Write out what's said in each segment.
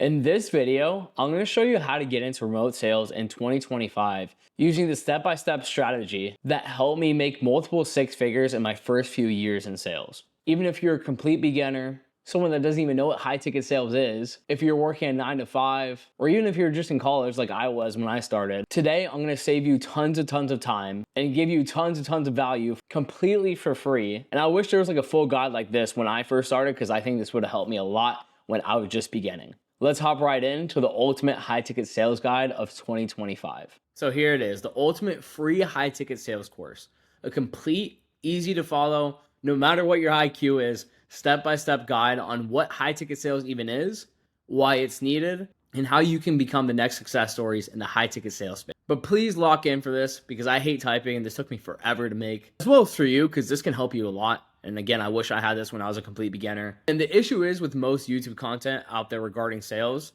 In this video, I'm going to show you how to get into remote sales in 2025 using the step-by-step strategy that helped me make multiple six figures in my first few years in sales. Even if you're a complete beginner, someone that doesn't even know what high ticket sales is, if you're working a 9 to 5, or even if you're just in college like I was when I started, today I'm going to save you tons of time and give you tons of value completely for free. And I wish there was like a full guide like this when I first started, because I think this would have helped me a lot when I was just beginning. Let's hop right into the ultimate high ticket sales guide of 2025. So here it is, the ultimate free high ticket sales course. A complete, easy to follow, no matter what your IQ is, step-by-step guide on what high ticket sales even is, why it's needed, and how you can become the next success stories in the high ticket sales space. But please lock in for this, because I hate typing and this took me forever to make, as well as for you, because this can help you a lot. And again, I wish I had this when I was a complete beginner. And the issue is with most YouTube content out there regarding sales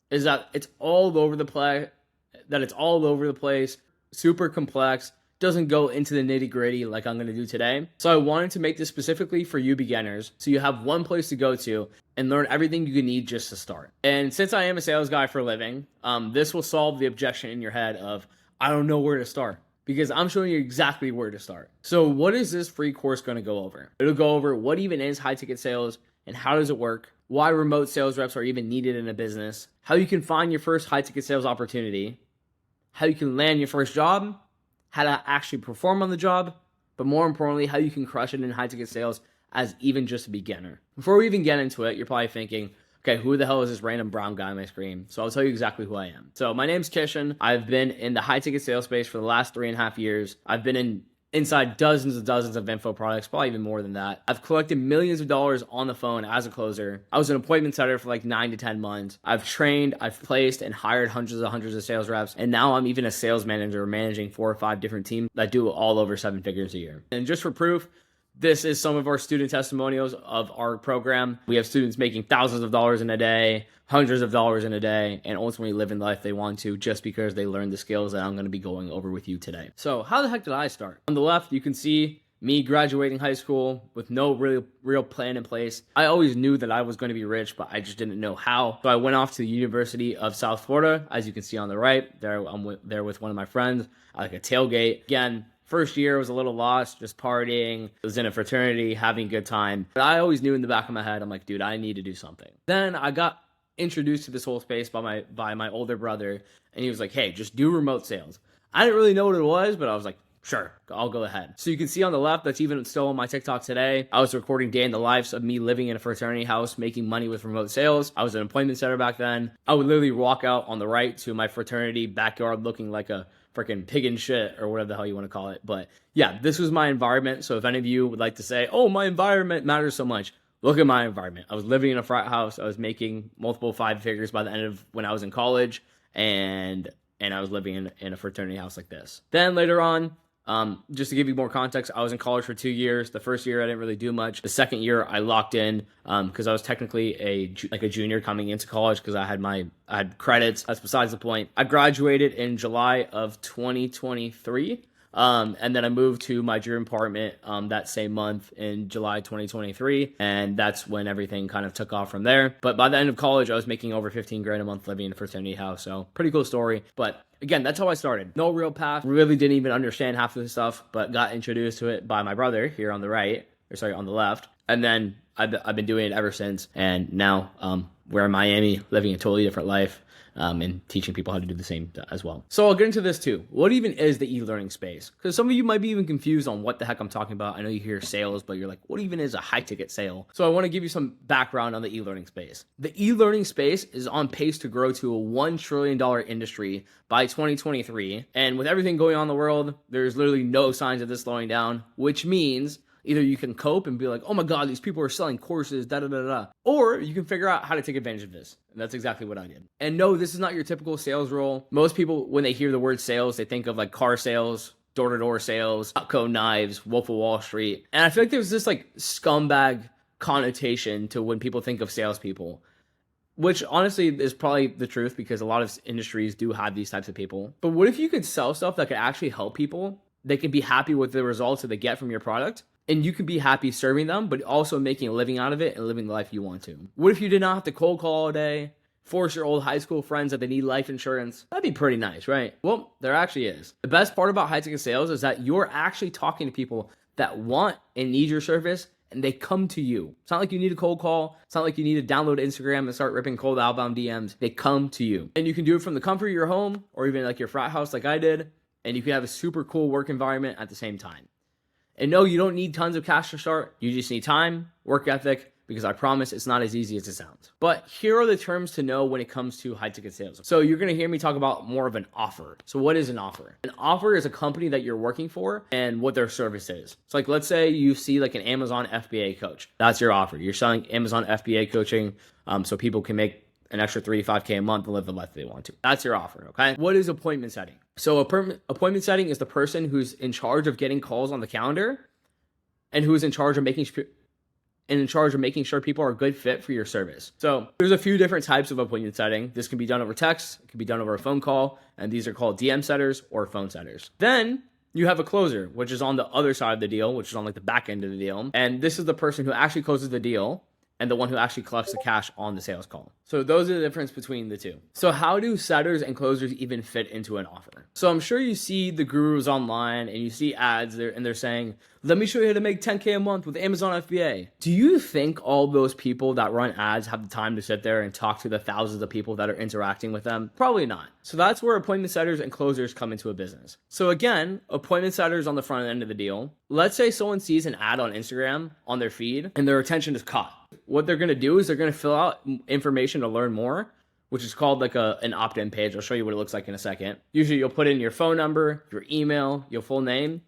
is that it's all over the place, super complex, doesn't go into the nitty gritty like I'm going to do today. So I wanted to make this specifically for you beginners, so you have one place to go to and learn everything you need just to start. And since I am a sales guy for a living, this will solve the objection in your head of, I don't know where to start, because I'm showing you exactly where to start. So what is this free course going to go over? It'll go over what even is high ticket sales and how does it work, why remote sales reps are even needed in a business, how you can find your first high ticket sales opportunity, how you can land your first job, how to actually perform on the job, but more importantly, how you can crush it in high ticket sales as even just a beginner. Before we even get into it, you're probably thinking, okay, who the hell is this random brown guy on my screen? So I'll tell you exactly who I am. So my name's Kishan. I've been in the high ticket sales space for the last 3.5 years. I've been inside dozens of info products, probably even more than that. I've collected millions of dollars on the phone as a closer. I was an appointment setter for like 9 to 10 months. I've trained, I've placed and hired hundreds of sales reps. And now I'm even a sales manager managing 4 or 5 different teams that do all over 7 figures a year. And just for proof, this is some of our student testimonials of our program. We have students making thousands of dollars in a day, hundreds of dollars in a day, and ultimately living the life they want to just because they learned the skills that I'm going to be going over with you today. So how the heck did I start? On the left, you can see me graduating high school with no real plan in place. I always knew that I was going to be rich, but I just didn't know how. So I went off to the University of South Florida, as you can see on the right. There, I'm there with one of my friends, like a tailgate. Again, first year was a little lost, just partying. I was in a fraternity, having a good time. But I always knew in the back of my head, I'm like, dude, I need to do something. Then I got introduced to this whole space by my older brother, and he was like, hey, just do remote sales. I didn't really know what it was, but I was like, sure, I'll go ahead. So you can see on the left, that's even still on my TikTok today. I was recording day in the lives of me living in a fraternity house, making money with remote sales. I was an appointment setter back then. I would literally walk out on the right to my fraternity backyard looking like a freaking pig in shit, or whatever the hell you want to call it. But yeah, this was my environment. So if any of you would like to say, oh, my environment matters so much, look at my environment. I was living in a frat house. I was making multiple 5 figures by the end of when I was in college, and I was living in a fraternity house like this. Then later on, just to give you more context, I was in college for 2 years. The first year I didn't really do much. The second year I locked in because I was technically a junior coming into college, because I had credits. That's besides the point. I graduated in July of 2023. And then I moved to my dream apartment that same month in July 2023, and that's when everything kind of took off from there. But by the end of college, I was making over 15 grand a month living in a fraternity house, so pretty cool story. But again, that's how I started. No real path, really didn't even understand half of this stuff, but got introduced to it by my brother here on the right, or sorry, on the left. And then I've been doing it ever since, and now we're in Miami, living a totally different life. And teaching people how to do the same as well. So I'll get into this too. What even is the e-learning space? Because some of you might be even confused on what the heck I'm talking about. I know you hear sales, but you're like, what even is a high ticket sale? So I want to give you some background on the e-learning space. The e-learning space is on pace to grow to a $1 trillion industry by 2023. And with everything going on in the world, there's literally no signs of this slowing down, which means either you can cope and be like, oh my God, these people are selling courses, or you can figure out how to take advantage of this. And that's exactly what I did. And no, this is not your typical sales role. Most people, when they hear the word sales, they think of like car sales, door-to-door sales, Cutco knives, Wolf of Wall Street. And I feel like there's this like scumbag connotation to when people think of salespeople, which honestly is probably the truth, because a lot of industries do have these types of people. But what if you could sell stuff that could actually help people? They can be happy with the results that they get from your product, and you can be happy serving them, but also making a living out of it and living the life you want to. What if you did not have to cold call all day, force your old high school friends that they need life insurance? That'd be pretty nice, right? Well, there actually is. The best part about high ticket sales is that you're actually talking to people that want and need your service, and they come to you. It's not like you need a cold call. It's not like you need to download Instagram and start ripping cold outbound DMs. They come to you. And you can do it from the comfort of your home or even like your frat house like I did. And you can have a super cool work environment at the same time. And no, you don't need tons of cash to start. You just need time, work ethic, because I promise it's not as easy as it sounds. But here are the terms to know when it comes to high ticket sales. So you're gonna hear me talk about more of an offer. So what is an offer? An offer is a company that you're working for and what their service is. So like, let's say you see like an Amazon FBA coach. That's your offer. You're selling Amazon FBA coaching so people can make an extra 3 to 5K a month and live the life they want to. That's your offer, okay? What is appointment setting? So appointment setting is the person who's in charge of getting calls on the calendar and who is in charge of making sure people are a good fit for your service. So there's a few different types of appointment setting. This can be done over text, it can be done over a phone call, and these are called DM setters or phone setters. Then you have a closer, which is on the other side of the deal, which is on like the back end of the deal. And this is the person who actually closes the deal and the one who actually collects the cash on the sales call. So those are the difference between the two. So how do setters and closers even fit into an offer? So I'm sure you see the gurus online and you see ads there and they're saying, let me show you how to make 10K a month with Amazon FBA. Do you think all those people that run ads have the time to sit there and talk to the thousands of people that are interacting with them? Probably not. So that's where appointment setters and closers come into a business. So again, appointment setters on the front end of the deal. Let's say someone sees an ad on Instagram on their feed and their attention is caught. What they're gonna do is they're gonna fill out information to learn more, which is called like an opt-in page. I'll show you what it looks like in a second. Usually you'll put in your phone number, your email, your full name,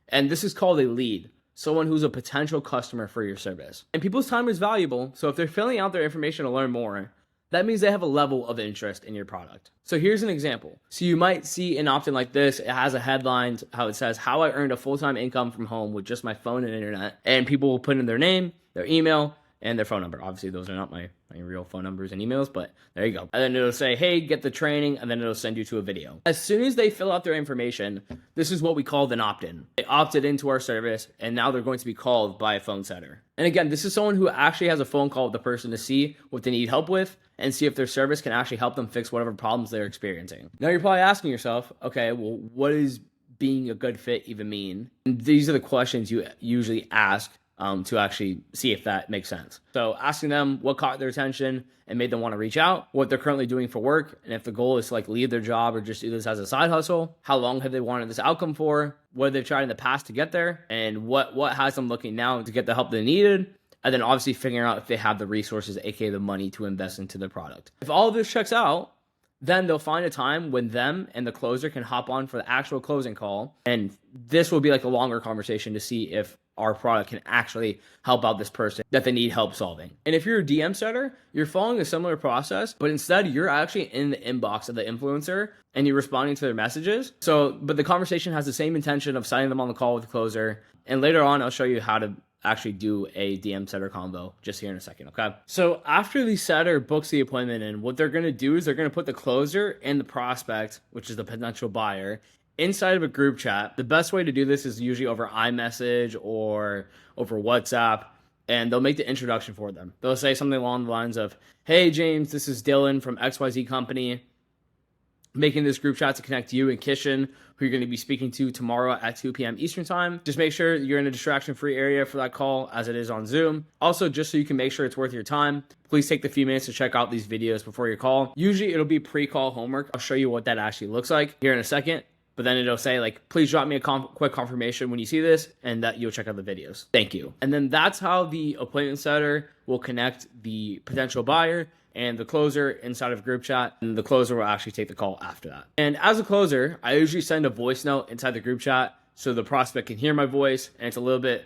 and this is called a lead, someone who's a potential customer for your service. And people's time is valuable, so if they're filling out their information to learn more, that means they have a level of interest in your product. So here's an example. So you might see an opt-in like this. It has a headline, how it says, how I earned a full-time income from home with just my phone and internet. And people will put in their name, their email, and their phone number. Obviously, those are not my real phone numbers and emails, but there you go. And then it'll say, hey, get the training, and then it'll send you to a video. As soon as they fill out their information, this is what we call an opt-in. They opted into our service, and now they're going to be called by a phone setter. And again, this is someone who actually has a phone call with the person to see what they need help with and see if their service can actually help them fix whatever problems they're experiencing. Now you're probably asking yourself, okay, well, what does being a good fit even mean? And these are the questions you usually ask to actually see if that makes sense. So asking them what caught their attention and made them want to reach out, what they're currently doing for work, and if the goal is to like leave their job or just do this as a side hustle, how long have they wanted this outcome for, what have they tried in the past to get there, and what has them looking now to get the help they needed, and then obviously figuring out if they have the resources, aka the money to invest into the product. If all of this checks out, then they'll find a time when them and the closer can hop on for the actual closing call, and this will be like a longer conversation to see if our product can actually help out this person that they need help solving. And if you're a DM setter, you're following a similar process, but instead you're actually in the inbox of the influencer and you're responding to their messages. But the conversation has the same intention of signing them on the call with the closer. And later on, I'll show you how to actually do a DM setter combo just here in a second, okay? So after the setter books the appointment in, what they're gonna do is they're gonna put the closer and the prospect, which is the potential buyer, inside of a group chat. The best way to do this is usually over iMessage or over WhatsApp, and they'll make the introduction for them. They'll say something along the lines of, hey, James, this is Dylan from XYZ Company, making this group chat to connect you and Kishan, who you're going to be speaking to tomorrow at 2 p.m. Eastern time. Just make sure you're in a distraction-free area for that call as it is on Zoom. Also, just so you can make sure it's worth your time, please take the few minutes to check out these videos before your call. Usually, it'll be pre-call homework. I'll show you what that actually looks like here in a second. But then it'll say, like, please drop me a quick confirmation when you see this and that you'll check out the videos. Thank you. And then that's how the appointment setter will connect the potential buyer and the closer inside of group chat. And the closer will actually take the call after that. And as a closer, I usually send a voice note inside the group chat so the prospect can hear my voice. And it's a little bit,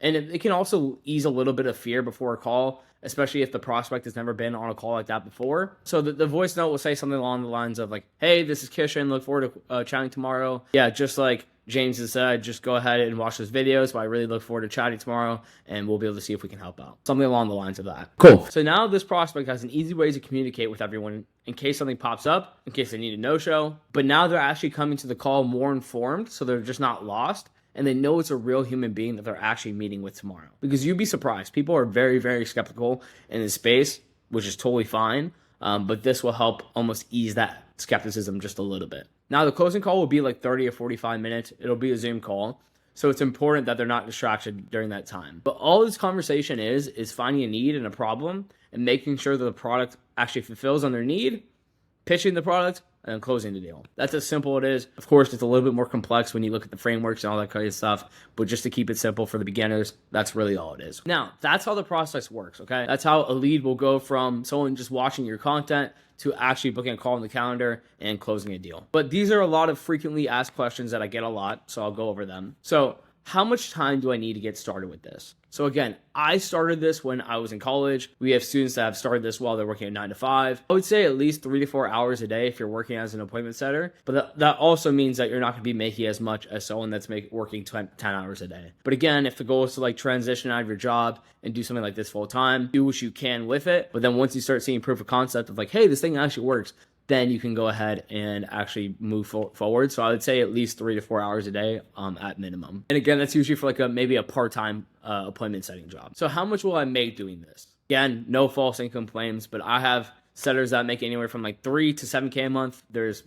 and it can also ease a little bit of fear before a call, especially if the prospect has never been on a call like that before. So the voice note will say something along the lines of like, hey, this is Kishan, look forward to chatting tomorrow. Yeah, just like James has said, just go ahead and watch those videos, but I really look forward to chatting tomorrow and we'll be able to see if we can help out. Something along the lines of that. Cool. So now this prospect has an easy way to communicate with everyone in case something pops up, in case they need a no-show, but now they're actually coming to the call more informed, so they're just not lost. and they know it's a real human being that they're actually meeting with tomorrow. Because you'd be surprised. People are very, very skeptical in this space, which is totally fine. But this will help almost ease that skepticism just a little bit. Now, the closing call will be like 30 or 45 minutes. It'll be a Zoom call. So it's important that they're not distracted during that time. But all this conversation is finding a need and a problem and making sure that the product actually fulfills on their need, pitching the product, and then closing the deal. That's as simple as it is. Of course, it's a little bit more complex when you look at the frameworks and all that kind of stuff, but just to keep it simple for the beginners, that's really all it is. Now, that's how the process works, okay? That's how a lead will go from someone just watching your content to actually booking a call on the calendar and closing a deal. But these are a lot of frequently asked questions that I get a lot, so I'll go over them. So, how much time do I need to get started with this? So again, I started this when I was in college. We have students that have started this while they're working at 9 to 5. I would say at least 3 to 4 hours a day if you're working as an appointment setter. But that also means that you're not going to be making as much as someone that's working 10 hours a day. But again, if the goal is to like transition out of your job and do something like this full time, do what you can with it. But then once you start seeing proof of concept of like, hey, this thing actually works, then you can go ahead and actually move forward. So I would say at least 3 to 4 hours a day at minimum. And again, that's usually for like maybe a part-time appointment setting job. So how much will I make doing this? Again, no false income claims, but I have setters that make anywhere from like 3 to 7K a month. There's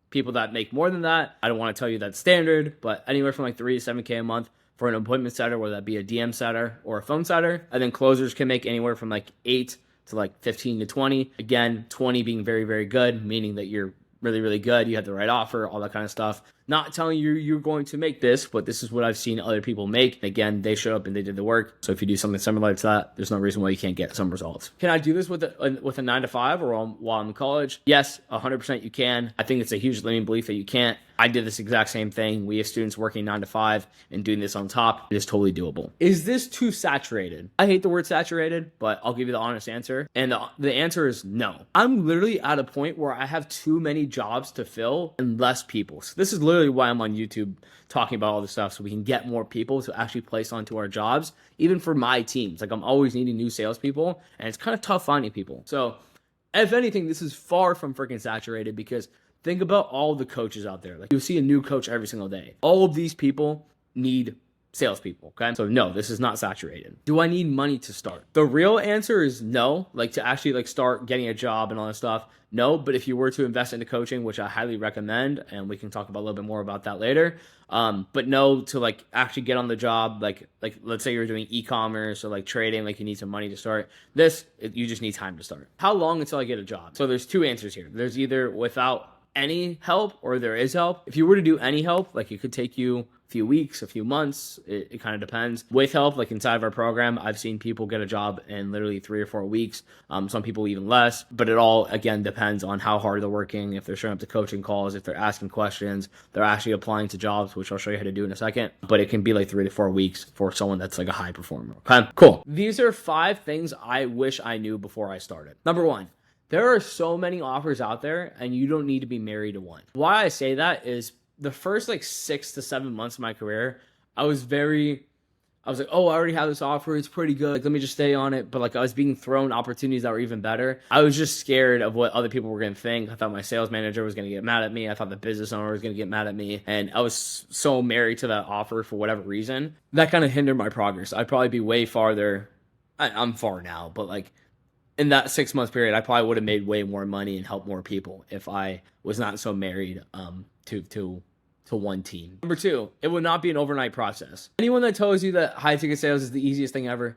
people that make more than that. I don't want to tell you that's standard, but anywhere from like 3 to 7K a month for an appointment setter, whether that be a DM setter or a phone setter. And then closers can make anywhere from like 8 to like 15 to 20. Again, 20 being very, very good, meaning that you're really, really good. You have the right offer, all that kind of stuff. Not telling you you're going to make this, but this is what I've seen other people make. Again, they showed up and they did the work. So if you do something similar to that, there's no reason why you can't get some results. Can I do this with a 9 to 5 or while I'm in college? Yes, 100% you can. I think it's a huge limiting belief that you can't. I did this exact same thing. We have students working 9 to 5 and doing this on top. It is totally doable. Is this too saturated? I hate the word saturated, but I'll give you the honest answer. And the answer is no. I'm literally at a point where I have too many jobs to fill and less people. So this is literally why I'm on YouTube talking about all this stuff, so we can get more people to actually place onto our jobs, even for my teams. Like I'm always needing new salespeople, and it's kind of tough finding people. So if anything, this is far from freaking saturated, because think about all the coaches out there. Like you'll see a new coach every single day. All of these people need salespeople, okay? So no, this is not saturated. Do I need money to start? The real answer is no. Like to actually like start getting a job and all that stuff, no. But if you were to invest into coaching, which I highly recommend, and we can talk about a little bit more about that later, but no, to like actually get on the job, like let's say you're doing e-commerce or like trading, like you need some money to start this, you just need time to start. How long until I get a job? So there's two answers here. There's either without any help or there is help. If you were to do any help, like it could take you a few weeks, a few months. It kind of depends. With help, like inside of our program, I've seen people get a job in literally 3 or 4 weeks. Some people even less, but it all, again, depends on how hard they're working, if they're showing up to coaching calls, if they're asking questions, they're actually applying to jobs, which I'll show you how to do in a second. But it can be like 3 to 4 weeks for someone that's like a high performer. Okay, cool. These are 5 things I wish I knew before I started. Number 1, there are so many offers out there and you don't need to be married to one. Why I say that is the first like 6 to 7 months of my career, I was like, oh, I already have this offer. It's pretty good. Like, let me just stay on it. But like I was being thrown opportunities that were even better. I was just scared of what other people were going to think. I thought my sales manager was going to get mad at me. I thought the business owner was going to get mad at me. And I was so married to that offer for whatever reason. That kind of hindered my progress. I'd probably be way farther. I'm far now, but like in that 6 month period, I probably would have made way more money and helped more people if I was not so married to one team. Number 2, it would not be an overnight process. Anyone that tells you that high ticket sales is the easiest thing ever,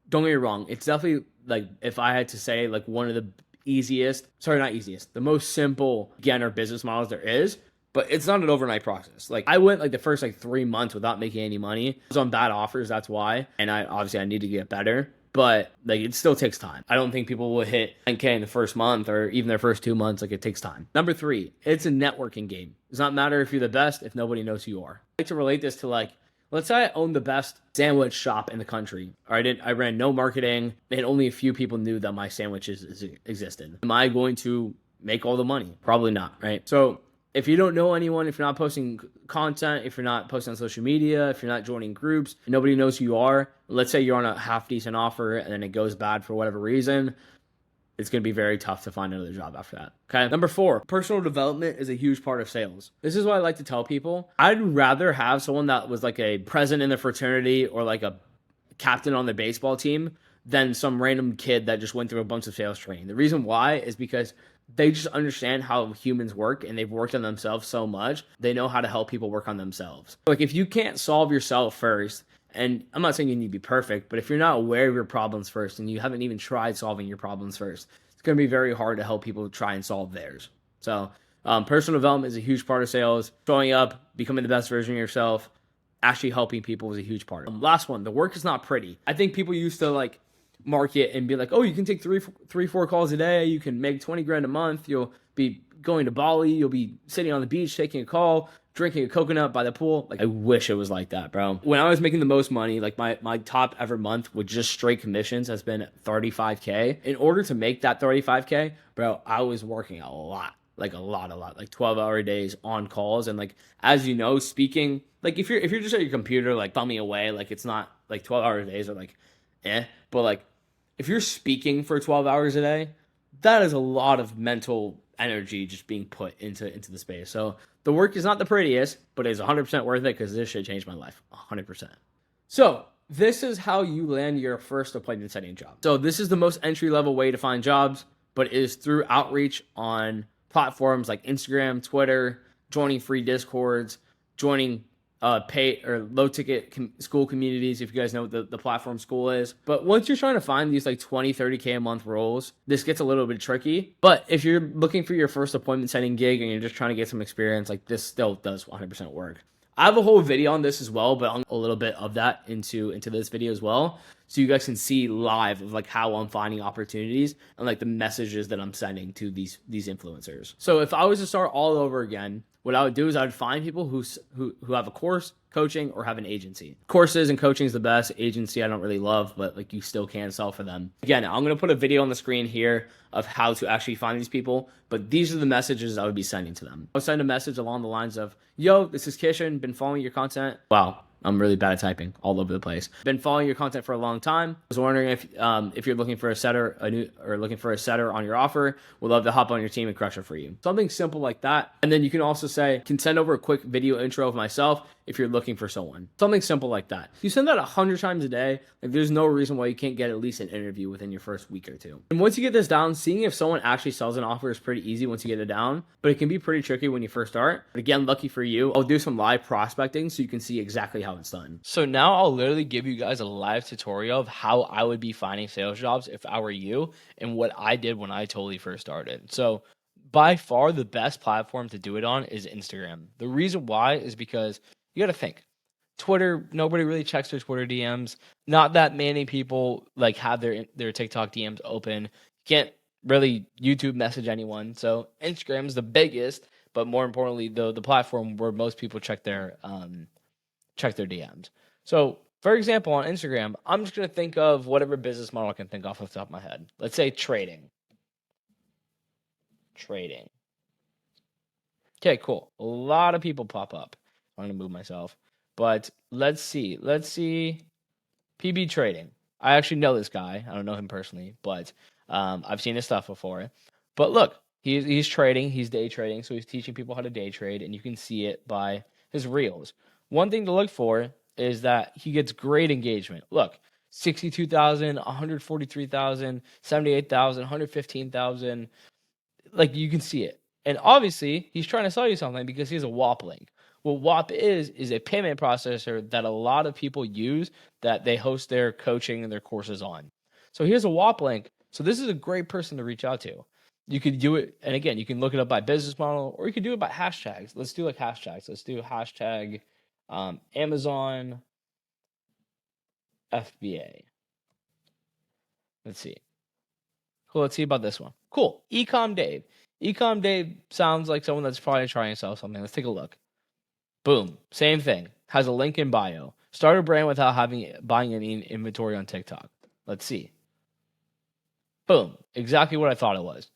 don't get me wrong. It's definitely like, if I had to say like one of the the most simple beginner business models there is, but it's not an overnight process. Like I went like the first like 3 months without making any money. I was on bad offers, that's why. And I need to get better. But like it still takes time. I don't think people will hit 10K in the first month or even their first 2 months. Like it takes time. Number 3, it's a networking game. It does not matter if you're the best if nobody knows who you are. I like to relate this to like, let's say I owned the best sandwich shop in the country. Or I ran no marketing and only a few people knew that my sandwiches existed. Am I going to make all the money? Probably not, right? So if you don't know anyone, if you're not posting content, if you're not posting on social media, if you're not joining groups, nobody knows who you are. Let's say you're on a half decent offer and then it goes bad for whatever reason. it's going to be very tough to find another job after that. Okay. Number 4, personal development is a huge part of sales. This is what I like to tell people. I'd rather have someone that was like a president in the fraternity or like a captain on the baseball team than some random kid that just went through a bunch of sales training. The reason why is because they just understand how humans work and they've worked on themselves so much. They know how to help people work on themselves. Like if you can't solve yourself first, and I'm not saying you need to be perfect, but if you're not aware of your problems first and you haven't even tried solving your problems first, it's going to be very hard to help people try and solve theirs. So personal development is a huge part of sales. Showing up, becoming the best version of yourself, actually helping people is a huge part. Last one, the work is not pretty. I think people used to like market and be like, oh, you can take three, 4 calls a day. You can make 20 grand a month. You'll be going to Bali. You'll be sitting on the beach, taking a call, drinking a coconut by the pool. Like, I wish it was like that, bro. When I was making the most money, like my top ever month with just straight commissions has been 35K. In order to make that 35K, bro, I was working a lot. Like a lot, like 12-hour days on calls. And like, as you know, speaking, like if you're just at your computer, like thumbing away, like it's not like 12-hour days are like, but like if you're speaking for 12 hours a day, that is a lot of mental energy just being put into the space. So the work is not the prettiest, but it's 100% worth it because this shit changed my life 100%. So this is how you land your first appointment setting job. So this is the most entry level way to find jobs, but it is through outreach on platforms like Instagram, Twitter, joining free Discords, joining pay or low ticket school communities, if you guys know what the platform school is. But once you're trying to find these like 20, 30K a month roles, this gets a little bit tricky. But if you're looking for your first appointment setting gig and you're just trying to get some experience, like this still does 100% work. I have a whole video on this as well, but I'll a little bit of that into this video as well, so you guys can see live of like how I'm finding opportunities and like the messages that I'm sending to these influencers. So if I was to start all over again, what I would do is I would find people who have a course, coaching, or have an agency. Courses and coaching is the best. Agency I don't really love, but like you still can sell for them. Again, I'm going to put a video on the screen here of how to actually find these people, but these are the messages I would be sending to them. I would send a message along the lines of, yo, this is Kishan, been following your content. Wow, I'm really bad at typing all over the place. Been following your content for a long time. I was wondering if you're looking for a setter, looking for a setter on your offer. Would love to hop on your team and crush it for you. Something simple like that. And then you can also say, can send over a quick video intro of myself if you're looking for someone. Something simple like that. You send that 100 times a day. Like there's no reason why you can't get at least an interview within your first week or two. And once you get this down, seeing if someone actually sells an offer is pretty easy once you get it down, but it can be pretty tricky when you first start. But again, lucky for you, I'll do some live prospecting so you can see exactly how it's done. So now I'll literally give you guys a live tutorial of how I would be finding sales jobs if I were you and what I did when I totally first started. So by far the best platform to do it on is Instagram. The reason why is because you got to think. Twitter, nobody really checks their Twitter DMs. Not that many people like have their TikTok DMs open. You can't really YouTube message anyone. So Instagram is the biggest, but more importantly, the platform where most people check their DMs. So, for example, on Instagram, I'm just going to think of whatever business model I can think off the top of my head. Let's say trading. Okay, cool. A lot of people pop up. I'm going to move myself. But let's see. PB Trading. I actually know this guy. I don't know him personally, but I've seen his stuff before. But look, he's trading. He's day trading. So he's teaching people how to day trade, and you can see it by his reels. One thing to look for is that he gets great engagement. Look, 62,000, 143,000, 78,000, 115,000. Like you can see it. And obviously, he's trying to sell you something because he has a WAP link. What WAP is a payment processor that a lot of people use that they host their coaching and their courses on. So here's a WAP link. So this is a great person to reach out to. You could do it, and again, you can look it up by business model, or you could do it by hashtags. Let's do like hashtags. Let's do hashtag Amazon FBA. Let's see. Cool. Let's see about this one. Cool. Ecom Dave. Ecom Dave sounds like someone that's probably trying to sell something. Let's take a look. Boom. Same thing. Has a link in bio. Start a brand without buying any inventory on TikTok. Let's see. Boom. Exactly what I thought it was.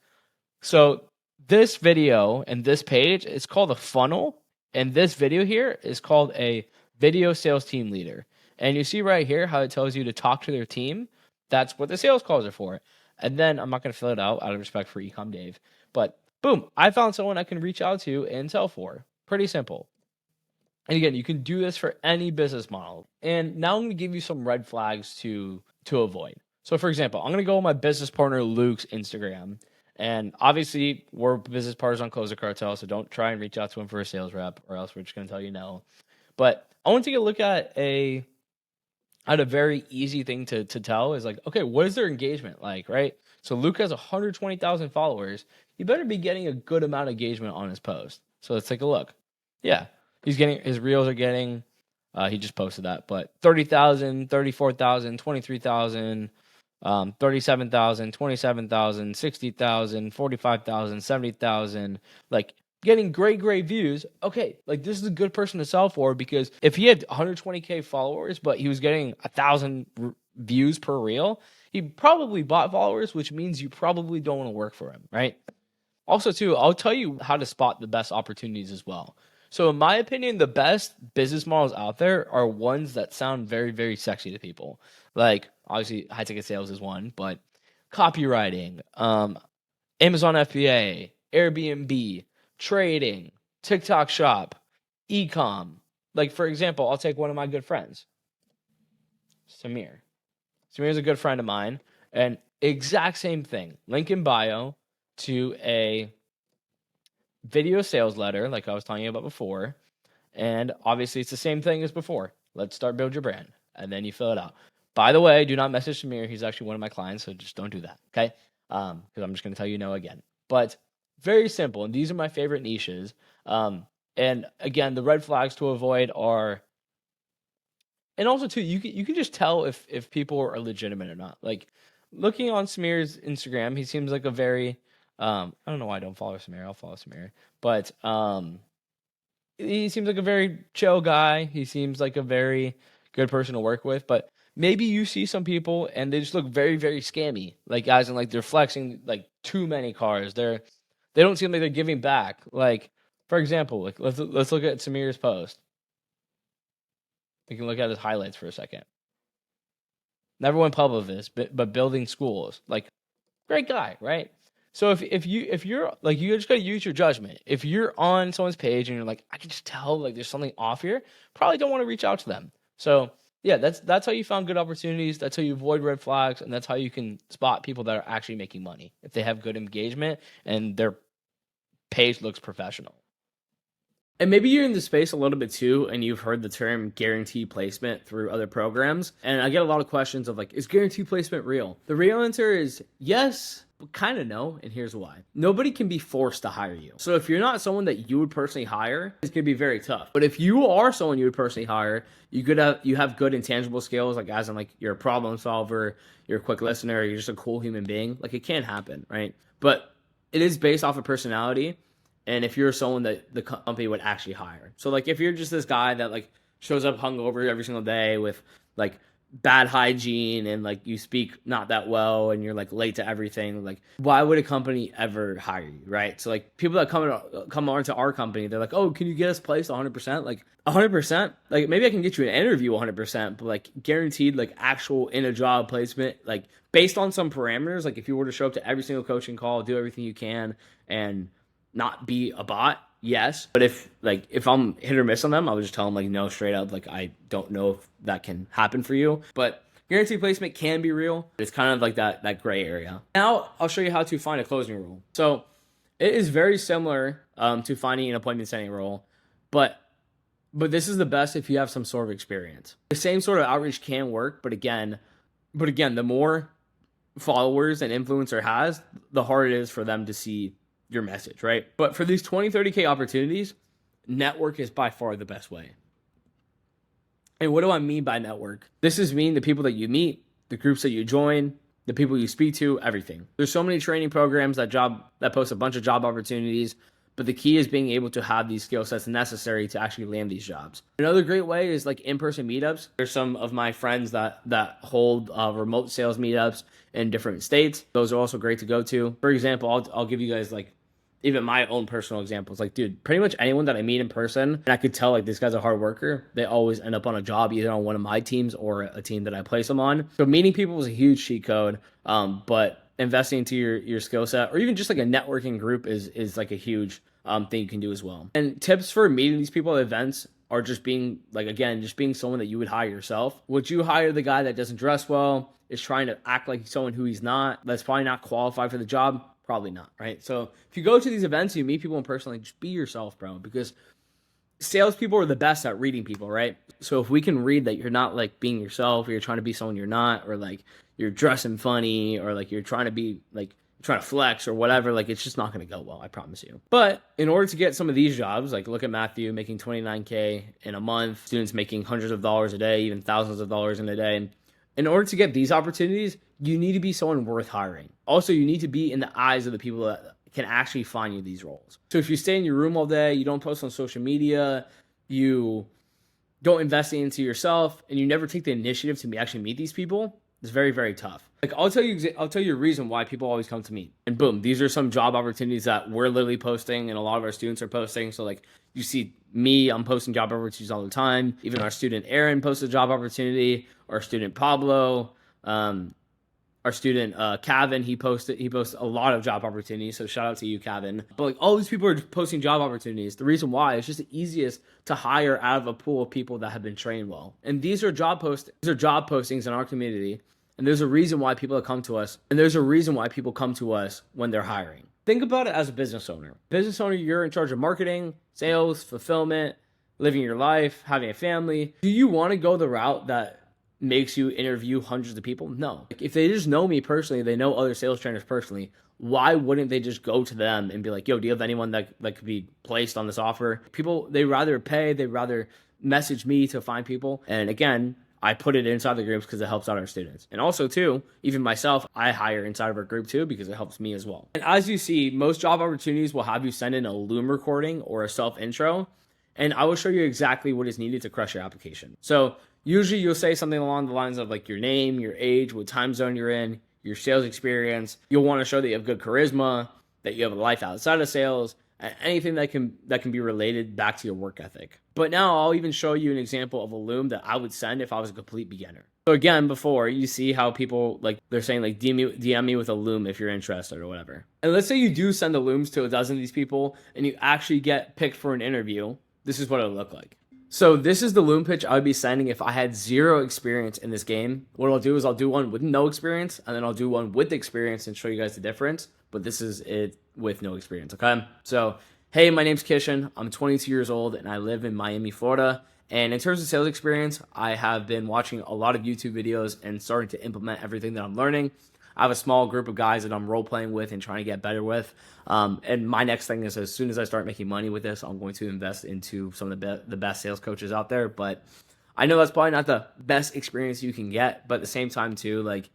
So this video and this page is called a funnel. And this video here is called a video sales team leader. And you see right here how it tells you to talk to their team. That's what the sales calls are for. And then I'm not going to fill it out of respect for Ecom Dave. But boom, I found someone I can reach out to and sell for. Pretty simple. And again, you can do this for any business model. And now I'm going to give you some red flags to avoid. So for example, I'm going to go on my business partner Luke's Instagram. And obviously, we're business partners on Closer Cartel, so don't try and reach out to him for a sales rep, or else we're just going to tell you no. But I want to take a look at a very easy thing to tell is like, okay, what is their engagement like, right? So Luke has 120,000 followers. You better be getting a good amount of engagement on his post. So let's take a look. Yeah, he's getting, his reels are getting, he just posted that, but 30,000, 34,000, 23,000, 37,000, 27,000, 60,000, 45,000, 70,000, like getting great views. Okay, like this is a good person to sell for, because if he had 120K followers, but he was getting 1,000 views per reel, he probably bought followers, which means you probably don't want to work for him, right? Also, too, I'll tell you how to spot the best opportunities as well. So in my opinion, the best business models out there are ones that sound very sexy to people. Like, obviously, high ticket sales is one, but copywriting, Amazon FBA, Airbnb, trading, TikTok shop, ecom. Like, for example, I'll take one of my good friends, Samir. Samir's a good friend of mine, and exact same thing. Link in bio to a video sales letter, like I was telling you about before. And obviously, it's the same thing as before. Let's start build your brand. And then you fill it out. By the way, do not message Samir. He's actually one of my clients, so just don't do that, okay? Because I'm just going to tell you no again. But very simple, and these are my favorite niches. And again, the red flags to avoid are, and also too, you can just tell if people are legitimate or not. Like looking on Samir's Instagram, he seems like a very, I don't know why I don't follow Samir. I'll follow Samir, but he seems like a very chill guy. He seems like a very good person to work with. But maybe you see some people and they just look very scammy, like guys, and like they're flexing like too many cars. They don't seem like they're giving back. Like for example, like let's look at Samir's post. We can look at his highlights for a second. Never went public with this, but building schools, like great guy, right? So if you're like, you just gotta use your judgment. If you're on someone's page and you're like, I can just tell like there's something off here, probably don't want to reach out to them. So yeah, that's how you found good opportunities. That's how you avoid red flags, and that's how you can spot people that are actually making money if they have good engagement and their page looks professional. And maybe you're in the space a little bit too, and you've heard the term guarantee placement through other programs. And I get a lot of questions of like, is guarantee placement real? The real answer is yes, but kind of no, and here's why. Nobody can be forced to hire you. So if you're not someone that you would personally hire, it's gonna be very tough. But if you are someone you would personally hire, you have good intangible skills, like as in like you're a problem solver, you're a quick listener, you're just a cool human being. Like it can happen, right? But it is based off of personality. And if you're someone that the company would actually hire. So like if you're just this guy that like shows up hungover every single day with like bad hygiene and like you speak not that well and you're like late to everything, like why would a company ever hire you, right? So like people that come on to our company, they're like, oh, can you get us placed 100%? Like 100%? Like maybe I can get you an interview 100%, but like guaranteed like actual in a job placement, like based on some parameters, like if you were to show up to every single coaching call, do everything you can, and not be a bot, yes. But if I'm hit or miss on them, I would just tell them like no, straight up, like I don't know if that can happen for you. But guaranteed placement can be real. It's kind of like that gray area. Now I'll show you how to find a closing role. So it is very similar to finding an appointment setting role, but this is the best if you have some sort of experience. The same sort of outreach can work, but again, the more followers an influencer has, the harder it is for them to see your message, right? But for these 20, 30K opportunities, network is by far the best way. And what do I mean by network? This is mean the people that you meet, the groups that you join, the people you speak to, everything. There's so many training programs that post a bunch of job opportunities, but the key is being able to have these skill sets necessary to actually land these jobs. Another great way is like in-person meetups. There's some of my friends that hold remote sales meetups in different states. Those are also great to go to. For example, I'll give you guys like even my own personal examples. Like, dude, pretty much anyone that I meet in person, and I could tell like this guy's a hard worker, they always end up on a job either on one of my teams or a team that I place them on. So meeting people is a huge cheat code. But investing into your skill set, or even just like a networking group is like a huge thing you can do as well. And tips for meeting these people at events are just being like, again, just being someone that you would hire yourself. Would you hire the guy that doesn't dress well, is trying to act like someone who he's not, that's probably not qualified for the job? Probably not, right? So if you go to these events, you meet people in person, like just be yourself, bro, because salespeople are the best at reading people, right? So if we can read that you're not like being yourself, or you're trying to be someone you're not, or like you're dressing funny, or like you're trying to be like trying to flex or whatever, like it's just not going to go well, I promise you. But in order to get some of these jobs, like look at Matthew making $29K in a month, students making hundreds of dollars a day, even thousands of dollars in a day. In order to get these opportunities, you need to be someone worth hiring. Also, you need to be in the eyes of the people that can actually find you these roles. So if you stay in your room all day, you don't post on social media, you don't invest into yourself, and you never take the initiative to actually meet these people, it's very, very tough. Like I'll tell you a reason why people always come to me. And boom, these are some job opportunities that we're literally posting and a lot of our students are posting. So like you see me, I'm posting job opportunities all the time. Even our student Aaron posts a job opportunity, our student Pablo, our student Kevin, he posts a lot of job opportunities. So shout out to you, Kevin. But like all these people are posting job opportunities. The reason why, it's just the easiest to hire out of a pool of people that have been trained well. And these are job postings in our community. And there's a reason why people come to us. And there's a reason why people come to us when they're hiring. Think about it as a business owner. Business owner, you're in charge of marketing, sales, fulfillment, living your life, having a family. Do you want to go the route that makes you interview hundreds of people? No. Like if they just know me personally, they know other sales trainers personally, why wouldn't they just go to them and be like, yo, do you have anyone that could be placed on this offer? People, they rather pay, they rather message me to find people. And again, I put it inside the groups because it helps out our students. And also too, even myself, I hire inside of our group too because it helps me as well. And as you see, most job opportunities will have you send in a Loom recording or a self intro. And I will show you exactly what is needed to crush your application. So usually you'll say something along the lines of like your name, your age, what time zone you're in, your sales experience. You'll want to show that you have good charisma, that you have a life outside of sales, and anything that can be related back to your work ethic. But now I'll even show you an example of a Loom that I would send if I was a complete beginner. So again, before you see how people like they're saying like DM me with a Loom if you're interested or whatever. And let's say you do send the Looms to a dozen of these people and you actually get picked for an interview. This is what it would look like. So this is the Loom pitch I would be sending if I had zero experience in this game. What I'll do is I'll do one with no experience, and then I'll do one with experience and show you guys the difference. But this is it with no experience, okay? So, hey, my name's Kishan. I'm 22 years old, and I live in Miami, Florida. And in terms of sales experience, I have been watching a lot of YouTube videos and starting to implement everything that I'm learning. I have a small group of guys that I'm role-playing with and trying to get better with. And my next thing is as soon as I start making money with this, I'm going to invest into some of the best sales coaches out there. But I know that's probably not the best experience you can get. But at the same time, too, like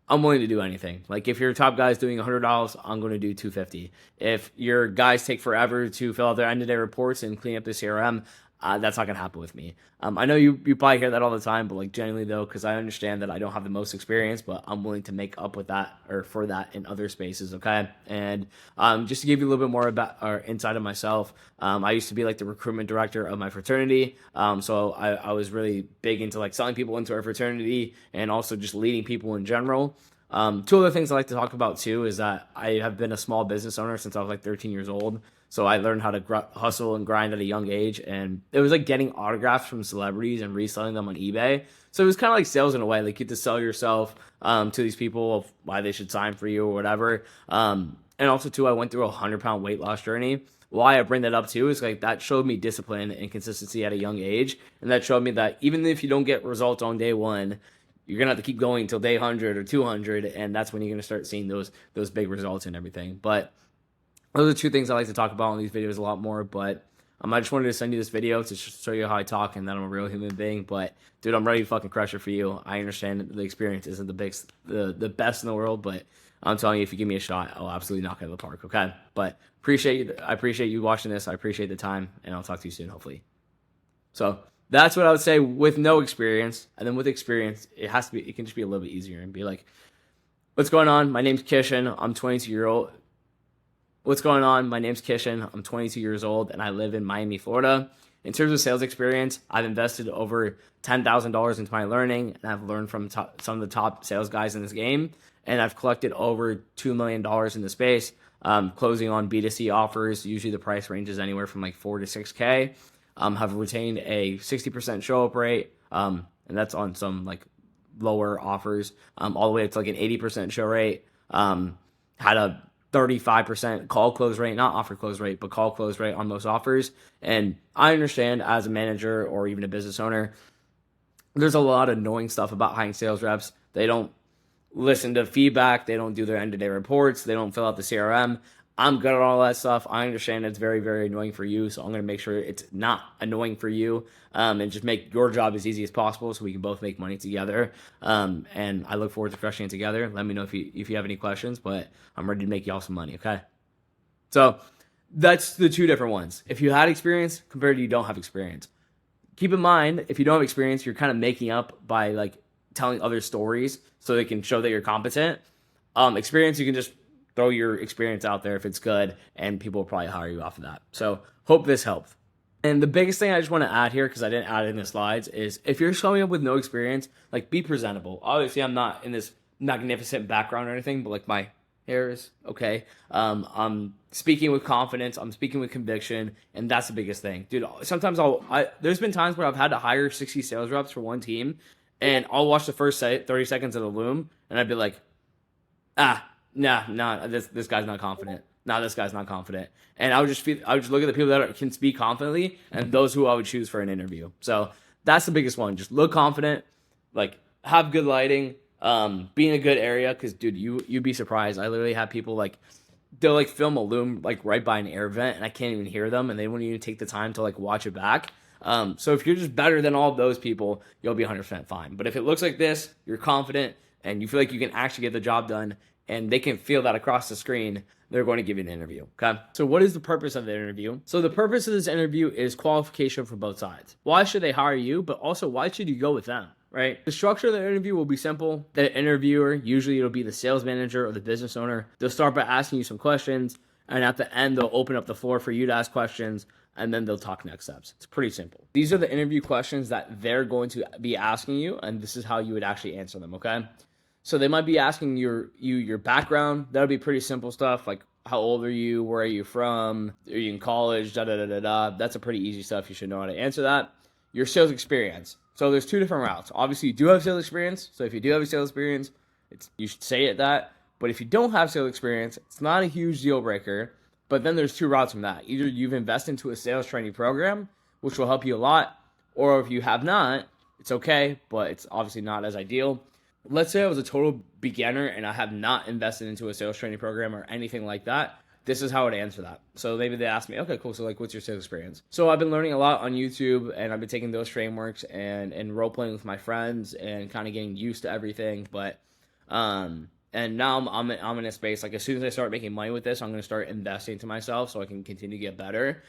I'm willing to do anything. Like if your top guy is doing $100, I'm going to do $250. If your guys take forever to fill out their end-of-day reports and clean up the CRM, that's not going to happen with me. I know you probably hear that all the time, but like genuinely though, because I understand that I don't have the most experience, but I'm willing to make up with that or for that in other spaces, okay? And just to give you a little bit more about or insight of myself, I used to be like the recruitment director of my fraternity. So I was really big into like selling people into our fraternity and also just leading people in general. Two other things I like to talk about too is that I have been a small business owner since I was like 13 years old. So I learned how to hustle and grind at a young age. And it was like getting autographs from celebrities and reselling them on eBay. So it was kind of like sales in a way. Like you get to sell yourself to these people of why they should sign for you or whatever. And also too, I went through a 100-pound weight loss journey. Why I bring that up too is like that showed me discipline and consistency at a young age. And that showed me that even if you don't get results on day one, you're going to have to keep going until day 100 or 200. And that's when you're going to start seeing those big results and everything. But those are two things I like to talk about in these videos a lot more, but I just wanted to send you this video to show you how I talk and that I'm a real human being. But dude, I'm ready to fucking crush it for you. I understand the experience isn't the best in the world, but I'm telling you, if you give me a shot, I'll absolutely knock it out of the park, okay? But I appreciate you watching this. I appreciate the time, and I'll talk to you soon, hopefully. So that's what I would say with no experience, and then with experience, it can just be a little bit easier and be like, what's going on? My name's Kishan. I'm 22 years old. What's going on? My name's Kishan. I'm 22 years old and I live in Miami, Florida. In terms of sales experience, I've invested over $10,000 into my learning, and I've learned from some of the top sales guys in this game. And I've collected over $2 million in the space, closing on B2C offers. Usually the price range is anywhere from like 4 to 6K. Have retained a 60% show up rate, and that's on some like lower offers, all the way up to like an 80% show rate. Had a 35% call close rate, not offer close rate, but call close rate on most offers. And I understand as a manager or even a business owner, there's a lot of annoying stuff about hiring sales reps. They don't listen to feedback. They don't do their end-of-day reports. They don't fill out the CRM. I'm good at all that stuff. I understand it's very, very annoying for you, so I'm going to make sure it's not annoying for you, and just make your job as easy as possible so we can both make money together. And I look forward to crushing it together. Let me know if you have any questions, but I'm ready to make y'all some money, okay? So that's the two different ones. If you had experience compared to you don't have experience. Keep in mind, if you don't have experience, you're kind of making up by like telling other stories so they can show that you're competent. Experience, you can just throw your experience out there if it's good, and people will probably hire you off of that. So hope this helped. And the biggest thing I just want to add here, because I didn't add it in the slides, is if you're showing up with no experience, like be presentable. Obviously, I'm not in this magnificent background or anything, but like my hair is okay. I'm speaking with confidence. I'm speaking with conviction, and that's the biggest thing, dude. Sometimes there's been times where I've had to hire 60 sales reps for one team, and I'll watch the first 30 seconds of the loom, and I'd be like, nah, this guy's not confident. Nah, this guy's not confident. And I would just look at the people that can speak confidently and those who I would choose for an interview. So that's the biggest one. Just look confident, like have good lighting, be in a good area. Cause dude, you'd be surprised. I literally have people like, they'll like film a loom like right by an air vent and I can't even hear them and they won't even take the time to like watch it back. So if you're just better than all of those people, you'll be 100% fine. But if it looks like this, you're confident and you feel like you can actually get the job done, and they can feel that across the screen, they're going to give you an interview, okay? So what is the purpose of the interview? So the purpose of this interview is qualification for both sides. Why should they hire you, but also why should you go with them, right? The structure of the interview will be simple. The interviewer, usually it'll be the sales manager or the business owner. They'll start by asking you some questions, and at the end, they'll open up the floor for you to ask questions, and then they'll talk next steps. It's pretty simple. These are the interview questions that they're going to be asking you, and this is how you would actually answer them, okay? So they might be asking your background. That'll be pretty simple stuff like how old are you, where are you from, are you in college, da. That's a pretty easy stuff. You should know how to answer that. Your sales experience. So there's two different routes. Obviously, you do have sales experience. So if you do have a sales experience, you should say it that. But if you don't have sales experience, it's not a huge deal breaker. But then there's two routes from that. Either you've invested into a sales training program, which will help you a lot, or if you have not, it's okay, but it's obviously not as ideal. Let's say I was a total beginner and I have not invested into a sales training program or anything like that. This is how I would answer that. So maybe they ask me, okay, cool. So like, what's your sales experience? So I've been learning a lot on YouTube and I've been taking those frameworks and role playing with my friends and kind of getting used to everything. But, and now I'm in a space, like as soon as I start making money with this, I'm going to start investing to myself so I can continue to get better.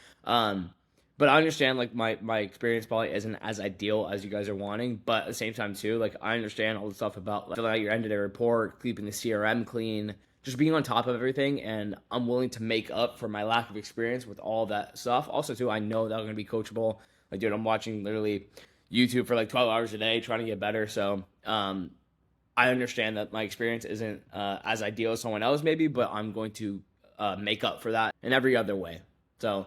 But I understand like my experience probably isn't as ideal as you guys are wanting, but at the same time too, like I understand all the stuff about like, filling out your end-of-day report, keeping the CRM clean, just being on top of everything, and I'm willing to make up for my lack of experience with all that stuff. Also too, I know that I'm gonna be coachable. Like dude, I'm watching literally YouTube for like 12 hours a day trying to get better. So I understand that my experience isn't as ideal as someone else maybe, but I'm going to make up for that in every other way. So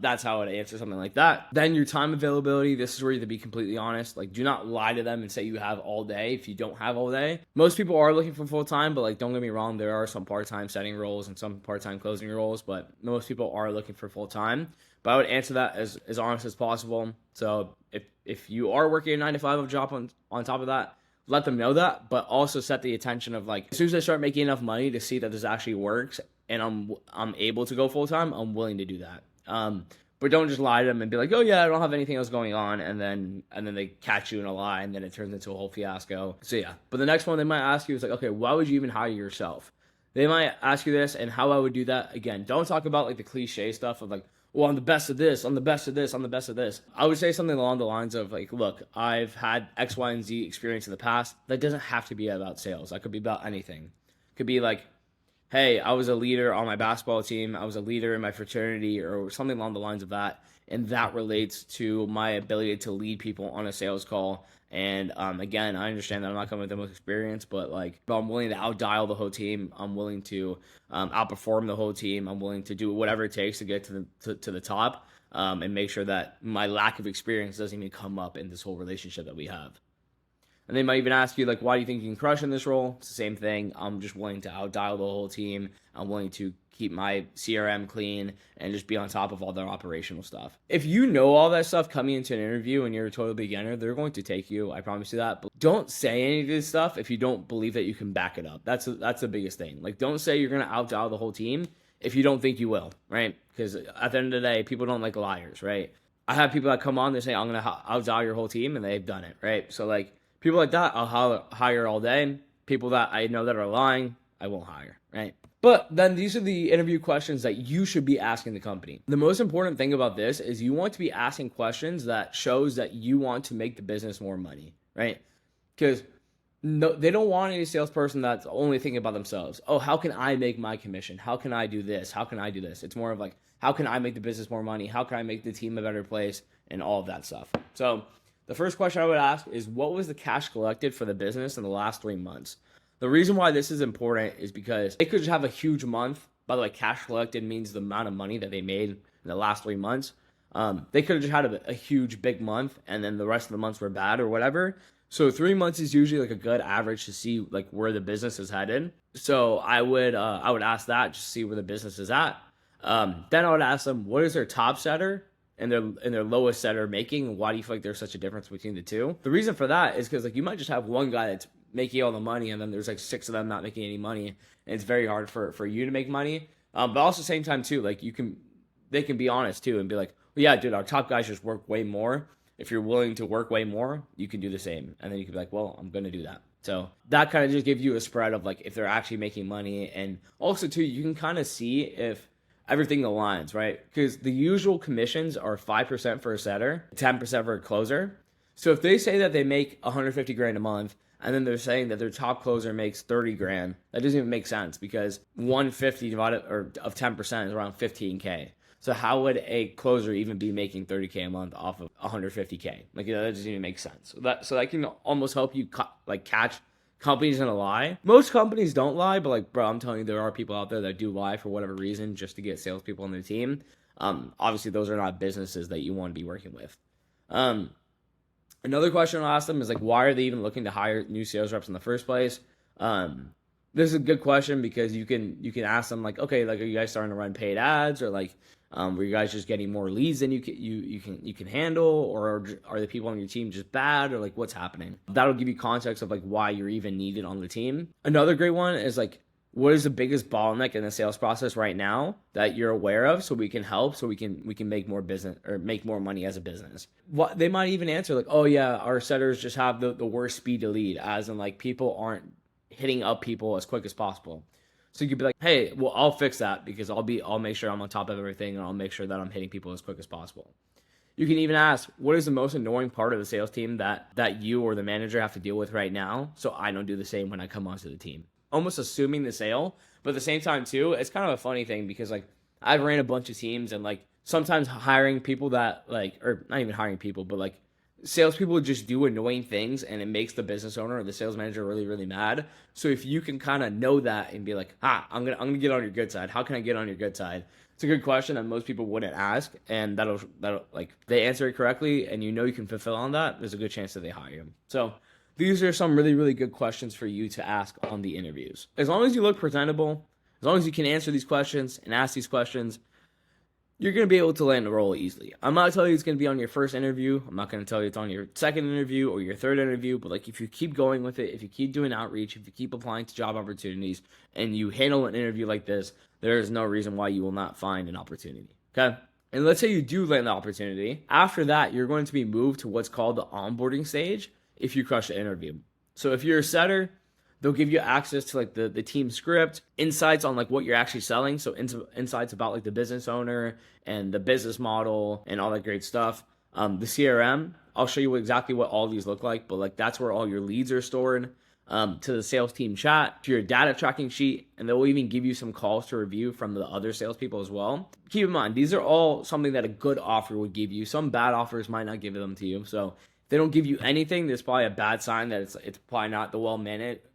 that's how I would answer something like that. Then your time availability, this is where you have to be completely honest. Like, do not lie to them and say you have all day if you don't have all day. Most people are looking for full-time, but like, don't get me wrong, there are some part-time setting roles and some part-time closing roles, but most people are looking for full-time. But I would answer that as honest as possible. So if you are working a 9-to-5 job on top of that, let them know that, but also set the attention of like, as soon as I start making enough money to see that this actually works and I'm able to go full-time, I'm willing to do that. But don't just lie to them and be like, oh yeah, I don't have anything else going on. And then they catch you in a lie and then it turns into a whole fiasco. So yeah, but the next one they might ask you is like, okay, why would you even hire yourself? They might ask you this, and how I would do that. Again, don't talk about like the cliche stuff of like, well, I'm the best of this, I'm the best of this, I'm the best of this. I would say something along the lines of like, look, I've had X, Y, and Z experience in the past. That doesn't have to be about sales. That could be about anything. It could be like, hey, I was a leader on my basketball team, I was a leader in my fraternity, or something along the lines of that. And that relates to my ability to lead people on a sales call. And again, I understand that I'm not coming with the most experience, but like, I'm willing to outdial the whole team. I'm willing to outperform the whole team. I'm willing to do whatever it takes to get to the top, and make sure that my lack of experience doesn't even come up in this whole relationship that we have. And they might even ask you, like, why do you think you can crush in this role? It's the same thing. I'm just willing to outdial the whole team. I'm willing to keep my CRM clean and just be on top of all their operational stuff. If you know all that stuff coming into an interview and you're a total beginner, they're going to take you. I promise you that. But don't say any of this stuff if you don't believe that you can back it up. That's the biggest thing. Like, don't say you're going to outdial the whole team if you don't think you will, right? Because at the end of the day, people don't like liars, right? I have people that come on, they say, I'm going to outdial your whole team, and they've done it, right? So, like, people like that, I'll hire all day. People that I know that are lying, I won't hire, right? But then these are the interview questions that you should be asking the company. The most important thing about this is you want to be asking questions that shows that you want to make the business more money, right? Because no, they don't want any salesperson that's only thinking about themselves. Oh, how can I make my commission? How can I do this? How can I do this? It's more of like, how can I make the business more money? How can I make the team a better place? And all of that stuff. So the first question I would ask is, what was the cash collected for the business in the last 3 months? The reason why this is important is because they could just have a huge month. By the way, cash collected means the amount of money that they made in the last 3 months. They could have just had a huge, big month, and then the rest of the months were bad or whatever. So 3 months is usually like a good average to see like where the business is headed. So I would ask that just to see where the business is at. Then I would ask them, what is their top setter and their lowest setter making, and why do you feel like there's such a difference between the two? The reason for that is because like you might just have one guy that's making all the money, and then there's like 6 of them not making any money, and it's very hard for you to make money. But also at the same time too, like they can be honest too and be like, well, yeah, dude, our top guys just work way more. If you're willing to work way more, you can do the same, and then you can be like, well, I'm gonna do that. So that kind of just gives you a spread of like if they're actually making money, and also too, you can kind of see if everything aligns, right? Because the usual commissions are 5% for a setter, 10% for a closer. So if they say that they make 150 grand a month, and then they're saying that their top closer makes 30 grand, that doesn't even make sense, because 150 divided or of 10% is around 15K. So how would a closer even be making 30K a month off of 150K? Like, you know, that doesn't even make sense. So that can almost help you catch companies in a lie. Most companies don't lie, but like, bro, I'm telling you, there are people out there that do lie for whatever reason just to get salespeople on their team. Obviously, those are not businesses that you want to be working with. Another question I'll ask them is like, why are they even looking to hire new sales reps in the first place? This is a good question because you can ask them like, okay, like, are you guys starting to run paid ads, or like, were you guys just getting more leads than you can handle, or are the people on your team just bad, or like what's happening? That'll give you context of like why you're even needed on the team. Another great one is like, what is the biggest bottleneck in the sales process right now that you're aware of, so we can help, so we can make more business or make more money as a business? What they might even answer like, oh yeah, our setters just have the worst speed to lead, as in like people aren't hitting up people as quick as possible. So you could be like, hey, well, I'll fix that because I'll make sure I'm on top of everything, and I'll make sure that I'm hitting people as quick as possible. You can even ask, what is the most annoying part of the sales team that you or the manager have to deal with right now, so I don't do the same when I come onto the team? Almost assuming the sale, but at the same time too, it's kind of a funny thing because like I've ran a bunch of teams, and like sometimes hiring people that like, or not even hiring people, but like salespeople just do annoying things, and it makes the business owner or the sales manager really, really mad. So if you can kind of know that and be like, I'm gonna get on your good side. How can I get on your good side? It's a good question that most people wouldn't ask, and that'll like, they answer it correctly, and you know you can fulfill on that, there's a good chance that they hire you. So these are some really, really good questions for you to ask on the interviews. As long as you look presentable, as long as you can answer these questions and ask these questions, you're going to be able to land the role easily. I'm not telling you it's going to be on your first interview. I'm not going to tell you it's on your second interview or your third interview. But like, if you keep going with it, if you keep doing outreach, if you keep applying to job opportunities, and you handle an interview like this, there is no reason why you will not find an opportunity. Okay? And let's say you do land the opportunity. After that, you're going to be moved to what's called the onboarding stage if you crush the interview. So if you're a setter, they'll give you access to like the team script, insights on like what you're actually selling. So insights about like the business owner and the business model and all that great stuff. The CRM, I'll show you exactly what all these look like, but like that's where all your leads are stored. to the sales team chat, to your data tracking sheet, and they'll even give you some calls to review from the other salespeople as well. Keep in mind, these are all something that a good offer would give you. Some bad offers might not give them to you. So if they don't give you anything, there's probably a bad sign that it's probably not the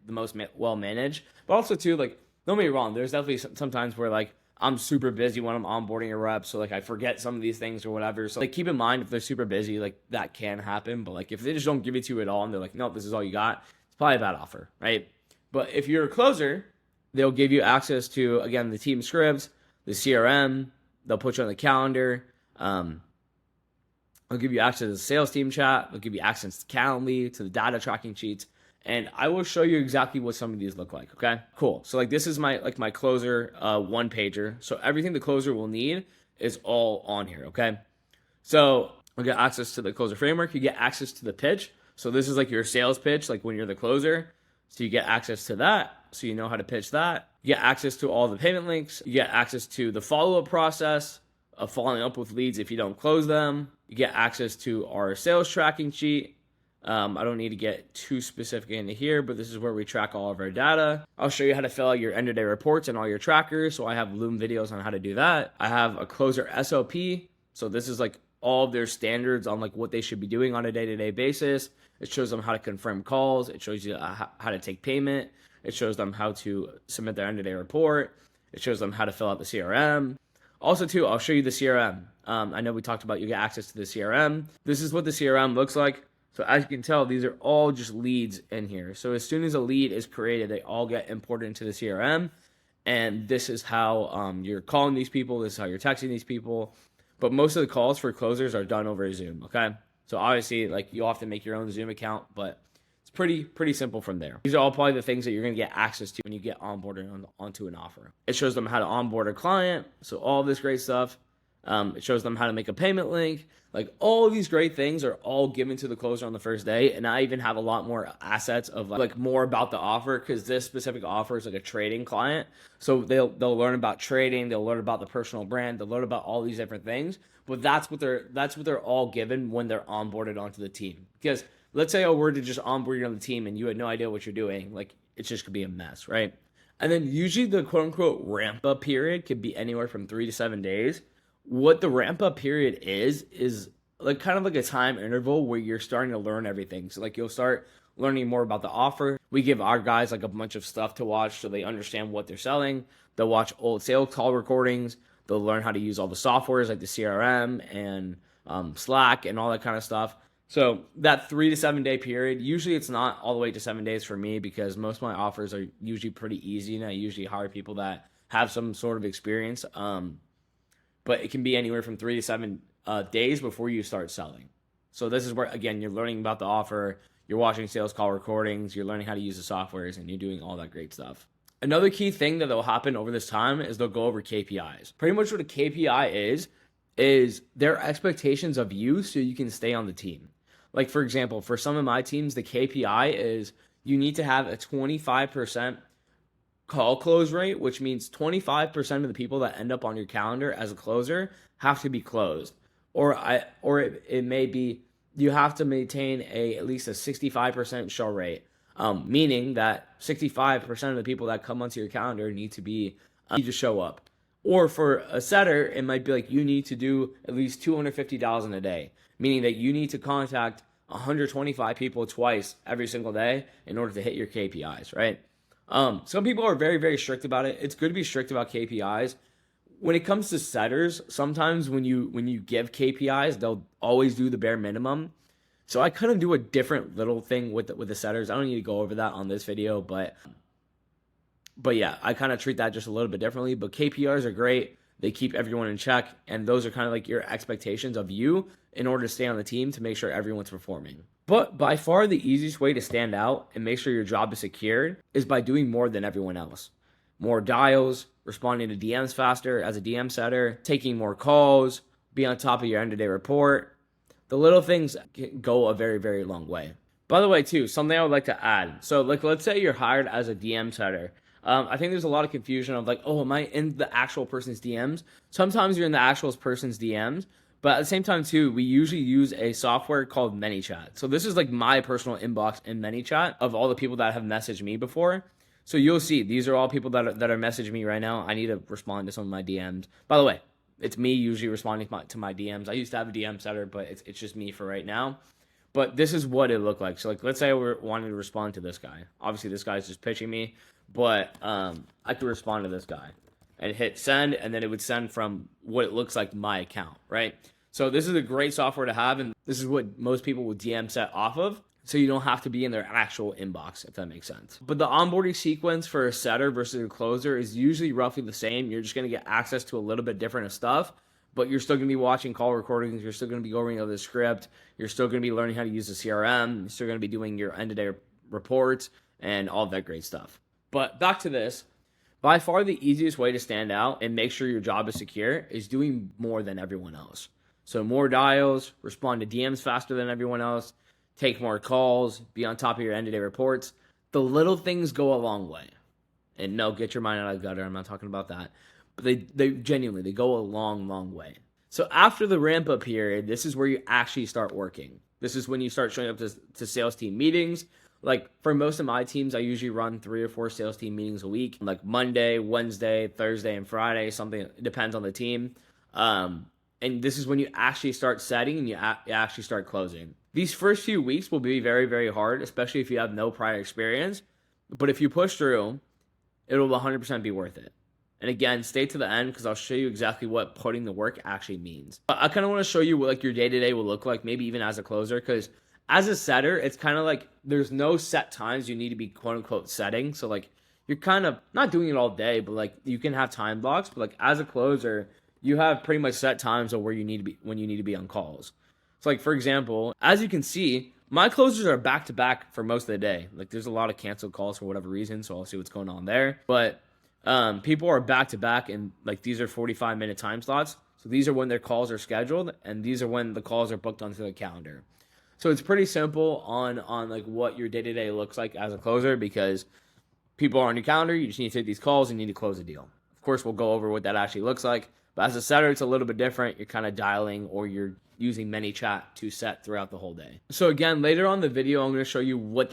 most well managed. But also too, like, don't get me wrong, there's definitely some times where like I'm super busy when I'm onboarding a rep, so like I forget some of these things or whatever. So like keep in mind if they're super busy, like that can happen. But like if they just don't give it to you at all and they're like, no, this is all you got, it's probably a bad offer, right? But if you're a closer, they'll give you access to, again, the team scripts, the CRM. They'll put you on the calendar. They'll give you access to the sales team chat. They'll give you access to Calendly, to the data tracking sheets. And I will show you exactly what some of these look like, okay? Cool. So like this is my closer one pager. So everything the closer will need is all on here, okay? So you'll get access to the closer framework. You get access to the pitch. So this is like your sales pitch, like when you're the closer. So you get access to that, so you know how to pitch that. You get access to all the payment links. You get access to the follow-up process of following up with leads if you don't close them. You get access to our sales tracking sheet. I don't need to get too specific into here, but this is where we track all of our data. I'll show you how to fill out your end-of-day reports and all your trackers. So I have Loom videos on how to do that. I have a closer SOP. So this is like all of their standards on like what they should be doing on a day-to-day basis. It shows them how to confirm calls. It shows you how to take payment. It shows them how to submit their end-of-day report. It shows them how to fill out the CRM. Also, too, I'll show you the CRM. I know we talked about you get access to the CRM. This is what the CRM looks like. So as you can tell, these are all just leads in here. So as soon as a lead is created, they all get imported into the CRM. And this is how you're calling these people. This is how you're texting these people. But most of the calls for closers are done over Zoom, okay? So obviously, like, you'll have to make your own Zoom account, but it's pretty simple from there. These are all probably the things that you're going to get access to when you get onboarded onto an offer. It shows them how to onboard a client, so all this great stuff. It shows them how to make a payment link. Like, all of these great things are all given to the closer on the first day. And I even have a lot more assets of like more about the offer, because this specific offer is like a trading client. So they'll learn about trading. They'll learn about the personal brand. They'll learn about all these different things. But that's what they're all given when they're onboarded onto the team. Because let's say I were to just onboard you on the team and you had no idea what you're doing. Like, it's just gonna be a mess, right? And then usually the quote unquote ramp up period could be anywhere from 3 to 7 days. What the ramp up period is like kind of like a time interval where you're starting to learn everything. So like you'll start learning more about the offer. We give our guys like a bunch of stuff to watch so they understand what they're selling. They'll watch old sales call recordings. They'll learn how to use all the softwares like the CRM and Slack and all that kind of stuff. So that 3 to 7 day period, usually it's not all the way to 7 days for me, because most of my offers are usually pretty easy and I usually hire people that have some sort of experience. But it can be anywhere from 3 to 7 days before you start selling. So this is where, again, you're learning about the offer, you're watching sales call recordings, you're learning how to use the softwares, and you're doing all that great stuff. Another key thing that will happen over this time is they'll go over KPIs. Pretty much what a KPI is their expectations of you so you can stay on the team. Like, for example, for some of my teams, the KPI is you need to have a 25% call close rate, which means 25% of the people that end up on your calendar as a closer have to be closed. Or it may be you have to maintain at least a 65% show rate, meaning that 65% of the people that come onto your calendar need to show up. Or for a setter, it might be like you need to do at least $250 in a day, meaning that you need to contact 125 people twice every single day in order to hit your KPIs, right? Some people are very, very strict about it. It's good to be strict about KPIs. When it comes to setters, sometimes when you give KPIs, they'll always do the bare minimum. So I kind of do a different little thing with the setters. I don't need to go over that on this video, but yeah, I kind of treat that just a little bit differently. But KPIs are great. They keep everyone in check, and those are kind of like your expectations of you in order to stay on the team to make sure everyone's performing. But by far the easiest way to stand out and make sure your job is secured is by doing more than everyone else. More dials, responding to DMs faster as a DM setter, taking more calls, be on top of your end-of-day report. The little things go a very, very long way. By the way, too, something I would like to add. So, like, let's say you're hired as a DM setter. I think there's a lot of confusion of like, oh, am I in the actual person's DMs? Sometimes you're in the actual person's DMs, But at the same time too, we usually use a software called ManyChat. So this is like my personal inbox in ManyChat of all the people that have messaged me before. So you'll see these are all people that are messaging me right now. I need to respond to some of my DMs. By the way, it's me usually responding to my DMs. I used to have a DM setter, but it's just me for right now. But this is what it looked like. So like, let's say I wanted to respond to this guy. Obviously, this guy's just pitching me, but I could respond to this guy and hit send, and then it would send from what it looks like my account, right? So this is a great software to have, and this is what most people will DM set off of. So you don't have to be in their actual inbox, if that makes sense. But the onboarding sequence for a setter versus a closer is usually roughly the same. You're just going to get access to a little bit different stuff, but you're still going to be watching call recordings. You're still going to be going over the script. You're still going to be learning how to use the CRM. You're still going to be doing your end-of-day reports and all that great stuff. But back to this. By far the easiest way to stand out and make sure your job is secure is doing more than everyone else. So more dials, respond to DMs faster than everyone else, take more calls, be on top of your end-of-day reports. The little things go a long way. And no, get your mind out of the gutter. I'm not talking about that. But they genuinely, they go a long, long way. So after the ramp-up period, this is where you actually start working. This is when you start showing up to sales team meetings. Like for most of my teams, I usually run 3 or 4 sales team meetings a week. Like Monday, Wednesday, Thursday, and Friday. Something, it depends on the team. And this is when you actually start setting and you actually start closing. These first few weeks will be very, very hard, especially if you have no prior experience. But if you push through, it'll 100% be worth it. And again, stay to the end because I'll show you exactly what putting the work actually means. I kind of want to show you what like your day-to-day will look like, maybe even as a closer, because as a setter, it's kind of like there's no set times you need to be quote-unquote setting. So like you're kind of not doing it all day, but like you can have time blocks. But like as a closer, you have pretty much set times of where you need to be when you need to be on calls. So like for example, as you can see, my closers are back to back for most of the day. Like there's a lot of canceled calls for whatever reason, so I'll see what's going on there. But people are back to back, and like these are 45-minute time slots. So these are when their calls are scheduled, and these are when the calls are booked onto the calendar. So it's pretty simple on like what your day-to-day looks like as a closer because people are on your calendar. You just need to take these calls and you need to close a deal. Of course, we'll go over what that actually looks like. But as a setter, it's a little bit different. You're kind of dialing or you're using ManyChat to set throughout the whole day. So again, later on in the video, I'm going to show you what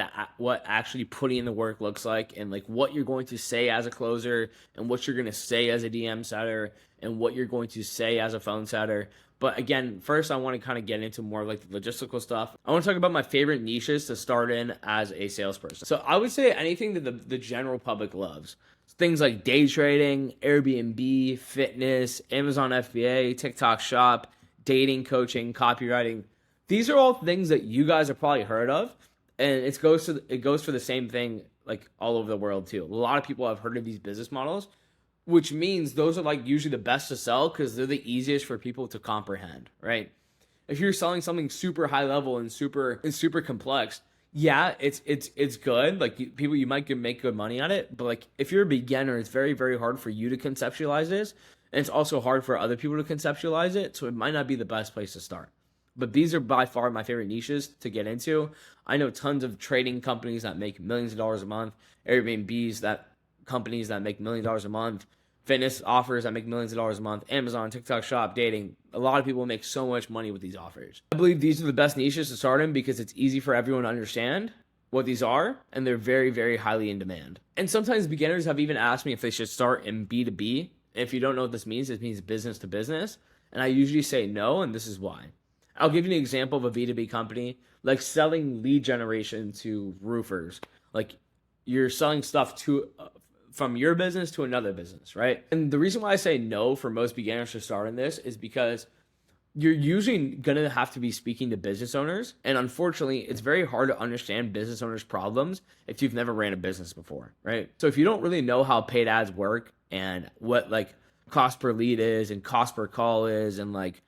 actually putting in the work looks like and like what you're going to say as a closer and what you're going to say as a DM setter and what you're going to say as a phone setter. But again, first I want to kind of get into more of like the logistical stuff. I want to talk about my favorite niches to start in as a salesperson. So I would say anything that the general public loves. Things like day trading, Airbnb, fitness, Amazon FBA, TikTok Shop, dating, coaching, copywriting. These are all things that you guys have probably heard of, and it goes for the same thing like all over the world too. A lot of people have heard of these business models, which means those are like usually the best to sell because they're the easiest for people to comprehend, right? If you're selling something super high level and super complex, yeah, it's good. Like you might make good money on it, but like if you're a beginner, it's very, very hard for you to conceptualize this. And it's also hard for other people to conceptualize it. So it might not be the best place to start. But these are by far my favorite niches to get into. I know tons of trading companies that make millions of dollars a month, Airbnbs companies that make $1 million a month, fitness offers that make millions of dollars a month, Amazon, TikTok Shop, dating. A lot of people make so much money with these offers. I believe these are the best niches to start in because it's easy for everyone to understand what these are, and they're very, very highly in demand. And sometimes beginners have even asked me if they should start in B2B. If you don't know what this means, it means business to business. And I usually say no, and this is why. I'll give you an example of a B2B company, like selling lead generation to roofers. Like you're selling stuff from your business to another business, right? And the reason why I say no for most beginners to start in this is because you're usually going to have to be speaking to business owners. And unfortunately, it's very hard to understand business owners' problems if you've never ran a business before, right? So if you don't really know how paid ads work and what like cost per lead is and cost per call is and like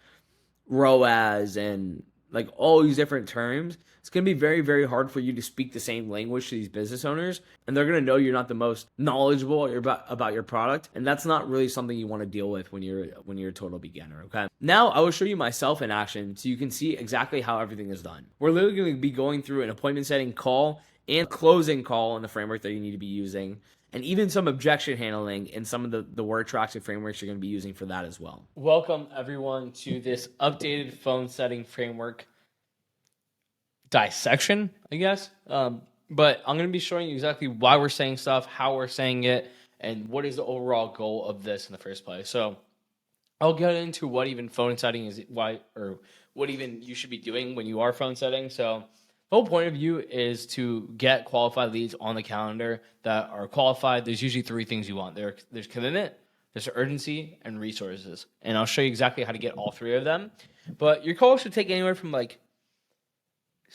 ROAS and like all these different terms, it's going to be very, very hard for you to speak the same language to these business owners. And they're going to know you're not the most knowledgeable about your product. And that's not really something you want to deal with when you're a total beginner, okay? Now I will show you myself in action so you can see exactly how everything is done. We're literally going to be going through an appointment setting call and closing call in the framework that you need to be using. and even some objection handling in some of the word tracks and frameworks you're going to be using for that as well. Welcome everyone to this updated phone setting framework dissection, I guess. But I'm going to be showing you exactly why we're saying stuff, how we're saying it, and what is the overall goal of this in the first place. So I'll get into what even phone setting is, why, or what even you should be doing when you are phone setting. So the whole point of view is to get qualified leads on the calendar that are qualified. There's usually three things you want. There's commitment, there's urgency, and resources. And I'll show you exactly how to get all three of them. But your call should take anywhere from like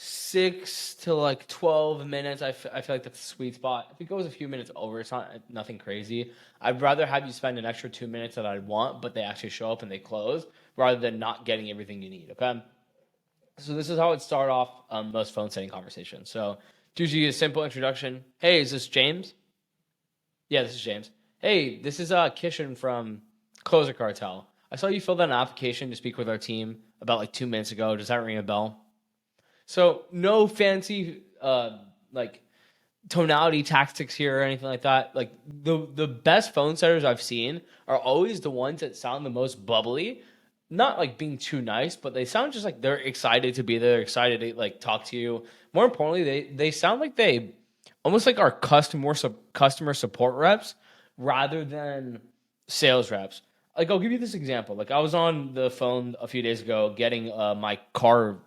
6 to like 12 minutes. I feel like that's a sweet spot. If it goes a few minutes over, it's nothing crazy. I'd rather have you spend an extra 2 minutes that I want, but they actually show up and they close, rather than not getting everything you need, okay? So this is how it start off most phone setting conversations. So it's usually a simple introduction. Hey, is this James? Yeah, this is James. Hey, this is Kishan from Closer Cartel. I saw you filled out an application to speak with our team about like 2 minutes ago. Does that ring a bell? So no fancy like tonality tactics here or anything like that. Like the best phone setters I've seen are always the ones that sound the most bubbly. Not like being too nice, but they sound just like they're excited to be there, excited to like talk to you. More importantly, they sound like they almost like our customer support reps rather than sales reps. Like I'll give you this example. Like I was on the phone a few days ago getting my car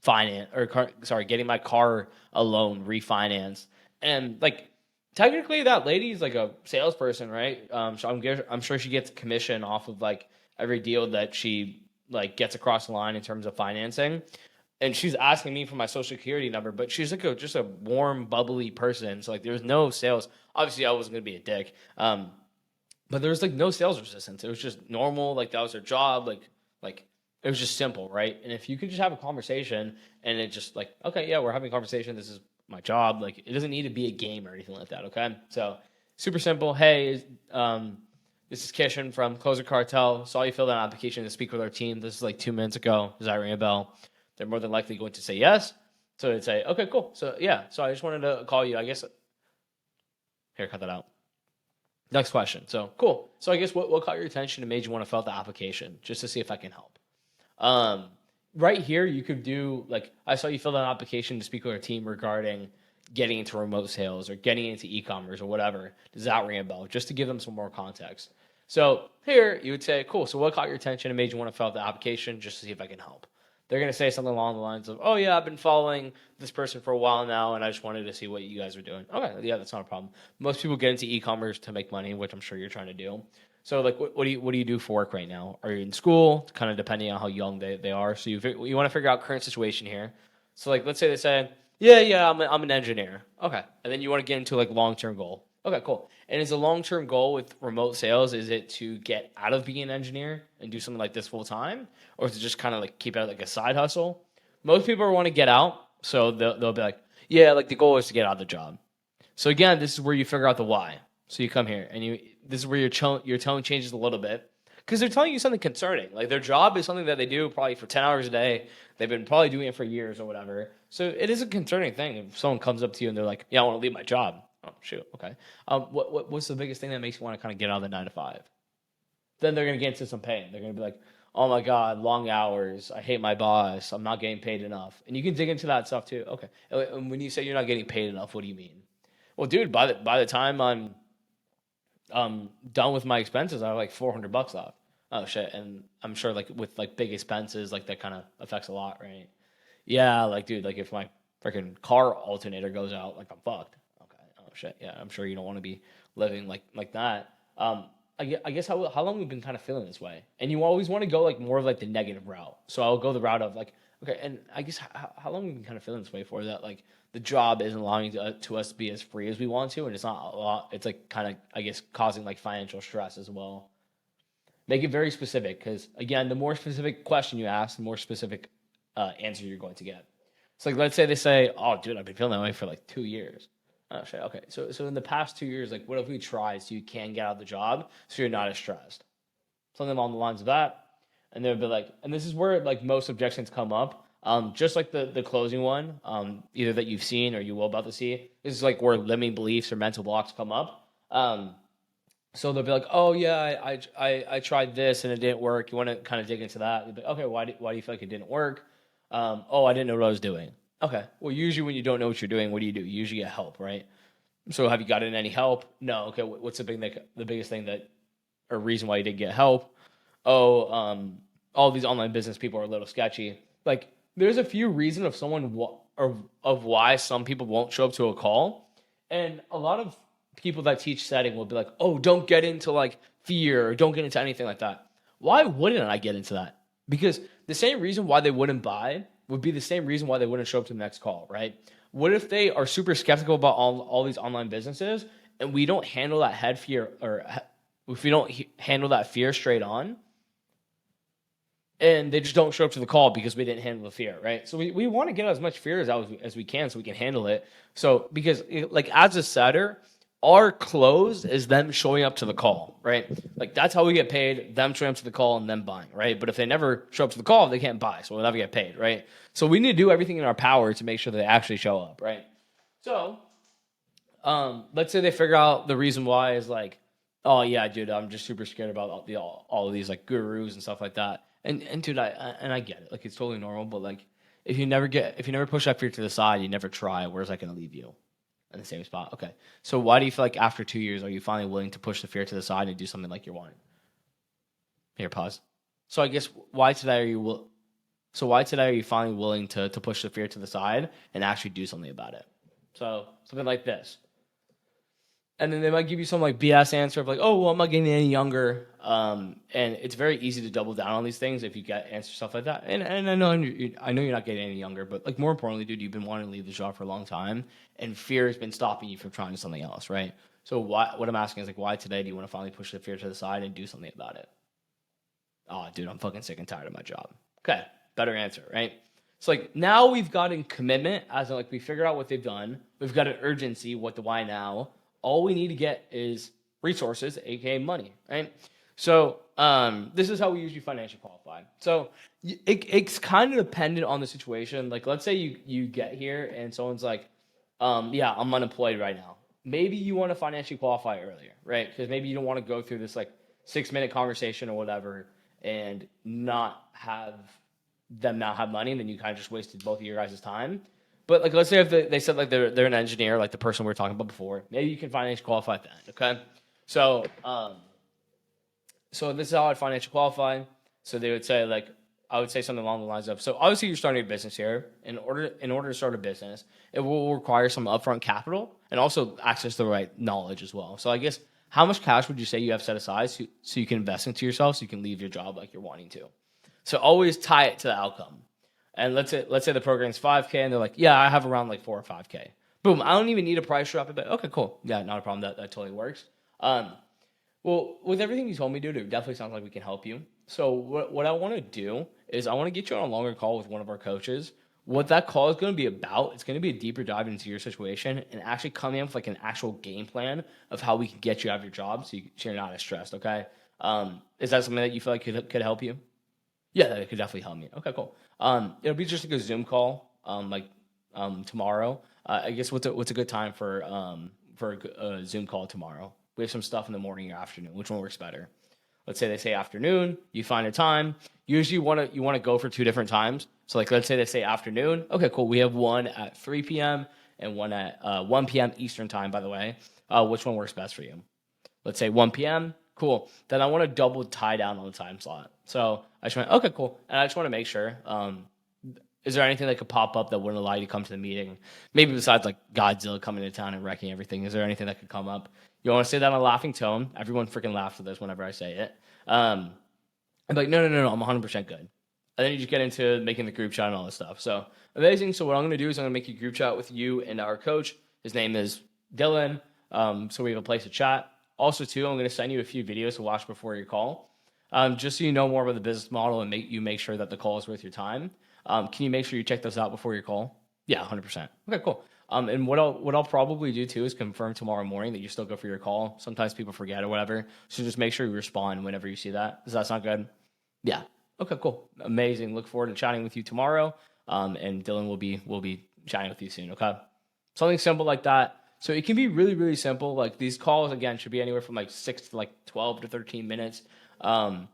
getting my car a loan refinanced, and like technically that lady's like a salesperson, right? So I'm sure she gets commission off of like every deal that she like gets across the line in terms of financing. And she's asking me for my social security number, but she's like just a warm, bubbly person. So like there's no sales. Obviously, I wasn't gonna be a dick. But there was like no sales resistance. It was just normal. Like that was her job. Like it was just simple, right? And if you could just have a conversation and it just like, okay, yeah, we're having a conversation. This is my job. Like it doesn't need to be a game or anything like that. Okay, so super simple. Hey, this is Kishan from Closer Cartel. Saw you fill out an application to speak with our team. This is like 2 minutes ago. Does that ring a bell? They're more than likely going to say yes. So they'd say, okay, cool. So yeah, so I just wanted to call you. I guess here, cut that out. Next question. So cool. So I guess what caught your attention and made you want to fill out the application, just to see if I can help. Right here, you could do like I saw you fill out an application to speak with our team regarding getting into remote sales or getting into e-commerce or whatever. Does that ring a bell? Just to give them some more context. So here you would say, cool. So what caught your attention and made you want to fill out the application, just to see if I can help? They're going to say something along the lines of, oh yeah, I've been following this person for a while now, and I just wanted to see what you guys are doing. Okay, yeah, that's not a problem. Most people get into e-commerce to make money, which I'm sure you're trying to do. So like, what do you do for work right now? Are you in school? Kind of depending on how young they are. So you want to figure out current situation here. So like, let's say they say, yeah, I'm an engineer. Okay, and then you want to get into like long-term goal. Okay, cool. And is a long-term goal with remote sales, is it to get out of being an engineer and do something like this full time, or is it just kind of like keep it like a side hustle? Most people want to get out, so they'll be like, yeah, like the goal is to get out of the job. So again, this is where you figure out the why. So you come here, and this is where your tone changes a little bit, because they're telling you something concerning. Like their job is something that they do probably for 10 hours a day. They've been probably doing it for years or whatever. So it is a concerning thing if someone comes up to you and they're like, yeah, I want to leave my job. Oh, shoot. Okay. What's the biggest thing that makes you want to kind of get out of the 9 to 5? Then they're going to get into some pain. They're going to be like, oh my God, long hours. I hate my boss. I'm not getting paid enough. And you can dig into that stuff too. Okay. And when you say you're not getting paid enough, what do you mean? Well, dude, by the time I'm done with my expenses, I have like $400 left. Oh shit. And I'm sure like with like big expenses, like that kind of affects a lot, right? Yeah, like dude, like if my freaking car alternator goes out, like I'm fucked. Oh shit, yeah, I'm sure you don't want to be living like that. I guess how long we've been kind of feeling this way, and you always want to go like more of like the negative route. So I'll go the route of like, okay, and I guess how long we've been kind of feeling this way for that, like the job isn't allowing to us to be as free as we want to, and it's not a lot. It's like kind of I guess causing like financial stress as well. Make it very specific, because again, the more specific question you ask, the more specific answer you're going to get. So like, let's say they say, "Oh, dude, I've been feeling that way for like 2 years." Oh shit. Okay. So in the past 2 years, like, what if we tried so you can get out of the job so you're not as stressed? Something along the lines of that, and they'll be like, and this is where like most objections come up. Just like the closing one, either that you've seen or you will about to see. This is like where limiting beliefs or mental blocks come up. So they'll be like, "Oh yeah, I tried this and it didn't work." You want to kind of dig into that. You'll be like, "Okay, why do you feel like it didn't work?" Oh, I didn't know what I was doing. Okay, well, usually when you don't know what you're doing, what do? You usually get help, right? So have you gotten any help? No. Okay, what's the biggest thing that or reason why you didn't get help? Oh, all these online business people are a little sketchy. Like, there's a few reasons of or of why some people won't show up to a call, and a lot of people that teach setting will be like, "Oh, don't get into like fear, or don't get into anything like that." Why wouldn't I get into that? Because the same reason why they wouldn't buy would be the same reason why they wouldn't show up to the next call, right? What if they are super skeptical about all these online businesses, and we don't handle that head fear, or if we don't handle that fear straight on, and they just don't show up to the call because we didn't handle the fear, right? So we want to get as much fear as we can so we can handle it. So because like as a setter, our close is them showing up to the call, right? Like that's how we get paid, them showing up to the call and them buying, right? But if they never show up to the call, they can't buy, so we'll never get paid, right? So we need to do everything in our power to make sure they actually show up, right? So let's say they figure out the reason why is like, oh yeah, dude, I'm just super scared about all of these like gurus and stuff like that. And dude, I get it, like it's totally normal. But like, if you never push that fear to the side, you never try. Where's that going to leave you? In the same spot. Okay, so why do you feel like after 2 years are you finally willing to push the fear to the side and do something like you're wanting? Here, pause. So I guess why today are you finally willing to push the fear to the side and actually do something about it? So something like this. And then they might give you some like BS answer of like, oh, well, I'm not getting any younger. And it's very easy to double down on these things if you get answer stuff like that. And I know you're not getting any younger, but like more importantly, dude, you've been wanting to leave the job for a long time, and fear has been stopping you from trying something else, right? So what I'm asking is like, why today do you want to finally push the fear to the side and do something about it? Oh, dude, I'm fucking sick and tired of my job. Okay, better answer, right? So like now we've gotten commitment, as in like we figured out what they've done. We've got an urgency, what the why now. All we need to get is resources, aka money, right? So this is how we usually financially qualify. So it's kind of dependent on the situation. Like let's say you get here and someone's like, yeah, I'm unemployed right now. Maybe you want to financially qualify earlier, right? Because maybe you don't want to go through this like 6 minute conversation or whatever and not have them not have money, and then you kind of just wasted both of your guys' time. But like, let's say if they said like they're an engineer, like the person we were talking about before, maybe you can financially qualify that. Okay, so so this is how I'd financially qualify. So they would say like I would say something along the lines of, so obviously you're starting a business here. In order to start a business, it will require some upfront capital and also access to the right knowledge as well. So I guess how much cash would you say you have set aside so you can invest into yourself so you can leave your job like you're wanting to? So always tie it to the outcome. And let's say the program's 5K and they're like, yeah, I have around like 4 or 5K. Boom, I don't even need a price drop. But okay, cool. Yeah, not a problem. That totally works. Well, with everything you told me, dude, it definitely sounds like we can help you. So what I want to do is I want to get you on a longer call with one of our coaches. What that call is going to be about, it's going to be a deeper dive into your situation and actually come in with like an actual game plan of how we can get you out of your job so you're not as stressed, okay? Is that something that you feel like could help you? Yeah, that could definitely help me. Okay, cool. It'll be just like a Zoom call, tomorrow. I guess what's a good time for a Zoom call tomorrow? We have some stuff in the morning or afternoon. Which one works better? Let's say they say afternoon. You find a time. Usually, you want to go for two different times. So like, let's say they say afternoon. Okay, cool. We have one at 3 p.m. and one at 1 p.m. Eastern time. By the way, which one works best for you? Let's say 1 p.m. Cool. Then I want to double tie down on the time slot. So I just went, okay, cool. And I just want to make sure. Is there anything that could pop up that wouldn't allow you to come to the meeting? Maybe besides like Godzilla coming to town and wrecking everything. Is there anything that could come up? You want to say that on a laughing tone? Everyone freaking laughs at this whenever I say it. I'm like, no, I'm 100% good. And then you just get into making the group chat and all this stuff. So amazing. So what I'm going to do is I'm going to make a group chat with you and our coach. His name is Dylan. So we have a place to chat. Also, too, I'm going to send you a few videos to watch before your call, just so you know more about the business model and make sure that the call is worth your time. Can you make sure you check those out before your call? Yeah, 100%. Okay, cool. And what I'll probably do too is confirm tomorrow morning that you still go for your call. Sometimes people forget or whatever, so just make sure you respond whenever you see that. Does that sound good? Yeah. Okay, cool. Amazing. Look forward to chatting with you tomorrow. And Dylan will be chatting with you soon. Okay. Something simple like that. So it can be really, really simple. Like these calls again should be anywhere from like 6 to like 12 to 13 minutes. Um,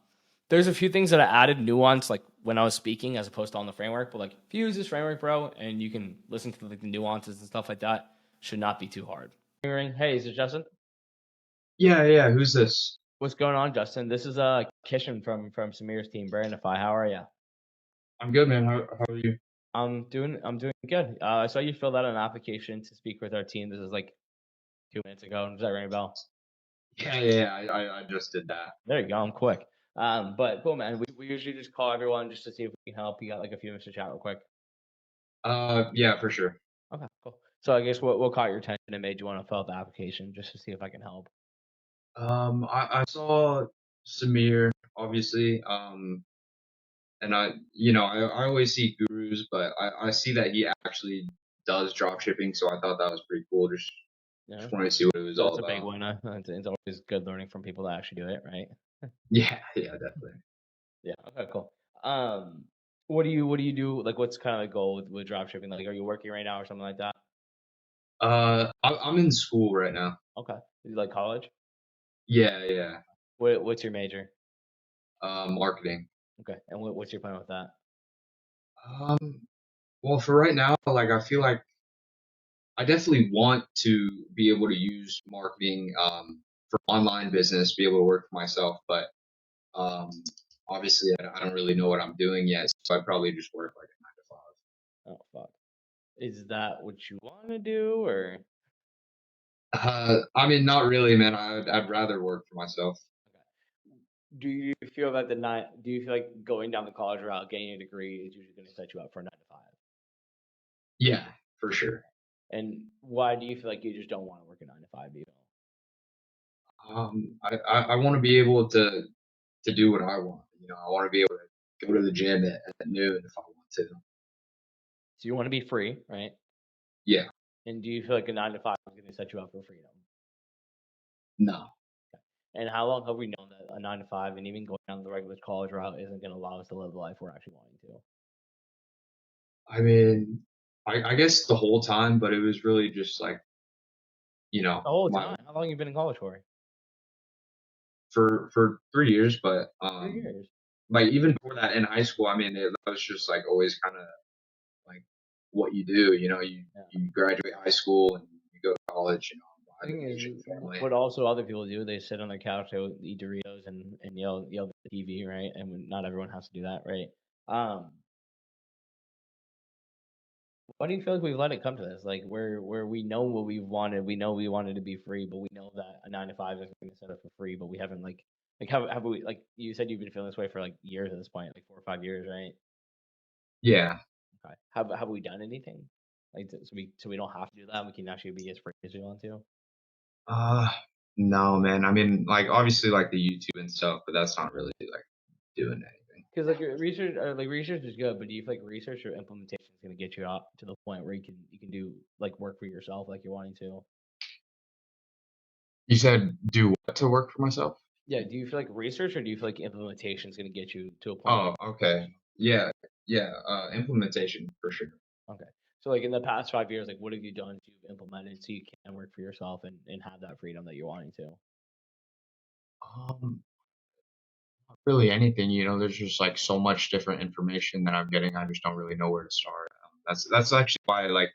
there's a few things that I added nuance like when I was speaking as opposed to on the framework. But like if you use this framework, bro, and you can listen to like the nuances and stuff like that, should not be too hard. Hey, is it Justin? Yeah, yeah. Who's this? What's going on, Justin? This is Kishan from Samir's team, Brandify. How are you? I'm good, man. How are you? I'm doing good. I saw you filled out an application to speak with our team. This is like 2 minutes ago. Does that ring a bell? Yeah, yeah. I just did that. There you go. I'm quick. But cool, man. We usually just call everyone just to see if we can help. You got like a few minutes to chat real quick. Yeah, for sure. Okay, cool. So I guess what caught your attention and made you want to fill out the application just to see if I can help. I saw Samir, obviously. And I always see gurus, but I see that he actually does drop shipping, so I thought that was pretty cool. Yeah, Just wanted to see what it was all that's a big about. one. It's always good learning from people that actually do it, right? Yeah, yeah, definitely. Yeah. Okay. Cool. Um, what do you do? Like, what's kind of the goal with drop shipping? Like, are you working right now or something like that? I'm in school right now. Okay. You like college? Yeah, yeah. What's your major? Marketing. Okay. And what's your plan with that? Um, well, for right now, like I feel like I definitely want to be able to use marketing for online business, be able to work for myself, but um, obviously I don't really know what I'm doing yet, so I'd probably just work like a 9 Oh fuck. Is that what you want to do, or to 5. I mean, not really, man. I'd rather work for myself. do you feel that do you feel like going down the college route, getting a degree, is usually going to set you up for a 9 to 5? Yeah, for sure. And why do you feel like you just don't want to work a 9 to 5? Do you know? I want to be able to do what I want. I want to be able to go to the gym at noon if I want to. So you want to be free, right? Yeah, And do you feel like a 9 to 5 is going to set you up for freedom? no. And how long have we known that a 9 to 5 and even going down the regular college route isn't going to allow us to live the life we're actually wanting to? I mean, I guess the whole time, but it was really just like The whole my time. How long have you been in college for? for 3 years, but 3 years. like even before that in high school, I mean, that was just like always kind of like what you do. Yeah. You graduate high school and you go to college. The Have thing an is, Asian family. what also other people do, they sit on their couch, they would eat Doritos and yell at the TV, right? And not everyone has to do that, right? Um, why do you feel like we've let it come to this? Like where we know what we wanted, we know we wanted to be free, but we know that a 9 to 5 isn't going to set up for free, but we haven't like have we like you said you've been feeling this way for like years at this point, like 4 or 5 years, right? Yeah. Okay. Have we done anything? Like so we don't have to do that. We can actually be as free as we want to. Uh, no, man. I mean, like obviously like the YouTube and stuff, but that's not really like doing anything. Because like research is good, but do you feel like research or implementation is going to get you out to the point where you can do like work for yourself like you're wanting to? You said do what to work for myself? Yeah. Do you feel like research or do you feel like implementation is going to get you to a point where Oh, okay. Yeah, yeah. Implementation for sure. okay. So like in the past 5 years, like what have you done to implement it so you can work for yourself and have that freedom that you're wanting to? Um, Not really anything. There's just like so much different information that I'm getting. I just don't really know where to start. That's actually why like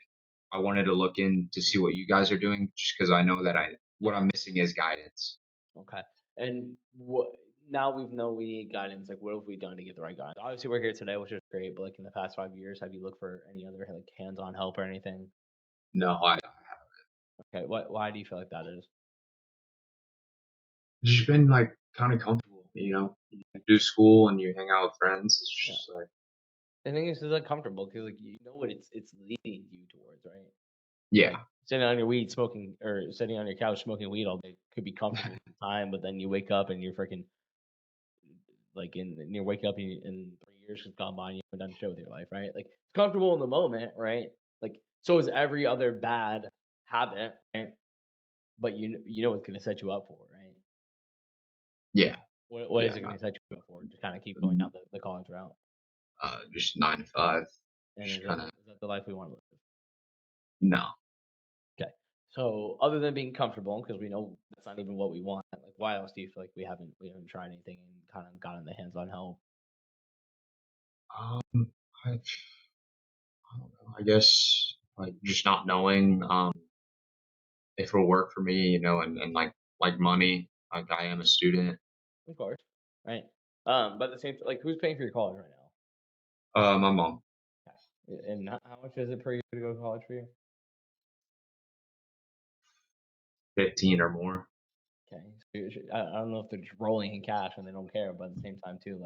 I wanted to look in to see what you guys are doing, just because I know that what I'm missing is guidance. Okay. And what now we've known we need guidance. Like, what have we done to get the right guidance? Obviously, we're here today, which is great. But like in the past 5 years, have you looked for any other like hands-on help or anything? No, Okay. Why do you feel like that is? just been like kind of comfortable. You do school and you hang out with friends. It's Yeah. just like The thing is like comfortable because like you know what it's leading you towards, right? Like yeah, sitting on your weed smoking or sitting on your couch smoking weed all day could be comfortable at the time, but then you wake up and you're freaking like and you wake up and 3 years has gone by and you haven't done shit with your life, right? Like it's comfortable in the moment, right? Like so is every other bad habit, right? But you know what's gonna set you up for, right? yeah, What is yeah. it gonna Not, set you up for? Just kind of keep going down the college route. just 9 to 5. And Just kind of is that the life we want to live? no. Okay. So other than being comfortable, because we know that's not even what we want, like why else do you feel like we haven't tried anything and kind of gotten the hands-on help? Um, I don't know. I guess like just not knowing if it'll work for me, and like money. Like I am a student. Of course, right? But at the same, like, who's paying for your college right now? My mom, And how much is it per year to go to college for you? 15 or more. Okay, so I don't know if they're just rolling in cash and they don't care, but at the same time too,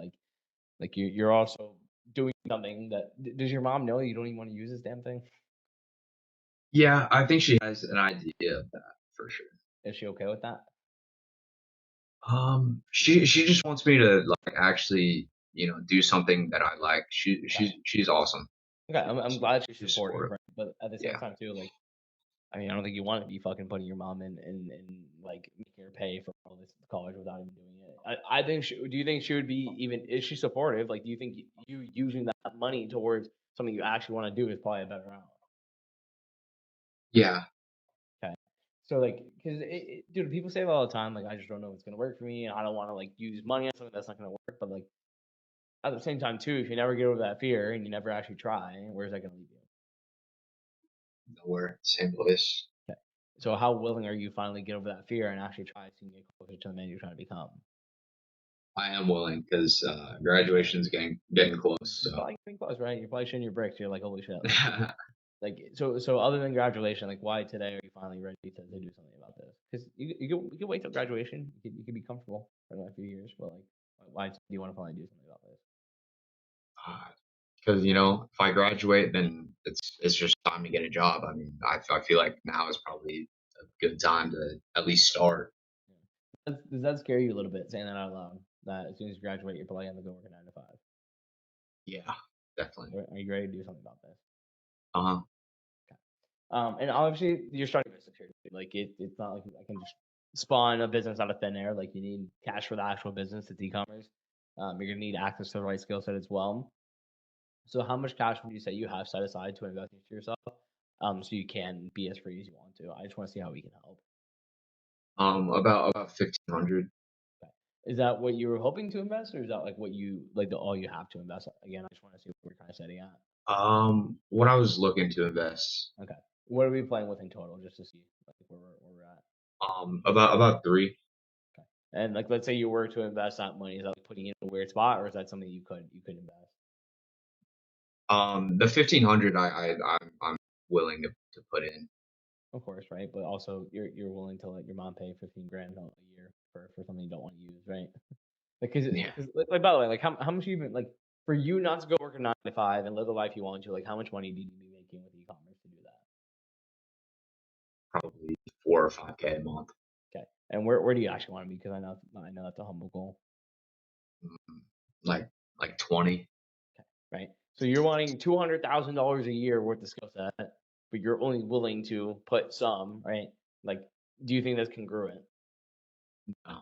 like you're also doing something that does your mom know you don't even want to use this damn thing? Yeah, I think she has an idea of that for sure. Is she okay with that? She just wants me to like actually, do something that I like. Okay, She's awesome. okay, I'm glad she's She's supportive, supportive. right? But at the same Yeah. time too, like I mean, I don't think you want to be fucking putting your mom in like making her pay for all this college without even doing it. I think do you think she would be even is she supportive? Like, do you think you using that money towards something you actually want to do is probably a better route? Yeah. Okay. So like, because dude, people say it all the time. Like, I just don't know if it's gonna work for me, and I don't want to like use money on something that's not gonna work. But like at the same time too, if you never get over that fear and you never actually try, where's that gonna leave you? Nowhere. Same place. Okay. So how willing are you finally get over that fear and actually try to get closer to the man you're trying to become? I am willing because graduation's getting close. You're So probably getting close, right? You're probably shitting your bricks. You're like, holy shit! So other than graduation, like, why today are you finally ready to do something about this? Because you can wait till graduation. You can be comfortable for a few years, but like, why do you want to finally do something about this? because if I graduate, then it's just time to get a job. I mean, I feel like now is probably a good time to at least start. Yeah. Does that scare you a little bit saying that out loud? That as soon as you graduate, you're probably gonna go work a 9 to 5. Yeah, definitely. Are you ready to do something about this? Uh-huh. And obviously you're starting a business here. Like it's not like I can just spawn a business out of thin air. Like you need cash for the actual business. It's e-commerce. You're gonna need access to the right skill set as well. So how much cash would you say you have set aside to invest into yourself? So you can be as free as you want to. I just want to see how we can help. About 1,500. Okay. Is that what you were hoping to invest, or is that like what you like the all you have to invest? Again, I just want to see what we're kind of setting at. What I was looking to invest. Okay. What are we playing with in total, just to see like where we're at? About three. Okay. And like, let's say you were to invest that money, is that like putting it in a weird spot, or is that something you could invest? The 1,500 I'm willing to put in. Of course, right? But also, you're willing to let your mom pay 15 grand a year for something you don't want to use, right? Because Yeah, like by the way, like how much even like for you not to go work a 9 to 5 and live the life you want to, like how much money do you need to be making with e-commerce to do that? probably 4 or 5K a month. Okay. And where do you actually want to be? Because I know that's a humble goal. Mm, like 20. Right? So you're wanting $200,000 a year worth of skill set, but you're only willing to put some, right? Like, do you think that's congruent? No.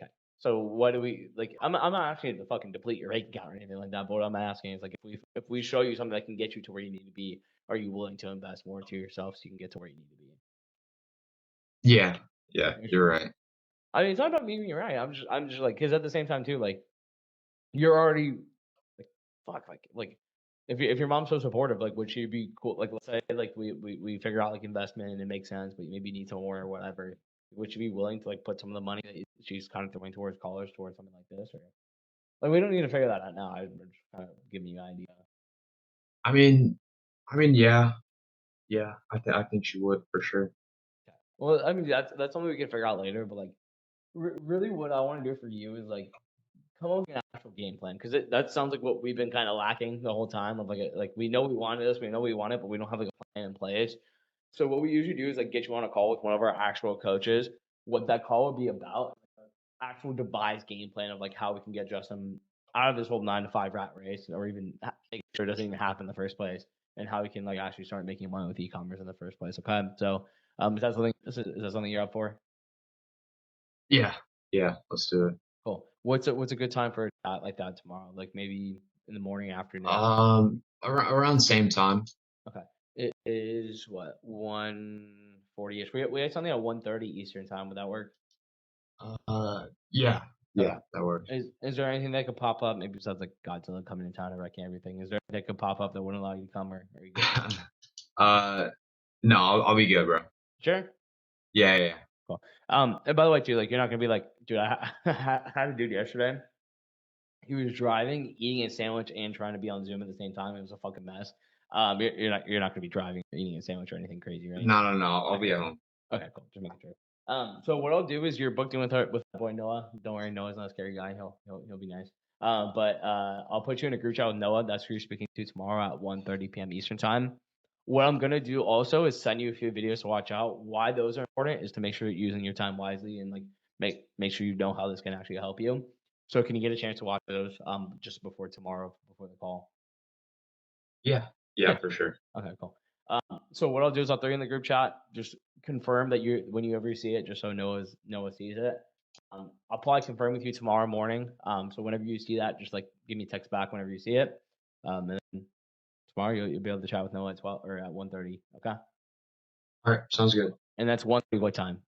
Okay. So what do we like? I'm not asking you to fucking deplete your bank account or anything like that. But what I'm asking is like, if we show you something that can get you to where you need to be, are you willing to invest more into yourself so you can get to where you need to be? Yeah, yeah, you're right. I mean, it's not about me being right. I'm just like, because at the same time too, like you're already like fuck like if your mom's so supportive, like would she be cool? Like let's say like we figure out like investment and it makes sense, but you maybe need some more or whatever. Would you be willing to like put some of the money that she's kind of throwing towards college towards something like this, or like we don't need to figure that out now. I'm just kind of giving you an idea. I mean, yeah, yeah. I think she would for sure. Okay. Well, I mean that's something we can figure out later, but like really what I want to do for you is like come up with an actual game plan because that sounds like what we've been kind of lacking the whole time. Of like we know we wanted this, we know we want it, but we don't have like a plan in place. So what we usually do is like get you on a call with one of our actual coaches. What that call would be about, actual devised game plan of like how we can get Justin out of this whole 9 to 5 rat race, or even make sure it doesn't even happen in the first place, and how we can like actually start making money with e-commerce in the first place. Okay, so is that something you're up for? Yeah, yeah. Let's do it. Cool. What's a good time for a chat like that tomorrow? Like maybe in the morning, afternoon. Around same time. Okay. It is what 1:40. 1:40ish. We had something at 1:30 Eastern time. Would that work? Yeah, Okay. that works. Is there anything that could pop up? Maybe besides like Godzilla coming in town and wrecking everything. Is there anything that could pop up that wouldn't allow you to come, or are you good? No, I'll be good, bro. Sure. Yeah. Cool. And by the way, too, like you're not gonna be like, dude, I had a dude yesterday. He was driving, eating a sandwich, and trying to be on Zoom at the same time. It was a fucking mess. You're not gonna be driving, or eating a sandwich, or anything crazy, right? No. I'll be at home. Okay, cool. Just making sure. So what I'll do is you're booked in with our boy Noah. Don't worry, Noah's not a scary guy. He'll be nice. But I'll put you in a group chat with Noah. That's who you're speaking to tomorrow at 1:30 p.m. Eastern time. What I'm gonna do also is send you a few videos to watch out. Why those are important is to make sure you're using your time wisely and like make sure you know how this can actually help you. So can you get a chance to watch those just before tomorrow, before the call? Yeah, for sure. Okay, cool. So what I'll do is I'll throw you in the group chat. Just confirm that you when you ever see it, just so Noah sees it. I'll probably confirm with you tomorrow morning. So whenever you see that, just like give me a text back whenever you see it. And then tomorrow you'll be able to chat with Noah at 12 or at 1:30. Okay. All right, sounds good. And that's 1:30 what time?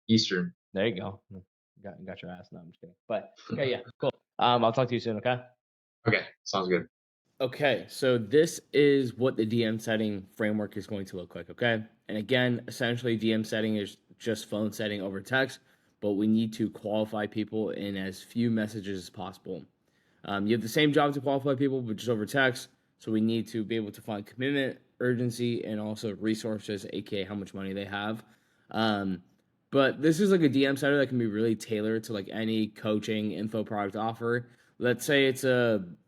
Eastern. There you go. Got your ass. No, I'm just kidding. But okay, yeah, cool. I'll talk to you soon. Okay. Okay, sounds good. Okay, so this is what the DM setting framework is going to look like, okay? And again, essentially DM setting is just phone setting over text, but we need to qualify people in as few messages as possible. You have the same job to qualify people, but just over text, so we need to be able to find commitment, urgency, and also resources, aka how much money they have. But this is like a DM setter that can be really tailored to like any coaching info product offer. Let's say it's an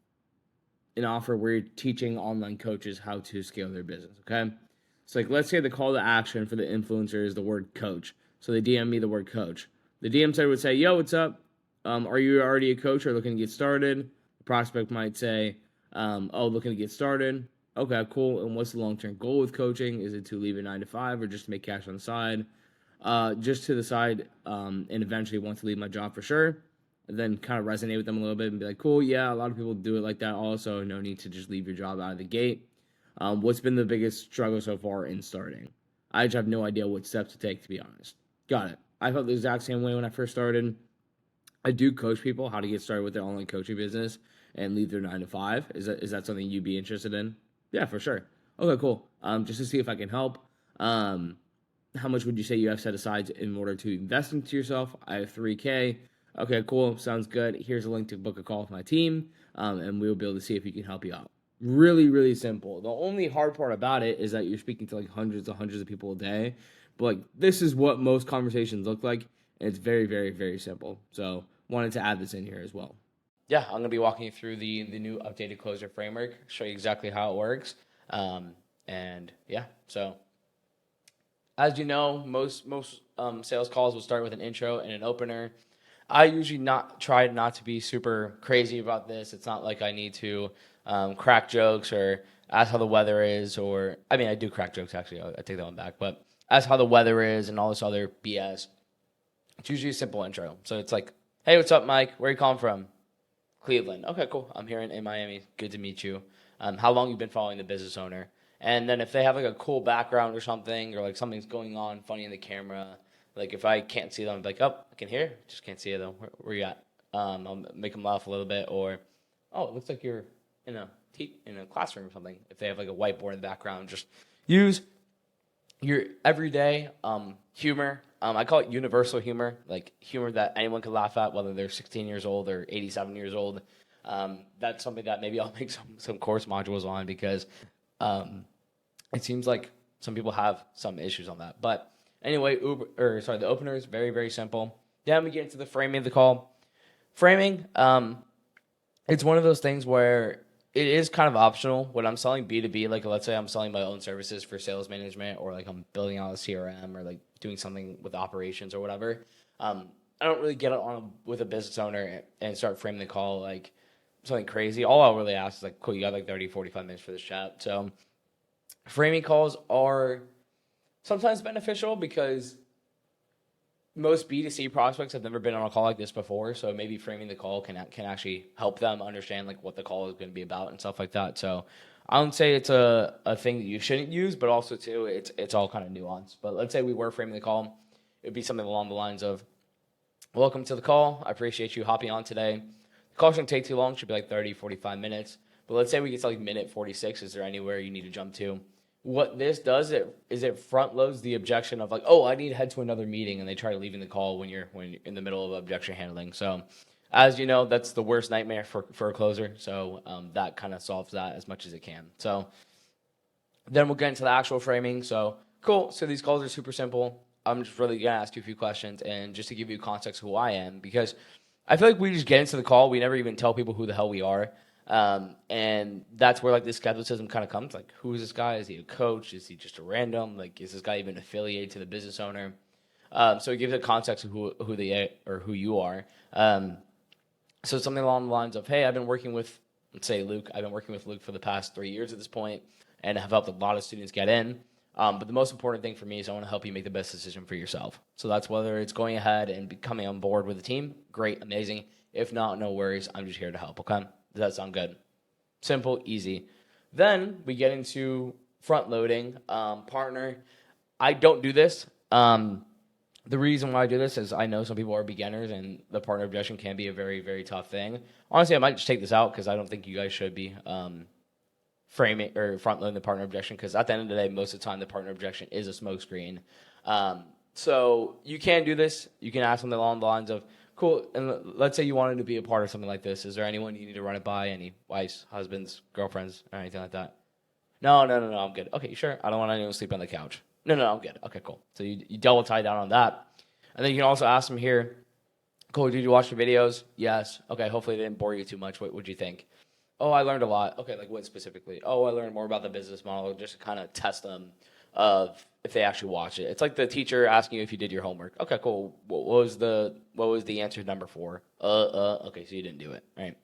offer where you're teaching online coaches how to scale their business, okay? So like let's say the call to action for the influencer is the word coach. So they DM me the word coach. The DM sender would say, yo, what's up? Are you already a coach or looking to get started? The prospect might say, looking to get started. Okay, cool. And what's the long-term goal with coaching? Is it to leave a 9 to 5 or just to make cash on the side? Just to the side, and eventually want to leave my job for sure. And then kind of resonate with them a little bit and be like, cool, yeah, a lot of people do it like that also. No need to just leave your job out of the gate. What's been the biggest struggle so far in starting? I just have no idea what steps to take, to be honest. Got it. I felt the exact same way when I first started. I do coach people how to get started with their online coaching business and leave their 9 to 5. Is that something you'd be interested in? Yeah, for sure. Okay, cool. Just to see if I can help. How much would you say you have set aside in order to invest into yourself? I have 3K. Okay, cool. Sounds good. Here's a link to book a call with my team, and we'll be able to see if we can help you out. Really, really simple. The only hard part about it is that you're speaking to like hundreds of people a day. But like this is what most conversations look like, and it's very, very, very simple. So wanted to add this in here as well. Yeah, I'm gonna be walking you through the new updated closer framework, show you exactly how it works, and yeah. So as you know, most sales calls will start with an intro and an opener. I usually try not to be super crazy about this. It's not like I need to crack jokes or ask how the weather is, or I mean, I do crack jokes actually. I take that one back, but ask how the weather is and all this other BS. It's usually a simple intro. So it's like, hey, what's up, Mike? Where are you calling from? Cleveland. Okay, cool. I'm here in Miami. Good to meet you. How long you been following the business owner? And then if they have like a cool background or something, or like something's going on funny in the camera, like if I can't see them, I'm like, oh, I can hear, just can't see you though. Where you at? I'll make them laugh a little bit, or oh, it looks like you're in a classroom or something. If they have like a whiteboard in the background, just use your everyday humor. I call it universal humor, like humor that anyone can laugh at, whether they're 16 years old or 87 years old. That's something that maybe I'll make some course modules on, because it seems like some people have some issues on that. But anyway, the opener is very, very simple. Then we get into the framing of the call. Framing, it's one of those things where it is kind of optional. When I'm selling B2B, like let's say I'm selling my own services for sales management, or like I'm building out a CRM, or like doing something with operations or whatever. I don't really get on with a business owner and start framing the call like something crazy. All I'll really ask is like, cool, you got like 30, 45 minutes for this chat. So framing calls are sometimes beneficial because most B2C prospects have never been on a call like this before, so maybe framing the call can actually help them understand like what the call is going to be about and stuff like that. So I don't say it's a thing that you shouldn't use, but also too it's all kind of nuanced. But let's say we were framing the call, it would be something along the lines of, welcome to the call. I appreciate you hopping on today. The call shouldn't take too long. It should be like 30, 45 minutes. But let's say we get to like minute 46. Is there anywhere you need to jump to? What this does is it front loads the objection of like, oh, I need to head to another meeting, and they try leaving the call when you're in the middle of objection handling. So, as you know, that's the worst nightmare for a closer. So that kind of solves that as much as it can. So then we'll get into the actual framing. So cool. So these calls are super simple. I'm just really gonna ask you a few questions, and just to give you context of who I am, because I feel like we just get into the call. We never even tell people who the hell we are. And that's where like this skepticism kind of comes. Like, who is this guy? Is he a coach? Is he just a random? Like, is this guy even affiliated to the business owner? So it gives a context of who they or who you are. So something along the lines of, hey, I've been working with, let's say Luke. I've been working with Luke for the past 3 years at this point, and have helped a lot of students get in. But the most important thing for me is I want to help you make the best decision for yourself. So that's whether it's going ahead and coming on board with the team. Great, amazing. If not, no worries. I'm just here to help. Okay. Does that sound good? Simple, easy. Then we get into front loading. Partner, I don't do this. The reason why I do this is I know some people are beginners, and the partner objection can be a very, very tough thing. Honestly, I might just take this out because I don't think you guys should be framing or front loading the partner objection, because at the end of the day, most of the time the partner objection is a smokescreen. So you can do this. You can ask something along the lines of, cool, and let's say you wanted to be a part of something like this. Is there anyone you need to run it by? Any wives, husbands, girlfriends, or anything like that? No, I'm good. Okay, sure. I don't want anyone to sleep on the couch. No, I'm good. Okay, cool. So you double tie down on that. And then you can also ask them here, cool, did you watch the videos? Yes. Okay, hopefully it didn't bore you too much. What would you think? Oh, I learned a lot. Okay, like what specifically? Oh, I learned more about the business model, just to kind of test them of if they actually watch it. It's like the teacher asking you if you did your homework. Okay, cool. What was the answer number 4? Okay, so you didn't do it, right?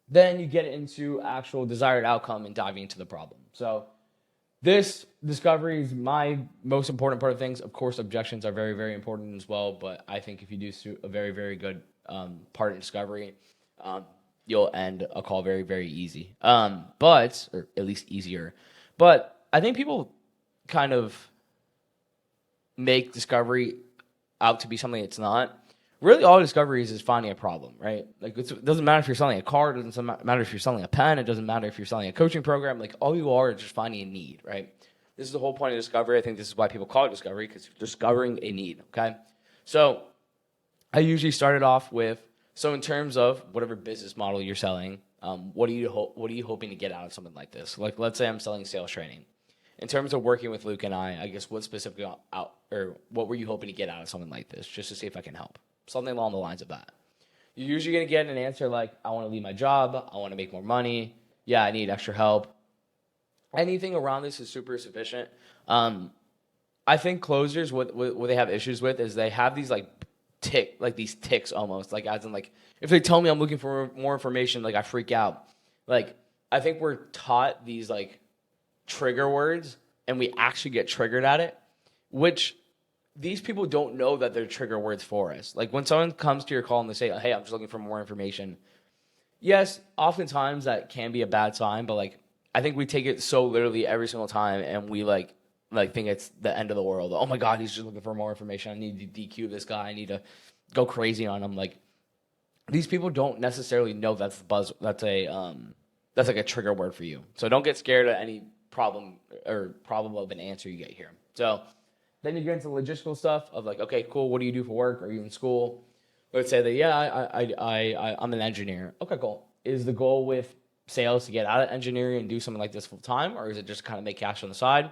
Then you get into actual desired outcome and diving into the problem. So this discovery is my most important part of things. Of course, objections are very, very important as well, but I think if you do a very, very good part in discovery, you'll end a call very, very easy. But, or at least easier. But I think people kind of make discovery out to be something it's not. Really, all discovery is finding a problem, right? Like, it doesn't matter if you're selling a car, it doesn't matter if you're selling a pen, it doesn't matter if you're selling a coaching program. Like, all you are is just finding a need, right? This is the whole point of discovery. I think this is why people call it discovery, because you're discovering a need, okay? So I usually started off with, so in terms of whatever business model you're selling, what are you hoping to get out of something like this? Like, let's say I'm selling sales training. In terms of working with Luke and I guess what specifically what were you hoping to get out of something like this, just to see if I can help? Something along the lines of that. You're usually going to get an answer like, I want to leave my job, I want to make more money, yeah, I need extra help. Anything around this is super sufficient. I think closers, what they have issues with is they have these these ticks almost, like as in like, if they tell me I'm looking for more information, like I freak out. Like, I think we're taught these like trigger words, and we actually get triggered at it, which these people don't know that they're trigger words for us. Like, when someone comes to your call and they say, hey, I'm just looking for more information. Yes, oftentimes that can be a bad sign, but like, I think we take it so literally every single time, and we like think it's the end of the world. Oh my God, he's just looking for more information. I need to DQ this guy. I need to go crazy on him. Like, these people don't necessarily know that's like a trigger word for you. So don't get scared at any problem of an answer you get here. So then you get into logistical stuff of like, okay, cool. What do you do for work? Are you in school? Let's say that, yeah, I'm an engineer. Okay, cool. Is the goal with sales to get out of engineering and do something like this full time, or is it just kind of make cash on the side?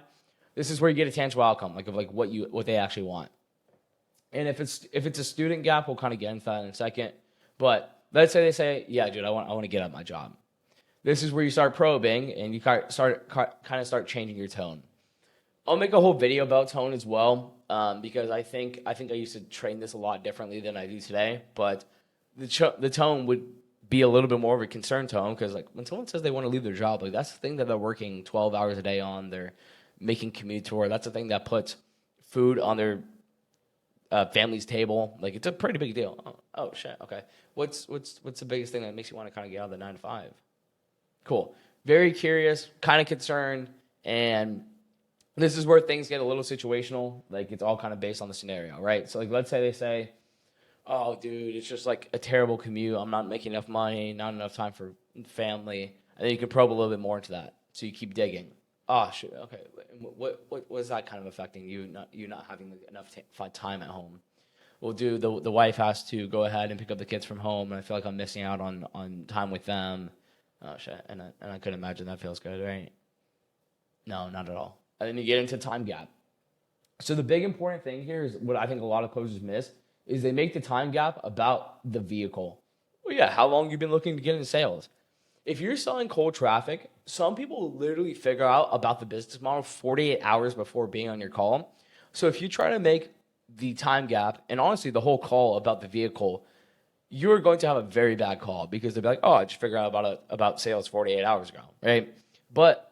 This is where you get a tangible outcome, like of like what they actually want. And if it's a student gap, we'll kind of get into that in a second. But let's say they say, yeah, dude, I want to get out of my job. This is where you start probing, and you kind of start changing your tone. I'll make a whole video about tone as well, because I think I used to train this a lot differently than I do today. But the tone would be a little bit more of a concern tone, because like when someone says they want to leave their job, like that's the thing that they're working 12 hours a day on. They're making commute to work. That's the thing that puts food on their family's table. Like, it's a pretty big deal. Oh shit. Okay. What's the biggest thing that makes you want to kind of get out of the 9 to 5? Cool. Very curious, kind of concerned, and this is where things get a little situational. Like, it's all kind of based on the scenario, right? So, like, let's say they say, oh, dude, it's just like a terrible commute. I'm not making enough money, not enough time for family. And then you can probe a little bit more into that. So you keep digging. Oh, shit. Okay. What is that kind of affecting you? Not having enough time at home. Well, dude, the wife has to go ahead and pick up the kids from home, and I feel like I'm missing out on time with them. Oh shit. And I couldn't imagine that feels good, right? No, not at all. And then you get into time gap. So the big important thing here is what I think a lot of coaches miss is they make the time gap about the vehicle. Well, yeah, how long you've been looking to get into sales. If you're selling cold traffic, some people literally figure out about the business model 48 hours before being on your call. So if you try to make the time gap and honestly the whole call about the vehicle, you're going to have a very bad call because they'll be like, oh, I just figured out about sales 48 hours ago, right? But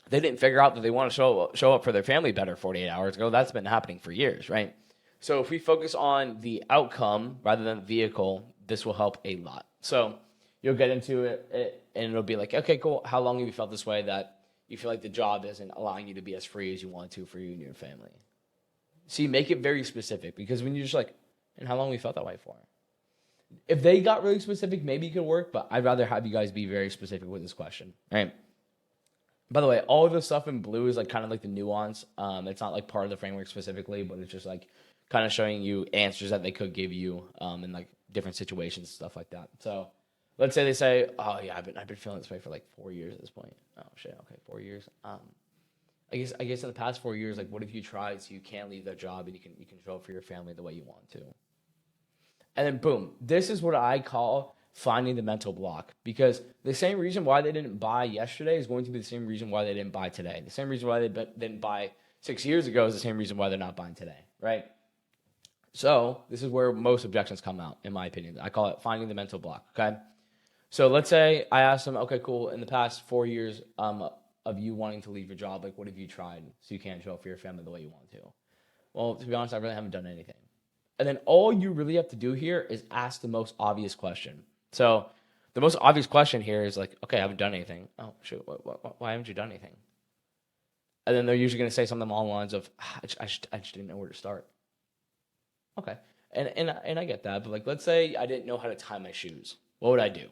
they didn't figure out that they want to show up for their family better 48 hours ago. That's been happening for years, right? So if we focus on the outcome rather than the vehicle, this will help a lot. So you'll get into it and it'll be like, okay, cool. How long have you felt this way that you feel like the job isn't allowing you to be as free as you want to for you and your family? See, make it very specific because when you're just like, and how long have you felt that way for? If they got really specific, maybe it could work, but I'd rather have you guys be very specific with this question, right? By the way, all of the stuff in blue is like kind of like the nuance. It's not like part of the framework specifically, but it's just like kind of showing you answers that they could give you in like different situations, stuff like that. So let's say they say, oh yeah, I've been feeling this way for like 4 years at this point. Oh shit, okay, 4 years. I guess in the past 4 years, like what have you tried so you can't leave that job and you can show up for your family the way you want to? And then boom, this is what I call finding the mental block, because the same reason why they didn't buy yesterday is going to be the same reason why they didn't buy today. The same reason why they didn't buy 6 years ago is the same reason why they're not buying today, right? So this is where most objections come out, in my opinion. I call it finding the mental block, okay? So let's say I asked them, okay, cool, in the past 4 years of you wanting to leave your job, like what have you tried so you can't show up for your family the way you want to? Well, to be honest, I really haven't done anything. And then all you really have to do here is ask the most obvious question. So the most obvious question here is like, okay, I haven't done anything. Oh, shoot, why haven't you done anything? And then they're usually going to say something along the lines of, I just didn't know where to start. Okay, and I get that, but like, let's say I didn't know how to tie my shoes. What would I do?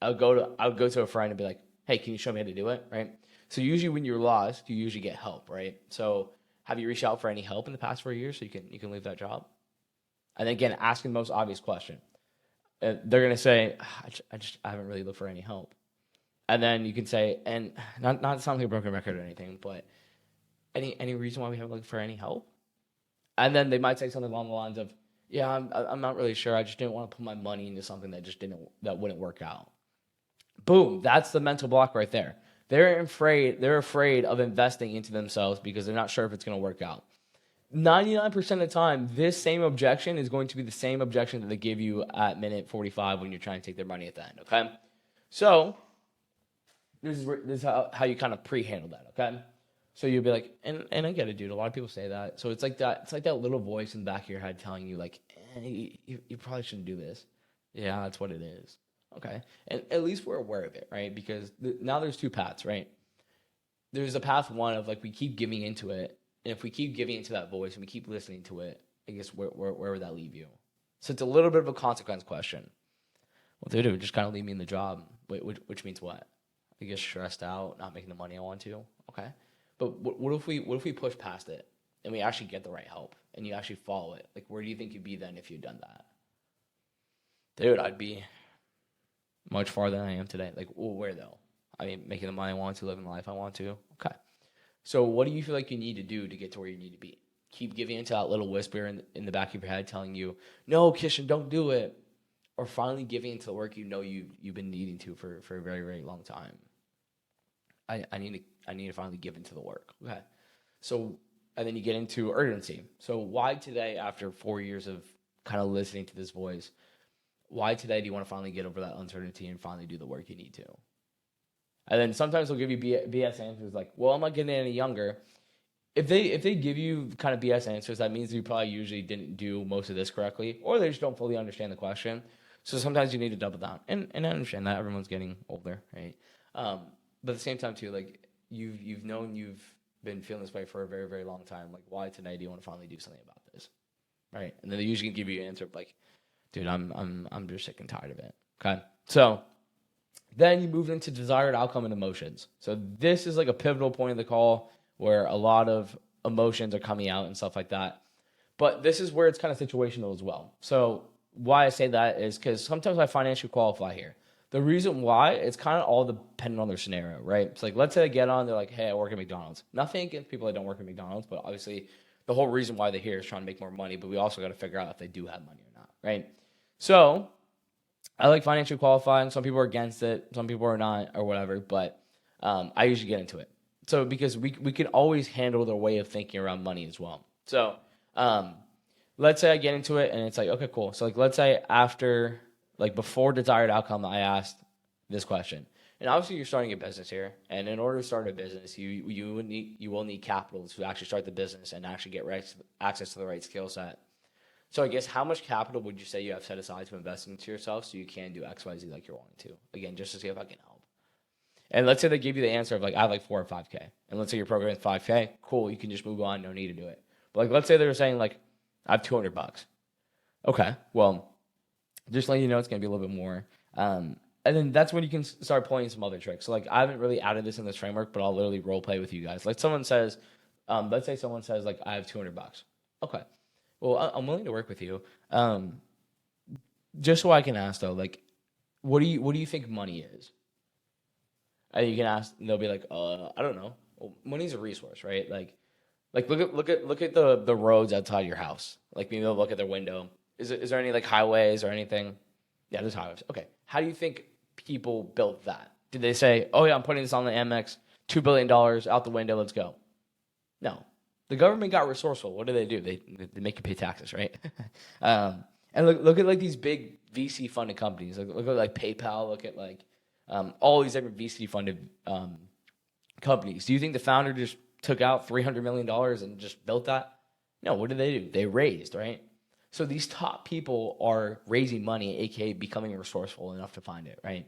I would go to a friend and be like, hey, can you show me how to do it, right? So usually when you're lost, you usually get help, right? So have you reached out for any help in the past 4 years so you can leave that job? And again, asking the most obvious question. They're going to say, I haven't really looked for any help. And then you can say, and not to sound like a broken record or anything, but any reason why we haven't looked for any help? And then they might say something along the lines of, yeah, I'm not really sure. I just didn't want to put my money into something that wouldn't work out. Boom, that's the mental block right there. They're afraid of investing into themselves because they're not sure if it's going to work out. 99% of the time, this same objection is going to be the same objection that they give you at minute 45 when you're trying to take their money at the end, okay? So this is how you kind of pre-handle that, okay? So you'll be like, and I get it, dude. A lot of people say that. So it's like that little voice in the back of your head telling you, like, you probably shouldn't do this. Yeah, that's what it is. Okay. And at least we're aware of it, right? Because now there's two paths, right? There's a path one of, like, we keep giving into it. And if we keep giving into that voice and we keep listening to it, I guess where would that leave you? So it's a little bit of a consequence question. Well, dude, it would just kind of leave me in the job, which means what? I guess stressed out, not making the money I want to. Okay. But what if we push past it and we actually get the right help and you actually follow it? Like, where do you think you'd be then if you'd done that? Dude, I'd be much farther than I am today. Like, well, where though? I mean, making the money I want to, living the life I want to. Okay. So what do you feel like you need to do to get to where you need to be? Keep giving into that little whisper in the back of your head telling you, no, Kishan, don't do it. Or finally giving into the work you know you've been needing to for a very, very long time. I need to finally give into the work. Okay. So, and then you get into urgency. So why today, after 4 years of kind of listening to this voice, why today do you want to finally get over that uncertainty and finally do the work you need to? And then sometimes they'll give you BS answers like, well, I'm not getting any younger. if they give you kind of BS answers, that means you probably usually didn't do most of this correctly, or they just don't fully understand the question. So sometimes you need to double down, and I understand that everyone's getting older, right? But at the same time too, like you've been feeling this way for a very very long time. Like, why today do you want to finally do something about this, right? And then they usually give you an answer of like, dude, I'm just sick and tired of it. Okay, so then you move into desired outcome and emotions. So this is like a pivotal point of the call where a lot of emotions are coming out and stuff like that. But this is where it's kind of situational as well. So why I say that is because sometimes I financially qualify here. The reason why, it's kind of all dependent on their scenario, right? It's like, let's say they get on, they're like, hey, I work at McDonald's. Nothing against people that don't work at McDonald's, but obviously the whole reason why they're here is trying to make more money, but we also got to figure out if they do have money or not, right? So I like financially qualifying. Some people are against it. Some people are not or whatever, but I usually get into it. So because we can always handle their way of thinking around money as well. So let's say I get into it and it's like, okay, cool. So like, let's say after, like before desired outcome, I asked this question. And obviously you're starting a business here. And in order to start a business, you will need capital to actually start the business and actually get access to the right skill set. So I guess how much capital would you say you have set aside to invest into yourself so you can do X, Y, Z like you're wanting to? Again, just to see if I can help. And let's say they give you the answer of like, I have like 4 or 5K. And let's say your program is 5K. Cool, you can just move on. No need to do it. But like, let's say they're saying like, I have $200. Okay, well, just letting you know it's going to be a little bit more. And then that's when you can start pulling some other tricks. So like, I haven't really added this in this framework, but I'll literally role play with you guys. Like someone says, let's say someone says like, I have $200. Okay. Well, I'm willing to work with you. Just so I can ask though, like, what do you think money is? And you can ask, and they'll be like, I don't know. Well, money's a resource, right? Like look at the roads outside your house. Like maybe they'll look at their window. Is there any like highways or anything? Yeah, there's highways. Okay, how do you think people built that? Did they say, oh yeah, I'm putting this on the Amex, $2 billion out the window, let's go? No. The government got resourceful. What do? They make you pay taxes, right? And look at like these big VC funded companies. Look at like PayPal. Look at like all these different VC funded companies. Do you think the founder just took out $300 million and just built that? No. What did they do? They raised, right? So these top people are raising money, aka becoming resourceful enough to find it, right?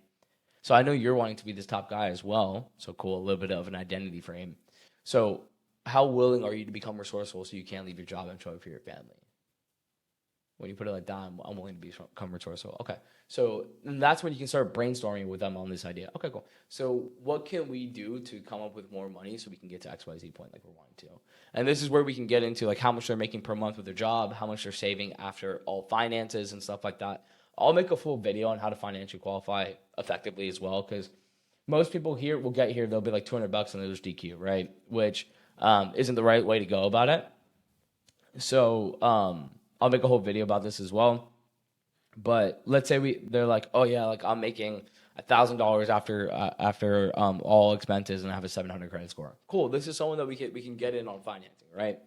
So I know you're wanting to be this top guy as well. So cool, a little bit of an identity frame. So how willing are you to become resourceful so you can't leave your job and show up for your family? When you put it like that, I'm willing to become resourceful. Okay, so that's when you can start brainstorming with them on this idea. Okay, cool. So what can we do to come up with more money so we can get to XYZ point like we're wanting to? And this is where we can get into like how much they're making per month with their job, how much they're saving after all finances and stuff like that. I'll make a full video on how to financially qualify effectively as well, because most people here will get here, they'll be like $200 and they'll just DQ, right? Which isn't the right way to go about it. So I'll make a whole video about this as well. But let's say they're like, oh yeah, like I'm making $1,000 after all expenses and I have a 700 credit score. Cool. This is someone that we can get in on financing, right?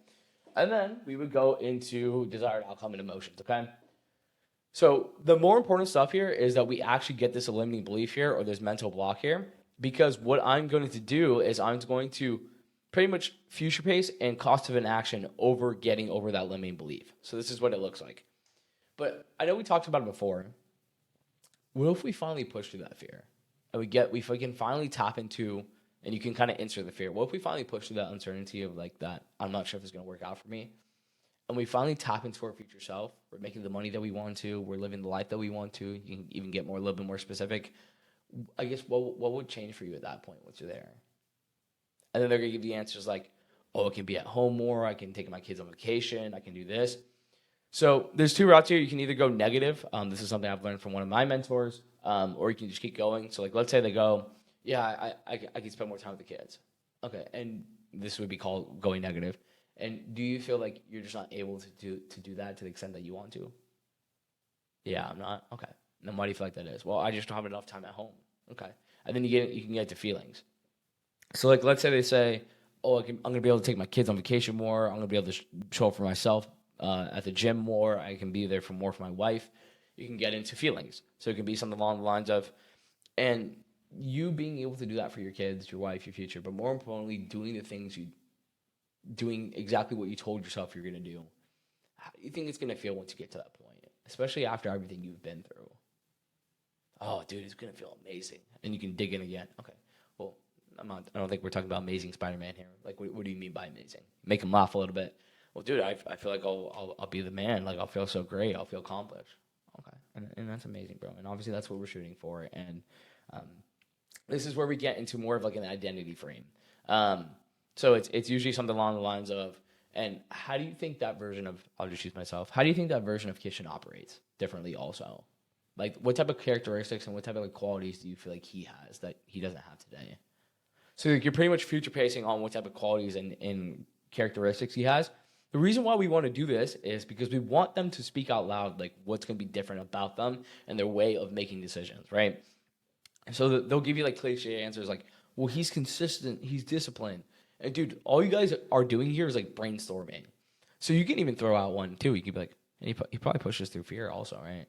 And then we would go into desired outcome and emotions. Okay. So the more important stuff here is that we actually get this limiting belief here or this mental block here, because what I'm going to do is I'm going to pretty much future pace and cost of inaction over getting over that limiting belief. So this is what it looks like. But I know we talked about it before. What if we finally push through that fear? And if we can finally tap into, and you can kind of insert the fear. What if we finally push through that uncertainty of like that, I'm not sure if it's going to work out for me. And we finally tap into our future self. We're making the money that we want to. We're living the life that we want to. You can even get a little bit more specific. I guess what would change for you at that point once you're there? And then they're going to give you answers like, oh, I can be at home more. I can take my kids on vacation. I can do this. So there's 2 routes here. You can either go negative. This is something I've learned from one of my mentors. Or you can just keep going. So like, let's say they go, yeah, I can spend more time with the kids. Okay. And this would be called going negative. And do you feel like you're just not able to do that to the extent that you want to? Yeah, I'm not. Okay. Then why do you feel like that is? Well, I just don't have enough time at home. Okay. And then you can get to feelings. So like, let's say they say, oh, I'm going to be able to take my kids on vacation more. I'm going to be able to show up for myself at the gym more. I can be there for my wife. You can get into feelings. So it can be something along the lines of, and you being able to do that for your kids, your wife, your future, but more importantly, doing the things doing exactly what you told yourself you're going to do, how do you think it's going to feel once you get to that point, especially after everything you've been through? Oh, dude, it's going to feel amazing. And you can dig in again. Okay, well, I don't think we're talking about amazing Spider-Man here. Like, what do you mean by amazing? Make him laugh a little bit. Well, dude, I feel like I'll be the man. Like, I'll feel so great. I'll feel accomplished. Okay, and that's amazing, bro. And obviously, that's what we're shooting for. And um, this is where we get into more of like an identity frame. So it's usually something along the lines of, and how do you think that version of, I'll just use myself, how do you think that version of Kishan operates differently also? Like, what type of characteristics and what type of like qualities do you feel like he has that he doesn't have today? So like, you're pretty much future pacing on what type of qualities and characteristics he has. The reason why we want to do this is because we want them to speak out loud, like what's going to be different about them and their way of making decisions, right? So they'll give you like cliche answers like, well, he's consistent, he's disciplined. And dude, all you guys are doing here is like brainstorming. So you can even throw out one too. You can be like, and he probably pushes through fear also, right?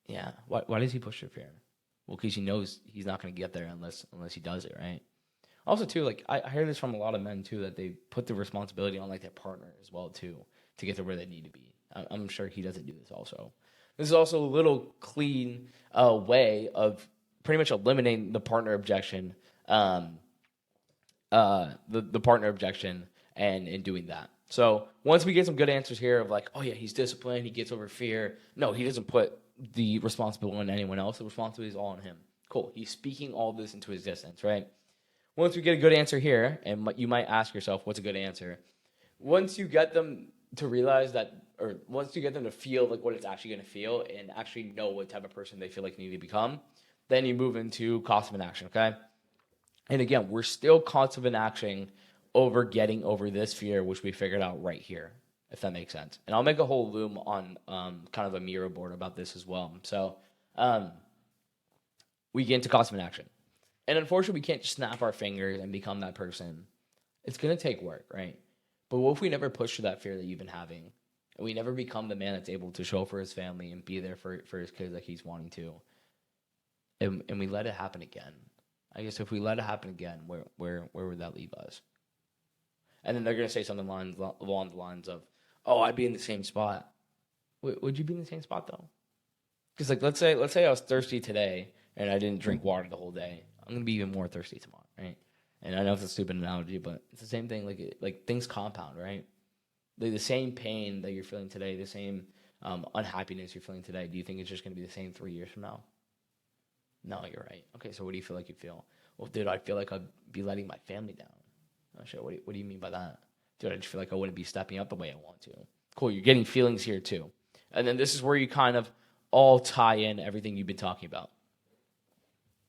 Yeah. Why does he push through fear? Well, because he knows he's not going to get there unless he does it, right? Also too, like I hear this from a lot of men too, that they put the responsibility on like their partner as well too to get to where they need to be. I'm sure he doesn't do this also. This is also a little clean way of pretty much eliminating the partner objection, the partner objection, and in doing that. So once we get some good answers here of like, oh yeah, he's disciplined, he gets over fear. No, he doesn't put the responsibility on anyone else. The responsibility is all on him. Cool. He's speaking all this into existence, right? Once we get a good answer here, and you might ask yourself, what's a good answer? Once you get them to realize that, or once you get them to feel like what it's actually going to feel and actually know what type of person they feel like they need to become, then you move into cost of inaction, okay? And again, we're still cost of inaction over getting over this fear, which we figured out right here, if that makes sense. And I'll make a whole loom on kind of a mirror board about this as well. So we get into cost of inaction. And unfortunately, we can't just snap our fingers and become that person. It's going to take work, right? But what if we never push through that fear that you've been having, and we never become the man that's able to show up for his family and be there for his kids like he's wanting to, and we let it happen again? I guess if we let it happen again, where would that leave us? And then they're going to say something along the lines of, oh, I'd be in the same spot. Would you be in the same spot, though? Because like, let's say I was thirsty today, and I didn't drink water the whole day. I'm going to be even more thirsty tomorrow, right? And I know it's a stupid analogy, but it's the same thing. Like things compound, right? The same pain that you're feeling today, the same unhappiness you're feeling today, do you think it's just going to be the same 3 years from now? No, you're right. Okay, so what do you feel like you feel? Well, dude, I feel like I'd be letting my family down. Oh, shit, what do you mean by that? Dude, I just feel like I wouldn't be stepping up the way I want to. Cool, you're getting feelings here too. And then this is where you kind of all tie in everything you've been talking about.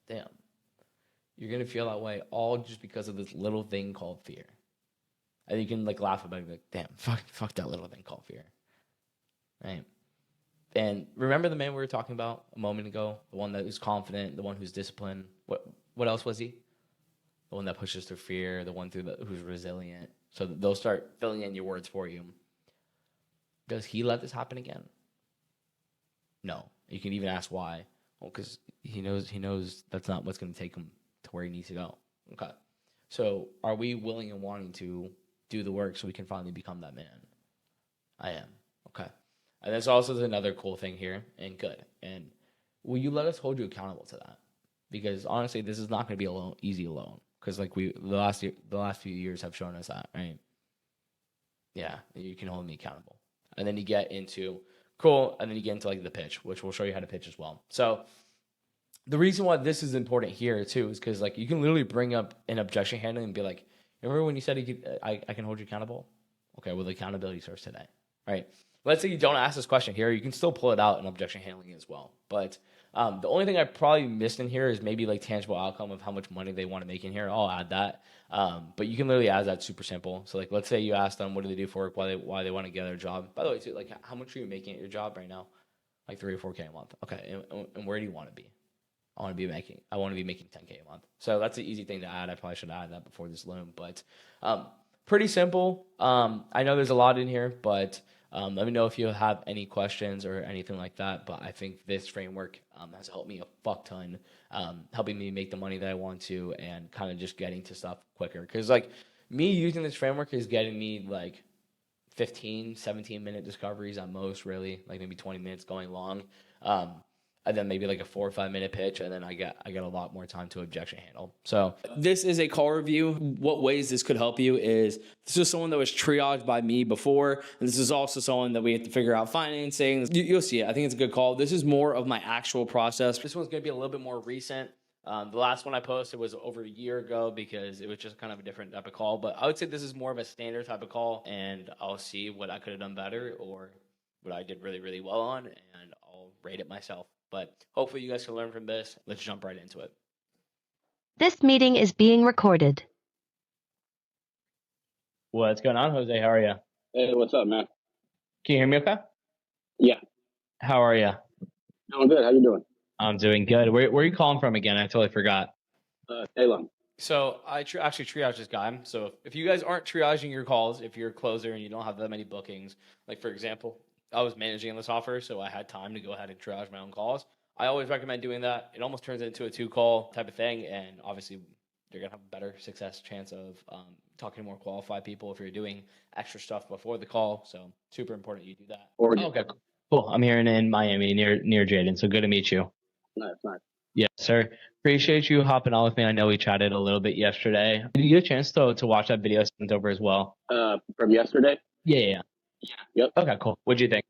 Damn. You're going to feel that way all just because of this little thing called fear. And you can like laugh about it, like, damn, fuck that little thing called fear. Right? And remember the man we were talking about a moment ago? The one that is confident, the one who's disciplined. What else was he? The one that pushes through fear, the one who's resilient. So they'll start filling in your words for you. Does he let this happen again? No. You can even ask why. Well, because he knows that's not what's going to take him to where he needs to go. Okay. So are we willing and wanting to do the work so we can finally become that man? I am. Okay. And there's also another cool thing here, and good. And will you let us hold you accountable to that? Because honestly, this is not going to be easy alone. Because like the last few years have shown us that, right? Yeah, you can hold me accountable. And then you get into cool, and then you get into like the pitch, which we'll show you how to pitch as well. So the reason why this is important here too is because like you can literally bring up an objection handling and be like, remember when you said I can hold you accountable? Okay, well the accountability starts today, right? Let's say you don't ask this question here, you can still pull it out in objection handling as well. But the only thing I probably missed in here is maybe like tangible outcome of how much money they want to make in here. I'll add that. But you can literally add that super simple. So like, let's say you ask them, what do they do for work? Why they want to get their job? By the way, too, like how much are you making at your job right now? Like 3 or 4K a month. Okay. And where do you want to be? I want to be making 10K a month. So that's an easy thing to add. I probably should add that before this loom, but pretty simple. I know there's a lot in here, but let me know if you have any questions or anything like that. But I think this framework has helped me a fuck ton, helping me make the money that I want to and kind of just getting to stuff quicker. Because like Me using this framework is getting me like 15, 17-minute discoveries at most, really, like maybe 20 minutes going long. Um, and then maybe like a 4 or 5 minute pitch, and then I get a lot more time to objection handle. So this is a call review. What ways this could help you is this is someone that was triaged by me before, and this is also someone that we have to figure out financing. You'll see it. I think it's a good call. This is more of my actual process. This one's going to be a little bit more recent. The last one I posted was over a year ago because it was just kind of a different type of call. But I would say this is more of a standard type of call, and I'll see what I could have done better or what I did really, really well on, and I'll rate it myself. But hopefully you guys can learn from this. Let's jump right into it. This meeting is being recorded. What's going on, Jose? How are you? Hey, what's up, man? Can you hear me okay? Yeah, How are you? I'm good. How you doing? I'm doing good. Where are you calling from again? I totally forgot. Salem. So I actually triage this guy. So if you guys aren't triaging your calls, if you're a closer and you don't have that many bookings, like for example, I was managing this offer, so I had time to go ahead and triage my own calls. I always recommend doing that. It almost turns into a 2-call type of thing, and obviously you're gonna have a better success chance of talking to more qualified people if you're doing extra stuff before the call. So super important you do that. Oregon. Okay, cool. I'm here in Miami near Jaden. So good to meet you. Nice, nice. Yes, sir. Appreciate you hopping on with me. I know we chatted a little bit yesterday. Did you get a chance to watch that video I sent over as well? From yesterday? Yeah. Yep. Okay, cool. What'd you think?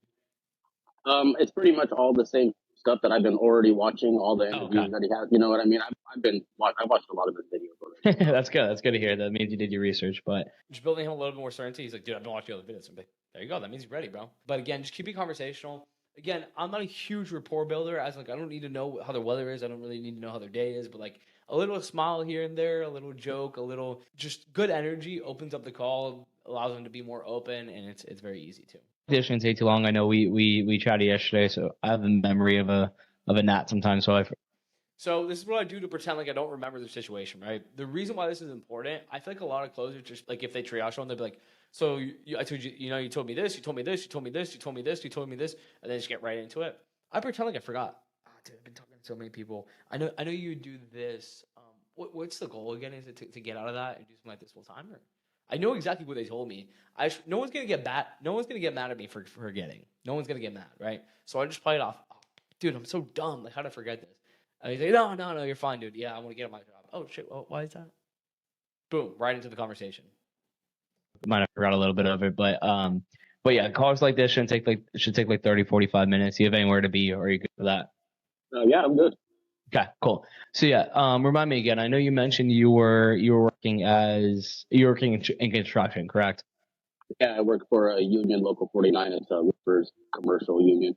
It's pretty much all the same stuff that I've been already watching, all the interviews Okay. that he has. You know what I mean? I watched a lot of his videos already. That's good. That's good to hear. That means you did your research. But just building him a little bit more certainty. He's like, dude, I've been watching other videos. I'm like, there you go. That means he's ready, bro. But again, just keep it conversational. Again, I'm not a huge rapport builder. As like, I don't need to know how their weather is. I don't really need to know how their day is. But like a little smile here and there, a little joke, a little just good energy opens up the call, allows them to be more open, and it's very easy too. This shouldn't take too long. I know we chatted yesterday, so I have a memory of a gnat sometimes. So this is what I do to pretend like I don't remember the situation, right? The reason why this is important, I feel like a lot of closers just like if they triage on, they'll be like, so I told you, you told me this, you told me this, you told me this, you told me this, you told me this, and then just get right into it. I pretend like I forgot. Oh, dude, I've been talking to so many people. I know you do this. What's the goal again? Is it to get out of that and do something like this full time? Or I know exactly what they told me. No one's gonna get mad. No one's gonna get mad at me for forgetting. No one's gonna get mad, right? So I just play it off. Oh, dude, I'm so dumb. Like, how did I forget this? And he's like, no, you're fine, dude. Yeah, I want to get on my job. Oh, shit, well, why is that? Boom, right into the conversation. Might have forgot a little bit of it, but yeah, calls like this should take like 30, 45 minutes. You have anywhere to be, or are you good for that? Yeah, I'm good. Okay, cool. So yeah, remind me again. I know you mentioned you were working in construction, correct? Yeah, I work for a union, Local 49. It's a workers' commercial union.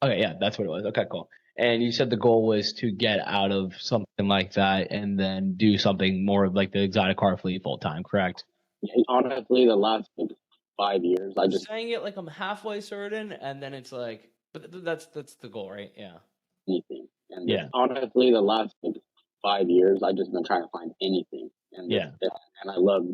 Okay, yeah, that's what it was. Okay, cool. And you said the goal was to get out of something like that and then do something more like the exotic car fleet full time, correct? And honestly, the last 5 years, I just saying it like I'm halfway certain, and then it's like, but that's the goal, right? Yeah. anything. And Yeah. honestly, the last 5 years, I've just been trying to find anything. And Yeah. And I love,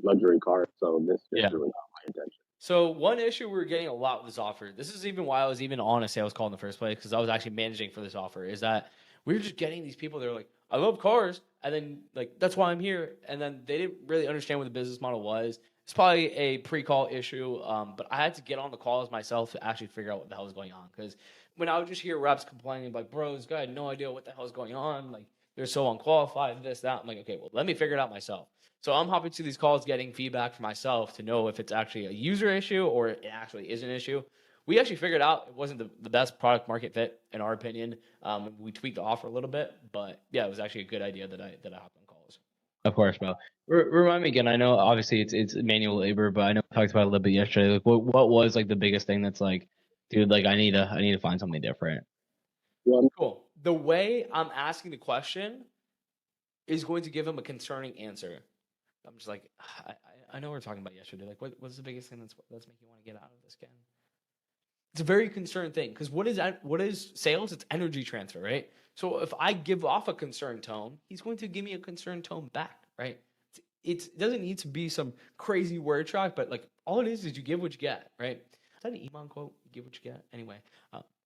luxury cars, so this Yeah. really got my attention. So one issue we were getting a lot with this offer, this is even why I was even on a sales call in the first place, because I was actually managing for this offer, is that we were just getting these people that are like, I love cars, and then like that's why I'm here, and then they didn't really understand what the business model was. It's probably a pre-call issue, but I had to get on the calls myself to actually figure out what the hell was going on, because when I would just hear reps complaining like, bro, this guy had no idea what the hell is going on, like they're so unqualified, this, that. I'm like, okay, well, let me figure it out myself. So I'm hopping to these calls getting feedback from myself to know if it's actually a user issue or it actually is an issue. We actually figured out it wasn't the best product market fit, in our opinion. We tweaked the offer a little bit, but yeah, it was actually a good idea that I hopped on calls. Of course, bro. Remind me again. I know obviously it's manual labor, but I know we talked about it a little bit yesterday. Like, what was like the biggest thing that's like, dude, like I need to find something different. Yeah. Cool. The way I'm asking the question is going to give him a concerning answer. I'm just like, I know we were talking about yesterday. Like, what's the biggest thing that's making you want to get out of this, Ken? It's a very concerned thing because what is sales? It's energy transfer, right? So if I give off a concerned tone, he's going to give me a concerned tone back, right? It doesn't need to be some crazy word track, but like all it is you give what you get, right? Is that an Iman quote? You give what you get, anyway,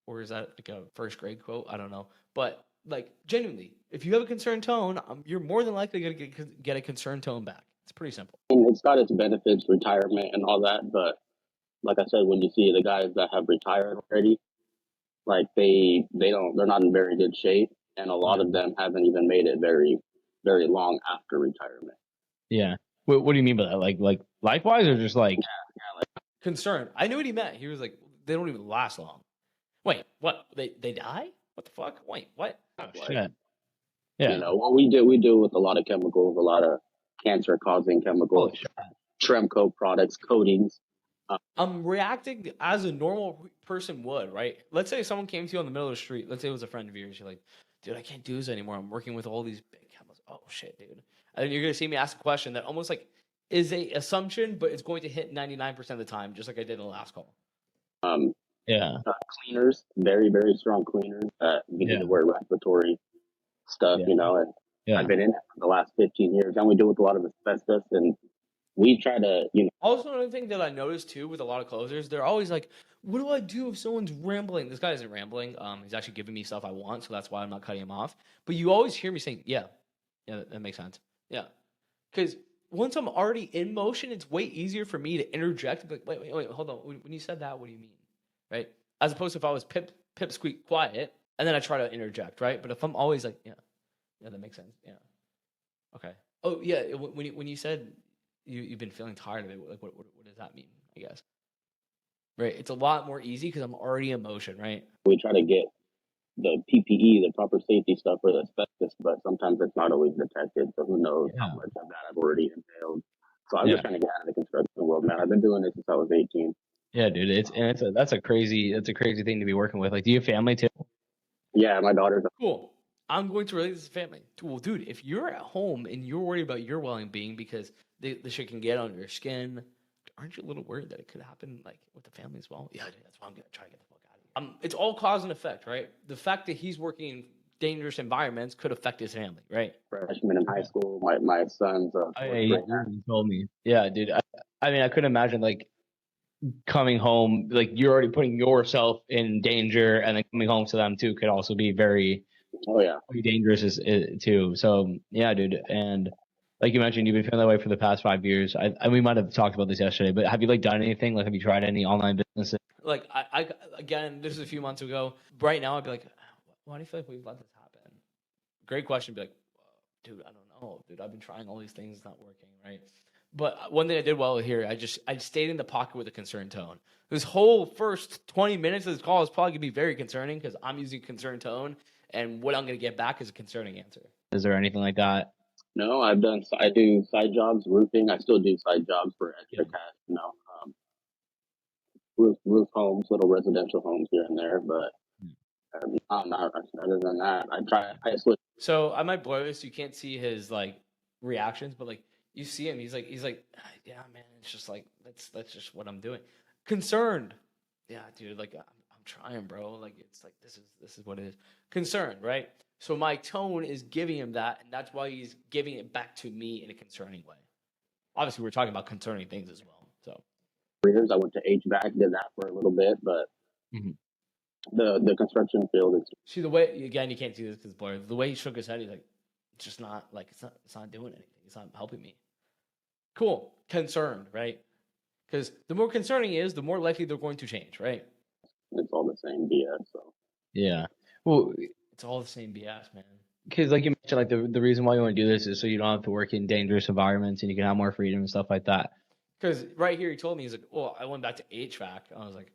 or is that like a first grade quote? I don't know, but like genuinely, if you have a concerned tone, you're more than likely going to get a concerned tone back. It's pretty simple. I mean, it's got its benefits, retirement and all that, but like I said, when you see the guys that have retired already, like they're not in very good shape, and a lot of them haven't even made it very, very long after retirement. Yeah. What do you mean by that? Like life-wise, or just like Like, concerned? I knew what he meant. He was like, they don't even last long. Wait, what? They die? What the fuck? Wait, what? Oh like, shit. Yeah. you know, what we do with a lot of chemicals, a lot of cancer-causing chemicals, Holy shit. Tremco products, coatings. I'm reacting as a normal person would, right? Let's say someone came to you on the middle of the street. Let's say it was a friend of yours. You're like, dude, I can't do this anymore. I'm working with all these big chemicals. Oh shit, dude. And then you're gonna see me ask a question that almost like is a assumption, but it's going to hit 99% of the time, just like I did in the last call. Yeah. Cleaners, very, very strong cleaners. Because of where respiratory stuff, you know, and I've been in it for the last 15 years, and we deal with a lot of asbestos, and we try to, you know. Also, another thing that I noticed too with a lot of closers, they're always like, "What do I do if someone's rambling?" This guy isn't rambling. He's actually giving me stuff I want, so that's why I'm not cutting him off. But you always hear me saying, "Yeah, that makes sense." Yeah, because once I'm already in motion, it's way easier for me to interject and be like, wait, hold on. When you said that, what do you mean? Right? As opposed to if I was pip squeak quiet and then I try to interject, right? But if I'm always like, yeah, that makes sense. Yeah. Okay. Oh yeah. When you said you've been feeling tired of it, like what does that mean? I guess. Right. It's a lot more easy because I'm already in motion, right? We try to get the PPE, the proper safety stuff for the asbestos, but sometimes it's not always detected. So who knows how much of that I've already inhaled. So I'm just trying to get out of the construction world, man. I've been doing this since I was 18. Yeah, dude. That's a crazy thing to be working with. Like, do you have family too? Yeah, my daughter's cool. I'm going to relate this to family. Well, dude, if you're at home and you're worried about your well-being because the shit can get on your skin, aren't you a little worried that it could happen like with the family as well? Yeah, dude, that's why I'm gonna try to get the fuck out of here. It's all cause and effect, right? The fact that he's working in dangerous environments could affect his family, right? freshman in high school. My son's you told me. Yeah, dude. I mean, I couldn't imagine like coming home, like you're already putting yourself in danger, and then coming home to them too could also be very dangerous too. So yeah, dude. And like you mentioned, you've been feeling that way for the past 5 years. And we might have talked about this yesterday, but have you like done anything? Like, have you tried any online businesses? Like I again, this is a few months ago. Right now, I'd be like, why do you feel like we've let this happen? Great question. Be like, dude, I don't know, dude. I've been trying all these things, it's not working, right? But one thing I did well here, I stayed in the pocket with a concerned tone. This whole first 20 minutes of this call is probably gonna be very concerning because I'm using a concerned tone, and what I'm gonna get back is a concerning answer. Is there anything like that? No, I do side jobs, roofing. I still do side jobs for extra cash, you know. Roof homes, little residential homes here and there, but not other than that. I switch. So I might blur this. You can't see his like reactions, but like you see him. He's like, yeah, man. It's just like that's just what I'm doing. Concerned. Yeah, dude. Like I'm trying, bro. Like it's like this is what it is. Concerned, right? So my tone is giving him that, and that's why he's giving it back to me in a concerning way. Obviously, we're talking about concerning things as well. So careers. I went to HVAC, did that for a little bit, but the construction field is. See the way again, you can't see this because blurry. The way he shook his head, he's like, it's just not like it's not doing anything. It's not helping me. Cool, concerned, right? Because the more concerning he is, the more likely they're going to change, right? It's all the same BS. So yeah, well, it's all the same BS, man. Because like you mentioned, like the reason why you want to do this is so you don't have to work in dangerous environments and you can have more freedom and stuff like that. Because right here he told me, he's like, well, I went back to HVAC. I was like,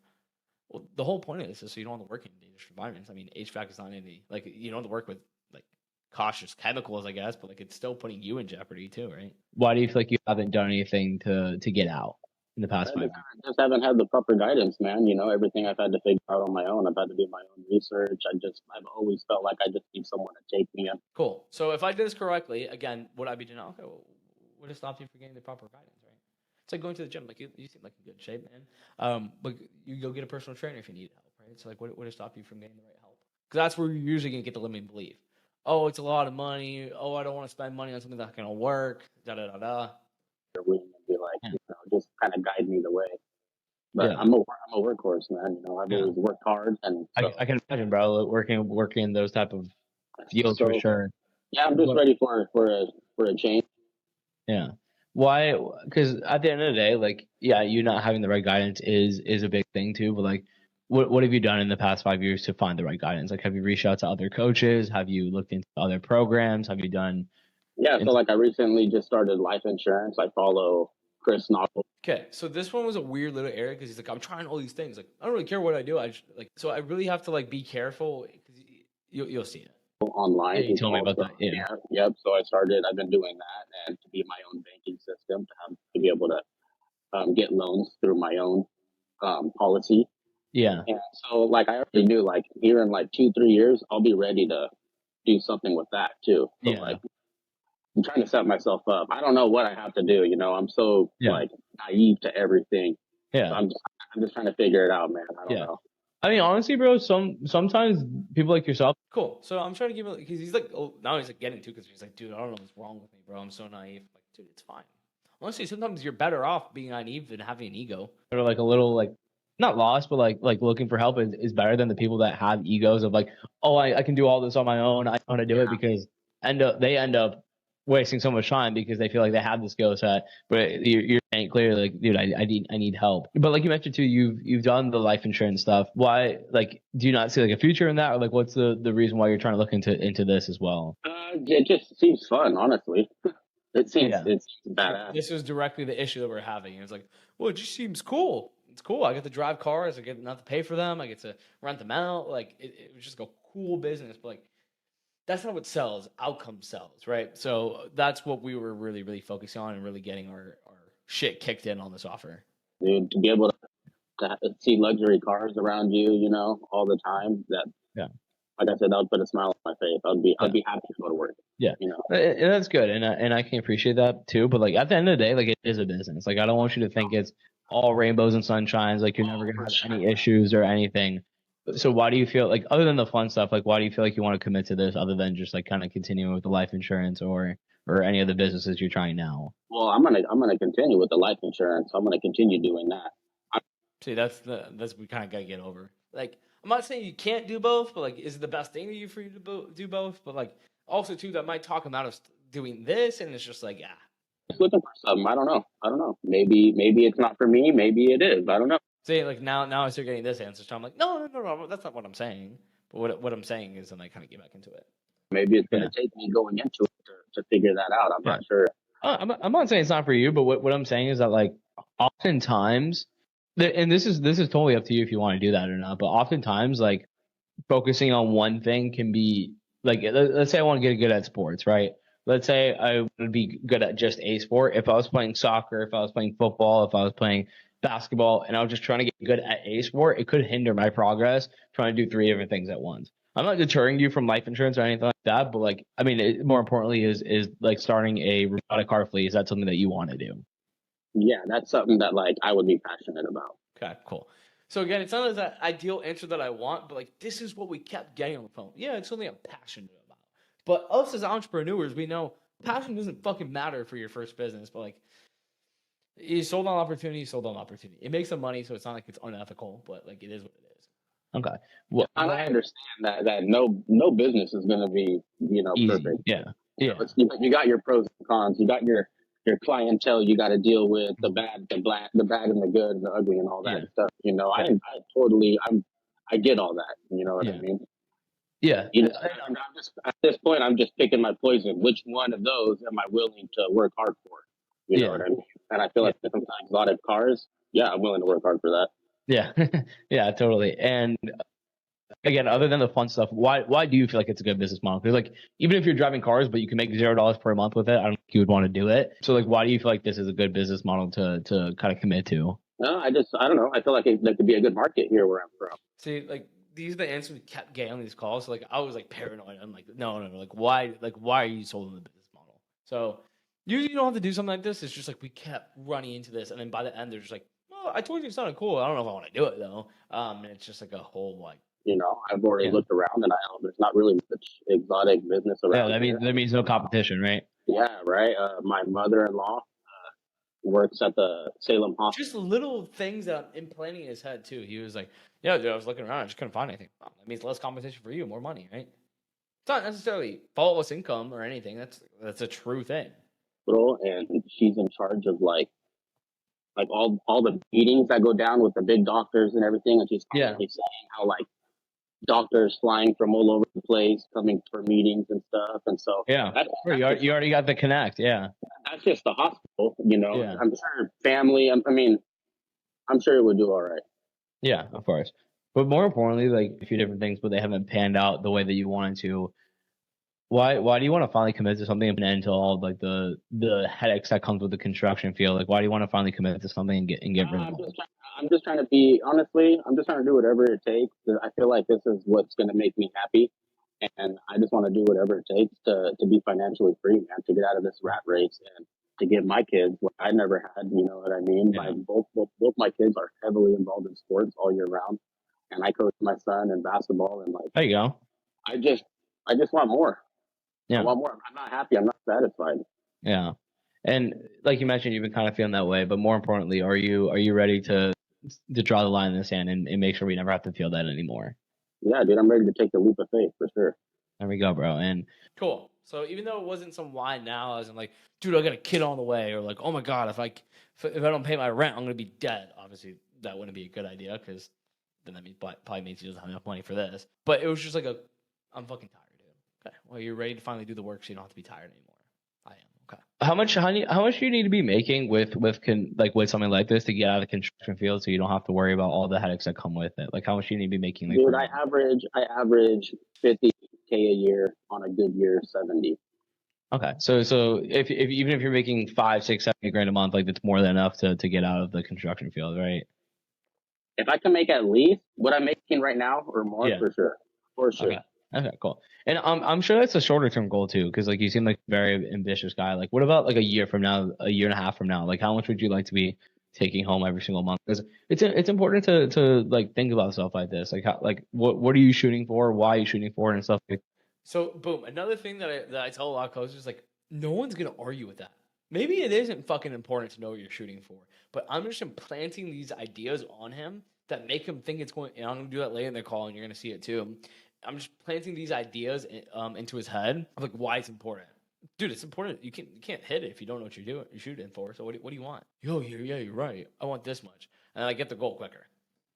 well, the whole point of this is so you don't have to work in dangerous environments. I mean, HVAC is not any like you don't have to work with like cautious chemicals, I guess, but like it's still putting you in jeopardy too, right? Why do you feel like you haven't done anything to get out in the past 5 years? I just haven't had the proper guidance, man. You know, everything I've had to figure out on my own. I've had to do my own research. I've always felt like I just need someone to take me in. Cool. So if I did this correctly, again, would I be doing okay? Well, what has stopped you from getting the proper guidance, right? It's like going to the gym. Like you seem like in good shape, man. But you go get a personal trainer if you need help, right? It's like what has stopped you from getting the right help? Because that's where you're usually gonna get the limiting belief. Oh, it's a lot of money. Oh, I don't want to spend money on something that's gonna work. Da da da da. Be like, you know, just kind of guide me the way. But I'm a workhorse, man. You know, I've always worked hard, and so. I can imagine, bro, working in those type of fields for sure. Yeah, I'm just ready for a change. Yeah. Why? Because at the end of the day, like, yeah, you not having the right guidance is a big thing too. But like, what have you done in the past 5 years to find the right guidance? Like, have you reached out to other coaches? Have you looked into other programs? Have you done? Yeah, so like I recently just started life insurance. I follow Chris Novel. Okay, so this one was a weird little area because he's like, I'm trying all these things. Like, I don't really care what I do. I just, like, so I really have to like be careful because you'll see it. Online. Yeah, you told me about that. Yeah. Yep. So I've been doing that, and to be my own banking system, to be able to get loans through my own policy. Yeah. And so like I already knew like here in like 2-3 years, I'll be ready to do something with that too. So Yeah. like I'm trying to set myself up. I don't know what I have to do. You know, I'm so like naive to everything. Yeah. So I'm just trying to figure it out, man. I don't know. I mean, honestly, bro, sometimes people like yourself. Cool. So I'm trying to give him because he's like, oh, now he's like getting to because he's like, dude, I don't know what's wrong with me, bro. I'm so naive. Like, dude, it's fine. Honestly, sometimes you're better off being naive than having an ego. Or like a little like not lost, but like looking for help is better than the people that have egos of like, oh, I can do all this on my own. I want to do it because they end up wasting so much time because they feel like they have the skill set, but you're saying clearly like, dude, I need help. But like you mentioned too, you've done the life insurance stuff. Why, like, do you not see like a future in that, or like what's the reason why you're trying to look into this as well? It just seems fun, honestly. It seems it's badass. This is directly the issue that we're having. It's like, well, it just seems cool. It's cool. I get to drive cars. I get not to pay for them. I get to rent them out. Like it was just a cool business. But like that's not what sells. Outcome sells, right? So that's what we were really, really focusing on and really getting our shit kicked in on this offer. Dude, to be able to see luxury cars around you, you know, all the time. That like I said, that would put a smile on my face. I'd be happy to go to work. Yeah, you know, and that's good, and I can appreciate that too. But like at the end of the day, like it is a business. Like I don't want you to think it's all rainbows and sunshines. Like you're never gonna have any issues or anything. So why do you feel like, other than the fun stuff, like why do you feel like you want to commit to this, other than just like kind of continuing with the life insurance or any of the businesses you're trying now? well, I'm gonna continue with the life insurance. I'm gonna continue doing that. See, that's we kind of gotta get over. Like, I'm not saying you can't do both, but like, is it the best thing for you to do both? But like, also too, that might talk him out of doing this, and it's just like, yeah. Just looking for something. I don't know. Maybe it's not for me. Maybe it is. I don't know. See, like now I start getting this answer, so I'm like, no, that's not what I'm saying. But what I'm saying is, then I kind of get back into it. Maybe it's gonna take me going into it to figure that out. I'm not sure. I'm not saying it's not for you, but what I'm saying is that like oftentimes, and this is totally up to you if you want to do that or not. But oftentimes, like focusing on one thing can be like, let's say I want to get good at sports, right? Let's say I would be good at just a sport. If I was playing soccer, if I was playing football, if I was playing basketball, and I was just trying to get good at a sport, it could hinder my progress trying to do three different things at once. I'm not deterring you from life insurance or anything like that, but like, I mean, more importantly is like starting a robotic car fleet. Is that something that you want to do? Yeah, that's something that like I would be passionate about. Okay, cool. So again, it's not that ideal answer that I want, but like this is what we kept getting on the phone. Yeah, it's something I'm passionate about. But us as entrepreneurs, we know passion doesn't fucking matter for your first business. But like, you sold on opportunity, It makes some money, so it's not like it's unethical, but like it is what it is. Okay. Well, and I understand that no business is going to be easy. Perfect. Yeah. You got your pros and cons. You got your clientele you got to deal with, the bad, the black, the bad and the good and the ugly and all that stuff. You know, I totally I get all that. You know what I mean? Yeah. You know, I'm just at this point I'm just picking my poison. Which one of those am I willing to work hard for? You know what I mean? And I feel like sometimes a lot of cars, I'm willing to work hard for that. Yeah. Yeah, totally. And again, other than the fun stuff, why do you feel like it's a good business model? Because like, even if you're driving cars, but you can make $0 per month with it, I don't think you would want to do it. So like, why do you feel like this is a good business model to kind of commit to? No, I don't know. I feel like there could be a good market here where I'm from. See, like these are the answers we kept getting on these calls. So like I was like paranoid. I'm like, no, like why are you sold on the business model? So usually you don't have to do something like this. It's just like we kept running into this, and then by the end they're just like, well, I told you it sounded cool. I don't know if I want to do it though. And it's just like a whole like. You know, I've already looked around, and there's not really much exotic business around. Yeah, that means no competition, right? Yeah, right. My mother-in-law works at the Salem Hospital. Just little things that I'm implanting in his head too. He was like, "Yeah, dude, I was looking around, I just couldn't find anything." Well, that means less competition for you, more money, right? It's not necessarily faultless income or anything. That's a true thing. hospital, and she's in charge of like all the meetings that go down with the big doctors and everything, and she's Yeah. constantly saying how like doctors flying from all over the place coming for meetings and stuff, and so Yeah. that's, Sure, you already got the connect. Yeah. that's just the hospital, you know. Yeah. I'm sure family. I mean, I'm sure it would do all right. Yeah, of course. But more importantly, like a few different things, but they haven't panned out the way that you wanted to. Why do you want to finally commit to something and end to all like the headaches that comes with the construction field? Like why do you want to finally commit to something and get rid of it? I'm just trying to be honestly. I'm just trying to do whatever it takes. 'Cause I feel like this is what's going to make me happy, and I just want to do whatever it takes to be financially free, man. To get out of this rat race and to give my kids what I never had. You know what I mean? Yeah. Like both my kids are heavily involved in sports all year round, and I coach my son in basketball, and like There you go. I just want more. I Yeah. want more. I'm not happy. I'm not satisfied. Yeah. And like you mentioned, you've been kind of feeling that way, but more importantly, are you ready to draw the line in the sand and make sure we never have to feel that anymore? Yeah, dude, I'm ready to take the leap of faith for sure. There we go, bro. And Cool. So even though it wasn't some why now, as in like, dude, I got a kid on the way, or like, oh my god, if I don't pay my rent, I'm gonna be dead. Obviously, that wouldn't be a good idea because then that means probably means he doesn't have enough money for this. But it was just like I'm fucking tired, dude. Okay, well, you're ready to finally do the work, so you don't have to be tired anymore. I am. Okay. how much do you need to be making with something like this to get out of the construction field so you don't have to worry about all the headaches that come with it? Like how much do you need to be making? Like, Dude, I average 50K a year, on a good year 70. Okay, so if even if you're making 5, 6, 7 grand a month, like that's more than enough to get out of the construction field, right? If I can make at least what I'm making right now or more, Yeah. for sure. For sure. Okay, cool. And I'm sure that's a shorter term goal too, because like you seem like a very ambitious guy. Like, what about like a year from now, a year and a half from now? Like, how much would you like to be taking home every single month? Because it's important to like think about stuff like this. Like, what are you shooting for? Why are you shooting for it and stuff like. So boom, another thing that I tell a lot of coaches is like, no one's gonna argue with that. Maybe it isn't fucking important to know what you're shooting for, but I'm just implanting these ideas on him that make him think it's going. And I'm gonna do that later in the call, and you're gonna see it too. I'm just planting these ideas into his head of like why it's important. Dude, it's important. You can't hit it if you don't know what you're shooting for. So what do you want? Yeah, you're right. I want this much, and I get the goal quicker.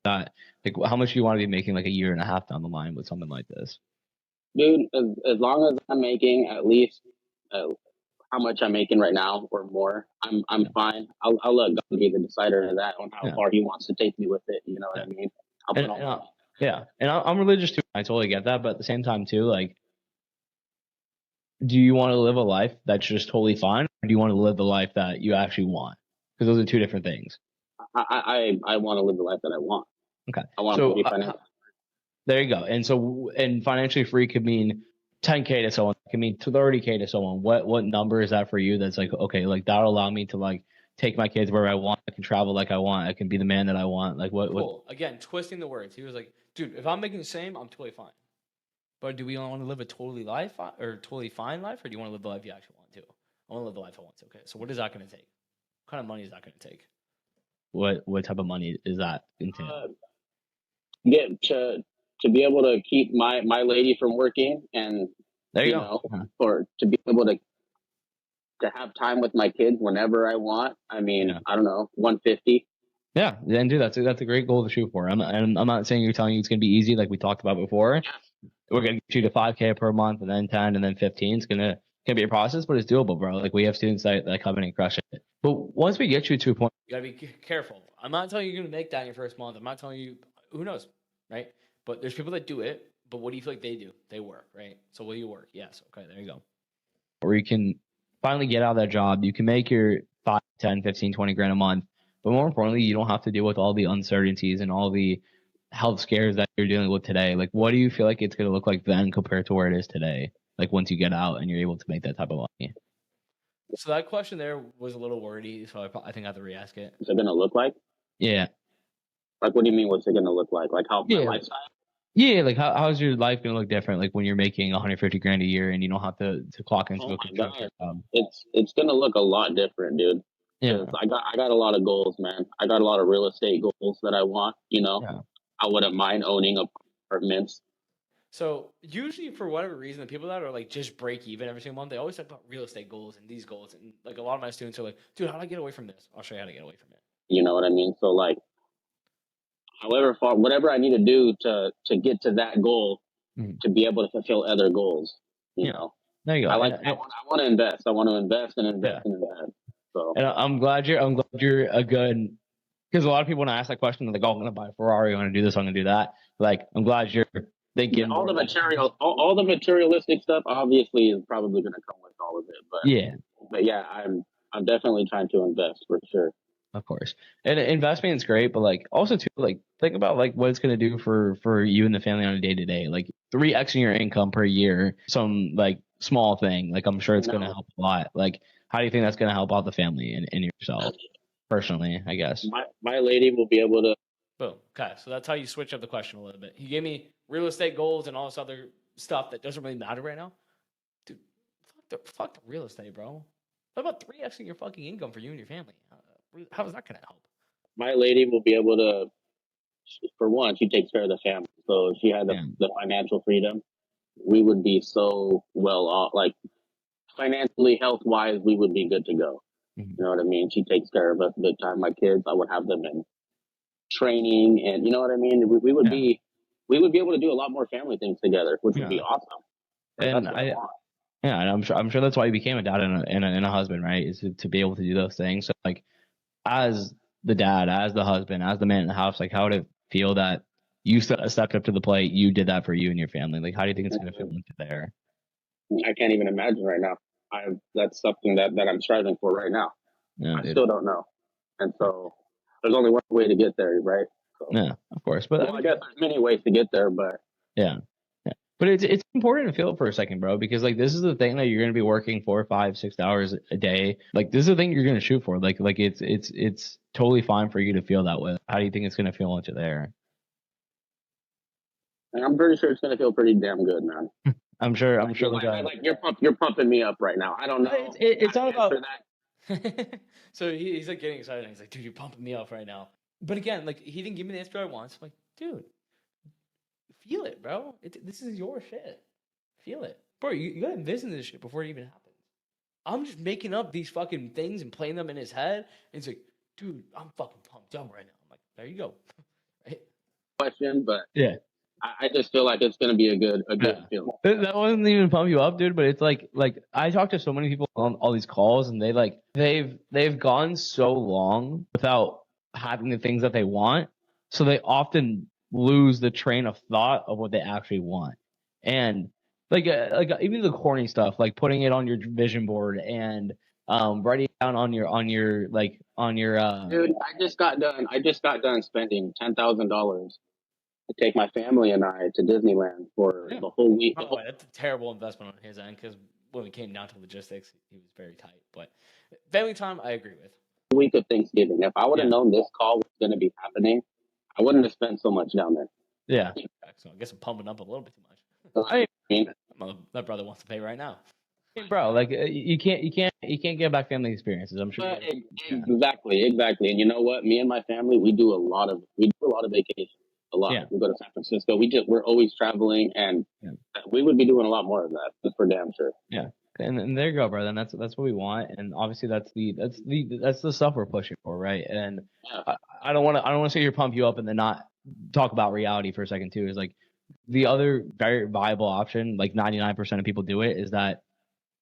That? Like, how much do you want to be making like a year and a half down the line with something like this? Dude, as long as I'm making at least how much I'm making right now or more, I'm fine. I'll let God be the decider of that, on how far He wants to take me with it. You know what I mean? And I'm religious too. I totally get that, but at the same time too, like, do you want to live a life that's just totally fine, or do you want to live the life that you actually want? Because those are two different things. I want to live the life that I want. Okay. I want to be financially. There you go. And financially free could mean 10K to someone. It can mean 30K to someone. What number is that for you? That's like, okay, like that'll allow me to like take my kids where I want. I can travel like I want. I can be the man that I want. Like what? Cool. Again, twisting the words. He was like, dude, if I'm making the same, I'm totally fine. But do we want to live a totally fine life, or do you want to live the life you actually want to? I want to live the life I want to. Okay, so what is that going to take? What kind of money is that going to take? What type of money is that entail? Get to be able to keep my lady from working, and there you go. Or to be able to have time with my kids whenever I want. I mean, I don't know, 150. Yeah, and dude, that's a great goal to shoot for. I'm not saying you're telling you it's gonna be easy like we talked about before. We're gonna get you to 5K per month, and then 10, and then 15. It's gonna be a process, but it's doable, bro. Like we have students that come in and crush it. But once we get you to a point, you gotta be careful. I'm not telling you you're gonna make that in your first month. I'm not telling you. Who knows, right? But there's people that do it. But what do you feel like they do? They work, right? So will you work? Yes. Okay, there you go. Or you can finally get out of that job. You can make your 5, 10, 15, 20 grand a month. But more importantly, you don't have to deal with all the uncertainties and all the health scares that you're dealing with today. Like, what do you feel like it's going to look like then compared to where it is today? Like, once you get out and you're able to make that type of money. So that question there was a little wordy, so I think I have to re-ask it. What's it going to look like? Yeah. Like, what do you mean, what's it going to look like? Like, how my lifestyle? Yeah, like how's your life gonna look different? Like when you're making 150 grand a year and you don't have to clock into a construction job. It's gonna look a lot different, dude. Yeah, I got a lot of goals, man. I got a lot of real estate goals that I want. You know, I wouldn't mind owning apartments. So usually for whatever reason, the people that are like just break even every single month, they always talk about real estate goals and these goals. And like a lot of my students are like, dude, how do I get away from this? I'll show you how to get away from it. You know what I mean? So like, however far, whatever I need to do to get to that goal, Mhm. to be able to fulfill other goals, you Yeah. know. There you go. I want to invest. I want to invest and invest Yeah. and invest. So And I'm glad you're a good, because a lot of people when I ask that question, they're like, oh, I'm gonna buy a Ferrari, I'm gonna do this, I'm gonna do that. Like, I'm glad you're thinking all more the like, all the materialistic stuff obviously is probably going to come with all of it. yeah, But yeah, I'm definitely trying to invest for sure. of course. And investment is great, but like also too, like think about like what it's gonna do for you and the family on a day to day. Like 3x your income per year, some like small thing. Like I'm sure it's gonna help a lot. Like how do you think that's gonna help out the family and yourself personally, I guess? My lady will be able to. Boom. Okay. So that's how you switch up the question a little bit. He gave me real estate goals and all this other stuff that doesn't really matter right now. Dude, fuck the real estate, bro. What about 3xing your fucking income for you and your family? How is that going to help? My lady will be able to. For one, she takes care of the family, so if she had the financial freedom, we would be so well off. Like financially, health wise, we would be good to go. Mm-hmm. You know what I mean? She takes care of us big time. My kids, I would have them in training, and you know what I mean. We would be able to do a lot more family things together, which would be awesome. And yeah, and I'm sure that's why you became a dad and a husband, right? Is to be able to do those things. So like, as the dad, as the husband, as the man in the house, like how would it feel that you stepped up to the plate, you did that for you and your family? Like, how do you think it's going to feel there? I can't even imagine right now. That's something that I'm striving for right now. Yeah, I still don't know, and so there's only one way to get there, right? So, yeah, of course. But I guess there's many ways to get there, but yeah. But it's important to feel it for a second, bro, because like this is the thing that you're gonna be working 4, 5, 6 hours a day. Like this is the thing you're gonna shoot for. Like it's totally fine for you to feel that way. How do you think it's gonna feel once you're there? And I'm pretty sure it's gonna feel pretty damn good, man. I'm sure. Like you're pumping me up right now. I don't know. It's not about that. So he's like getting excited. He's like, dude, you're pumping me up right now. But again, like he didn't give me the answer I want. So I'm like, dude, feel it, bro. This is your shit. Feel it, bro. You gotta envision this shit before it even happens. I'm just making up these fucking things and playing them in his head. And he's like, dude, I'm fucking pumped up right now. I'm like, there you go. Right? Question, but yeah. I just feel like it's gonna be a good feeling. That wasn't even pump you up, dude. But it's like I talk to so many people on all these calls, and they've gone so long without having the things that they want, so they often lose the train of thought of what they actually want. And like even the corny stuff, like putting it on your vision board and writing it down on your Dude, I just got done spending $10,000 to take my family and I to Disneyland for the whole week. By the way, that's a terrible investment on his end because when we came down to logistics, he was very tight. But family time, I agree with. Week of Thanksgiving. If I would have known this call was going to be happening, I wouldn't have spent so much down there. Yeah. So I guess I'm pumping up a little bit too much. I mean, my brother wants to pay right now. Hey, bro, like you can't get back family experiences. I'm sure. Exactly. And you know what? Me and my family, we do a lot of vacation. A lot. Yeah. We go to San Francisco. We're always traveling, and we would be doing a lot more of that. That's for damn sure. Yeah. And there you go, brother. And that's what we want. And obviously that's the stuff we're pushing for, right? And I don't want to sit here pump you up and then not talk about reality for a second too. Is like the other very viable option, like 99% of people do it, is that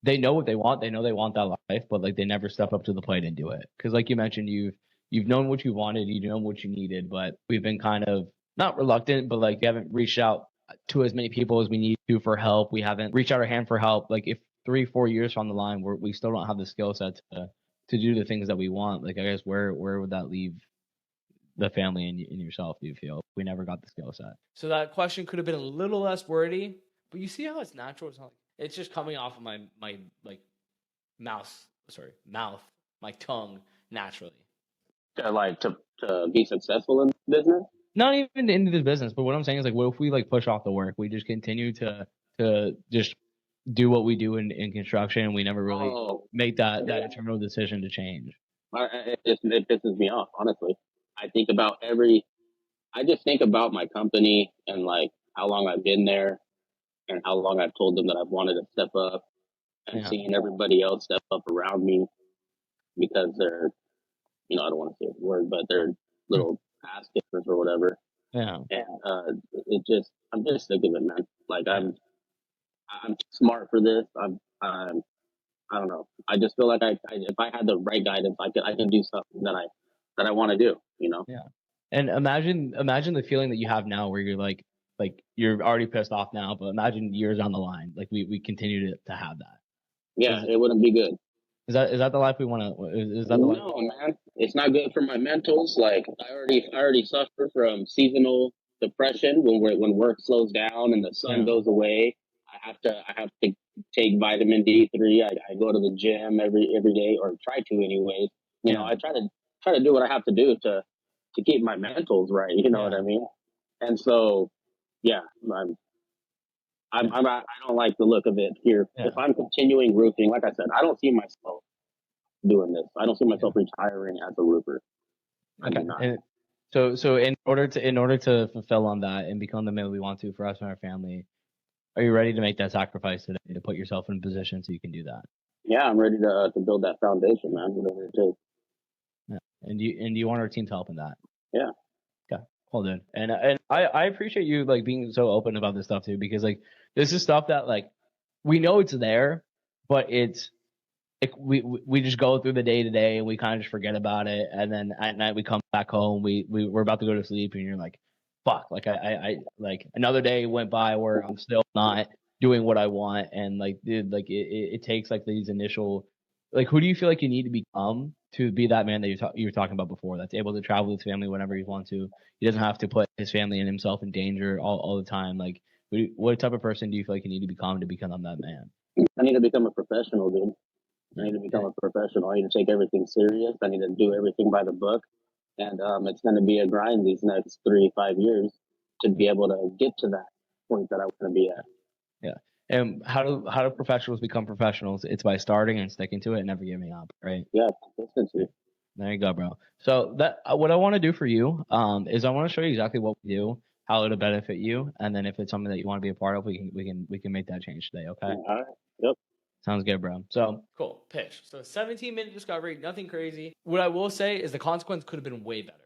they know what they want. They know they want that life, but like they never step up to the plate and do it. Because like you mentioned, you've known what you wanted, you know what you needed, but we've been kind of not reluctant, but like we haven't reached out to as many people as we need to for help. We haven't reached out our hand for help. Like if 3-4 years from the line, we still don't have the skill set to do the things that we want. Like I guess where would that leave the family and yourself? Do you feel we never got the skill set? So that question could have been a little less wordy, but you see how it's natural. It's not like it's just coming off of my like mouth, my tongue naturally. Like to be successful in business. Not even into the business, but what I'm saying is like, what if we like push off the work? We just continue to just do what we do in construction, and we never really make that internal decision to change. It pisses me off, honestly. I just think about my company and like how long I've been there, and how long I've told them that I've wanted to step up, and Yeah. seeing everybody else step up around me because they're, I don't want to say the word, but they're little ass kickers or whatever. Yeah. And I'm just sick of it, man. Like I'm too smart for this. I don't know. I just feel like if I had the right guidance, I can do something that I want to do. Yeah. And imagine the feeling that you have now where you're like you're already pissed off now, but imagine years down the line, like we continue to have that. Yeah, it wouldn't be good. Is that the life we want to? Is that the life? No, man, it's not good for my mentals. Like I already suffer from seasonal depression when work slows down and the sun Yeah. goes away. I have to take vitamin D3. I go to the gym every day, or try to anyways. I try to do what I have to do to keep my mentals right. You know what I mean? And so, yeah, I don't like the look of it here. Yeah. If I'm continuing roofing, like I said, I don't see myself doing this. I don't see myself retiring as a roofer. I do not. And so in order to fulfill on that and become the man we want to for us and our family, are you ready to make that sacrifice today to put yourself in a position so you can do that? Yeah, I'm ready to build that foundation, man. Whatever it takes. Yeah. And you want our team to help in that? Yeah. Okay. Well, dude. And I appreciate you like being so open about this stuff too, because like this is stuff that like we know it's there, but it's like we just go through the day to day and we kind of just forget about it, and then at night we come back home, we're about to go to sleep, and you're like, fuck, like I like another day went by where I'm still not doing what I want, and like dude, like it takes like these initial, like who do you feel like you need to become to be that man that you were talking about before, that's able to travel with his family whenever he wants to, he doesn't have to put his family and himself in danger all the time, like what type of person do you feel like you need to become that man? I need to become a professional, dude. I need to become a professional. I need to take everything serious. I need to do everything by the book. And it's going to be a grind these next 3-5 years to be able to get to that point that I want to be at. Yeah. And how do professionals become professionals? It's by starting and sticking to it and never giving up, right? Yeah, consistency. There you go, bro. So that what I want to do for you is I want to show you exactly what we do, how it'll benefit you, and then if it's something that you want to be a part of, we can make that change today, okay? All right. Yep. Sounds good, bro. So Cool. Pitch. So 17-minute discovery, nothing crazy. What I will say is the consequence could have been way better.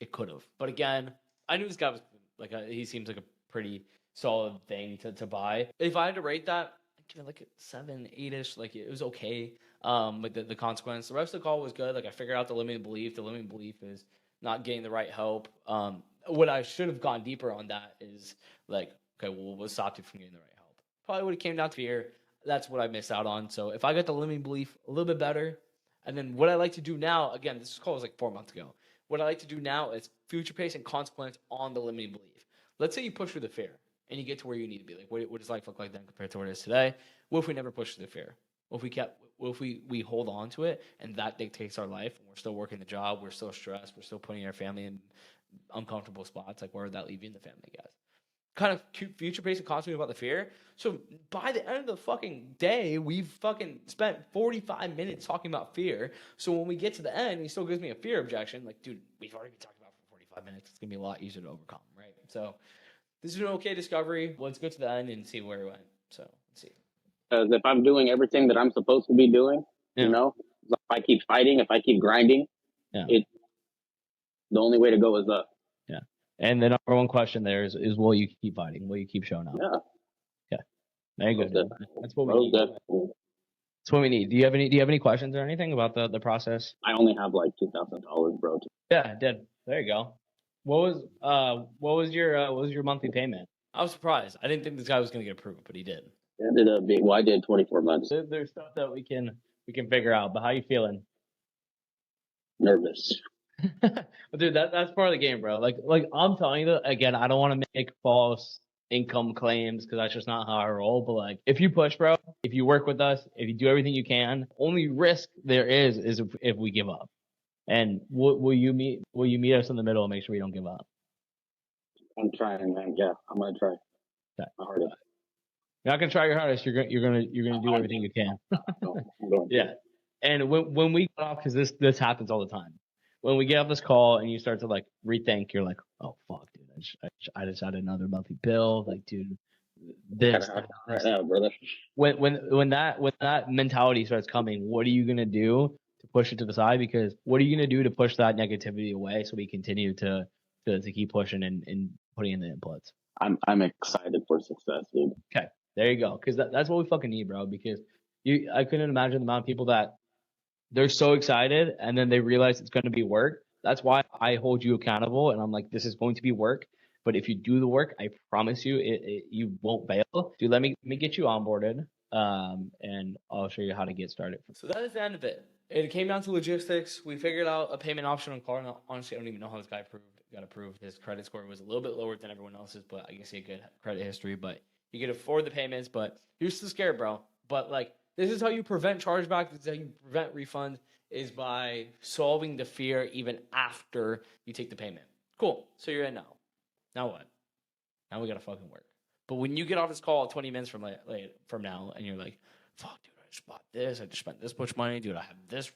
It could have. But again, I knew this guy was like he seems like a pretty solid thing to buy. If I had to rate that, I'd give it like a 7, 8-ish. Like it was okay. With the consequence. The rest of the call was good. Like I figured out the limiting belief. The limiting belief is not getting the right help. What I should have gone deeper on that is like, okay, well, what stopped you from getting the right help? Probably would have came down to fear. That's what I missed out on. So if I got the limiting belief a little bit better, and then what I like to do now, again, this call was like 4 months ago. What I like to do now is future pace and consequence on the limiting belief. Let's say you push through the fear and you get to where you need to be. Like, what does life look like then compared to what it is today? What if we never push through the fear? What if we hold on to it and that dictates our life and we're still working the job, we're still stressed, we're still putting our family in uncomfortable spots? Like, where would that leave you in the family, guys? Kind of future pacing constantly about the fear. So by the end of the fucking day, we've fucking spent 45 minutes talking about fear. So when we get to the end, he still gives me a fear objection. Like, dude, we've already been talking about it for 45 minutes. It's gonna be a lot easier to overcome, right? So this is an okay discovery. Let's go to the end and see where it went. So let's see. Because if I'm doing everything that I'm supposed to be doing, if I keep fighting, if I keep grinding, the only way to go is up. Yeah. And the number one question there is will you keep fighting? Will you keep showing up? Yeah. Yeah. There you go. That's what we need. Definitely. That's what we need. Do you have any questions or anything about the process? I only have like $2,000, bro. Yeah, I did. There you go. What was your monthly payment? I was surprised. I didn't think this guy was gonna get approved, but he did. It ended up being, I did 24 months. There's stuff that we can figure out, but how you feeling? Nervous. Dude, that's part of the game, bro. Like I'm telling you, again, I don't want to make false income claims because that's just not how I roll. But like, if you push, bro, if you work with us, if you do everything you can, only risk there is if we give up. And will you meet us in the middle and make sure we don't give up? I'm trying, man. Yeah, I'm gonna try. Okay. My hardest. You're not gonna try your hardest. You're gonna do everything you can. Yeah. And when we get off, because this happens all the time. When we get off this call and you start to like rethink, you're like, oh fuck, dude, I just had another monthly bill. Like, dude, this right now, brother. when that mentality starts coming, what are you gonna do to push it to the side? Because what are you gonna do to push that negativity away so we continue to keep pushing and putting in the inputs? I'm excited for success, dude. Okay, there you go. Because that's what we fucking need, bro. Because I couldn't imagine the amount of people that they're so excited and then they realize it's going to be work. That's why I hold you accountable, and I'm like, this is going to be work. But if you do the work, I promise you, you won't fail. Dude, let me get you onboarded, and I'll show you how to get started. So that is the end of it. It came down to logistics. We figured out a payment option on car. Honestly, I don't even know how this guy got approved. His credit score was a little bit lower than everyone else's, but I can see a good credit history. But you could afford the payments, but you're still scared, bro. But like, this is how you prevent chargeback. This is how you prevent refund, is by solving the fear even after you take the payment. Cool. So you're in now. Now what? Now we gotta fucking work. But when you get off this call 20 minutes from now, and you're like, fuck, dude, I just bought this. I just spent this much money. Dude, I have this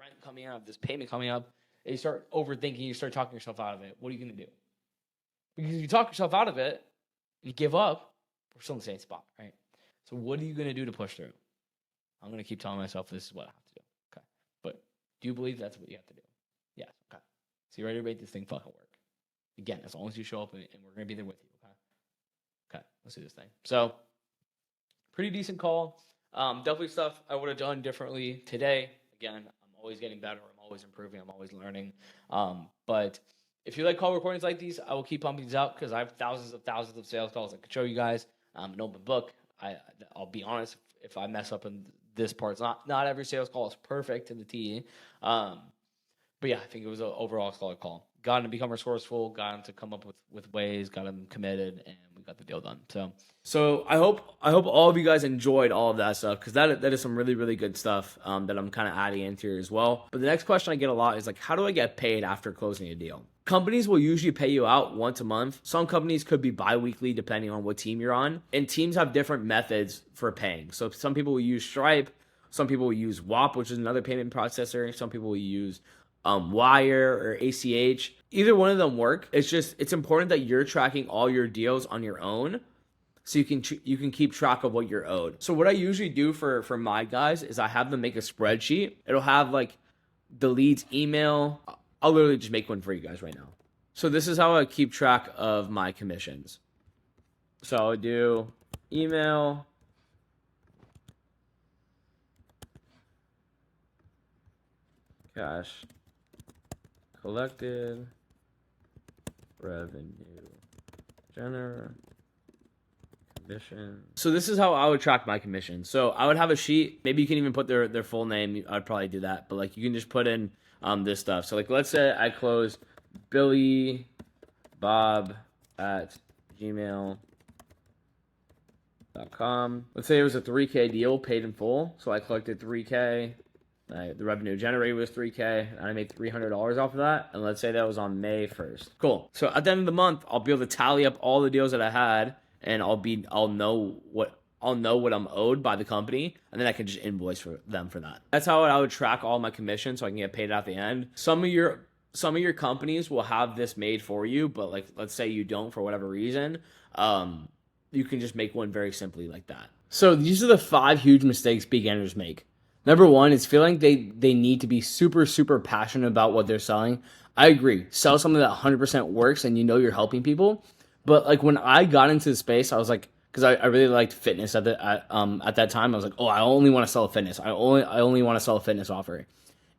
rent coming up, this payment coming up. And you start overthinking. You start talking yourself out of it. What are you going to do? Because if you talk yourself out of it, you give up, we're still in the same spot, right? So what are you going to do to push through? I'm going to keep telling myself this is what I have to do. Okay. But do you believe that's what you have to do? Yes. Okay. So you ready to make this thing fucking work? Again, as long as you show up and we're going to be there with you. Okay. Okay. Let's do this thing. So pretty decent call. Definitely stuff I would have done differently today. Again, I'm always getting better. I'm always improving. I'm always learning. But if you like call recordings like these, I will keep pumping these out because I have thousands of sales calls I could show you guys. An open book. I'll be honest, if I mess up in this part, it's not every sales call is perfect to the T. But yeah, I think it was an overall solid call. Got him to become resourceful, got him to come up with ways, got him committed, and we got the deal done. So I hope all of you guys enjoyed all of that stuff, because that is some really, really good stuff that I'm kind of adding into here as well. But the next question I get a lot is like, how do I get paid after closing a deal? Companies will usually pay you out once a month. Some companies could be bi-weekly depending on what team you're on. And teams have different methods for paying. So some people will use Stripe. Some people will use WAP, which is another payment processor. Some people will use Wire or ACH. Either one of them work. It's important that you're tracking all your deals on your own, so you can keep track of what you're owed. So what I usually do for my guys is I have them make a spreadsheet. It'll have like the lead's email. I'll literally just make one for you guys right now. So this is how I keep track of my commissions. So I'll do email, cash collected, revenue generated, commission. So this is how I would track my commission. So I would have a sheet. Maybe you can even put their full name. I'd probably do that. But like, you can just put in this stuff. So like, let's say I closed Billy Bob at gmail.com. Let's say it was a 3K deal, paid in full. So I collected 3K. The revenue generated was 3K, and I made $300 off of that. And let's say that was on May 1st. Cool. So at the end of the month, I'll be able to tally up all the deals that I had, and I'll know what I'm owed by the company, and then I can just invoice for them for that. That's how I would track all my commissions, so I can get paid at the end. Some of your companies will have this made for you, but like, let's say you don't for whatever reason, you can just make one very simply like that. So these are the 5 huge mistakes beginners make. Number 1 is feeling they need to be super, super passionate about what they're selling. I agree. Sell something that 100% works and you know you're helping people. But like, when I got into the space, I was like, because I really liked fitness at that time. I was like, oh, I only want to sell a fitness. I only want to sell a fitness offer.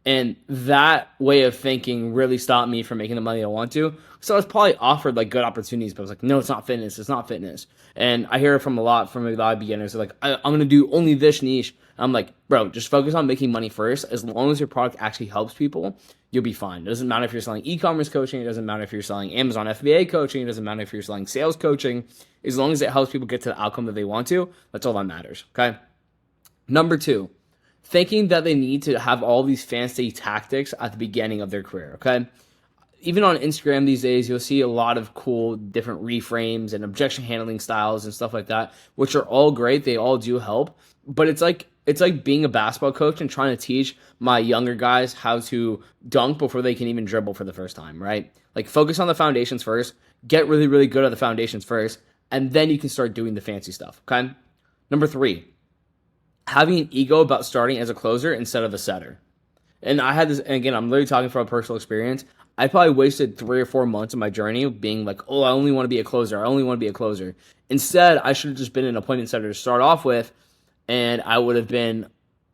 And that way of thinking really stopped me from making the money I want to. So I was probably offered like good opportunities, but I was like, no, it's not fitness. It's not fitness. And I hear it from a lot of beginners. They're like, I'm going to do only this niche. I'm like, bro, just focus on making money first. As long as your product actually helps people, you'll be fine. It doesn't matter if you're selling e-commerce coaching. It doesn't matter if you're selling Amazon FBA coaching. It doesn't matter if you're selling sales coaching. As long as it helps people get to the outcome that they want to, that's all that matters. Okay. Number 2, thinking that they need to have all these fancy tactics at the beginning of their career, okay? Even on Instagram these days, you'll see a lot of cool different reframes and objection handling styles and stuff like that, which are all great. They all do help. But it's like being a basketball coach and trying to teach my younger guys how to dunk before they can even dribble for the first time, right? Like, focus on the foundations first. Get really, really good at the foundations first. and then you can start doing the fancy stuff. Okay. Number 3, having an ego about starting as a closer instead of a setter. And I had this, and again, I'm literally talking from a personal experience. I probably wasted 3 or 4 months of my journey being like, oh, I only want to be a closer. I only want to be a closer. Instead, I should have just been an appointment setter to start off with, and I would have been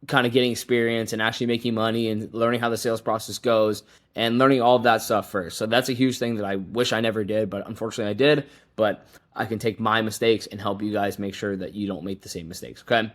kind of getting experience and actually making money and learning how the sales process goes and learning all of that stuff first. So that's a huge thing that I wish I never did, but unfortunately I did. But I can take my mistakes and help you guys make sure that you don't make the same mistakes, okay?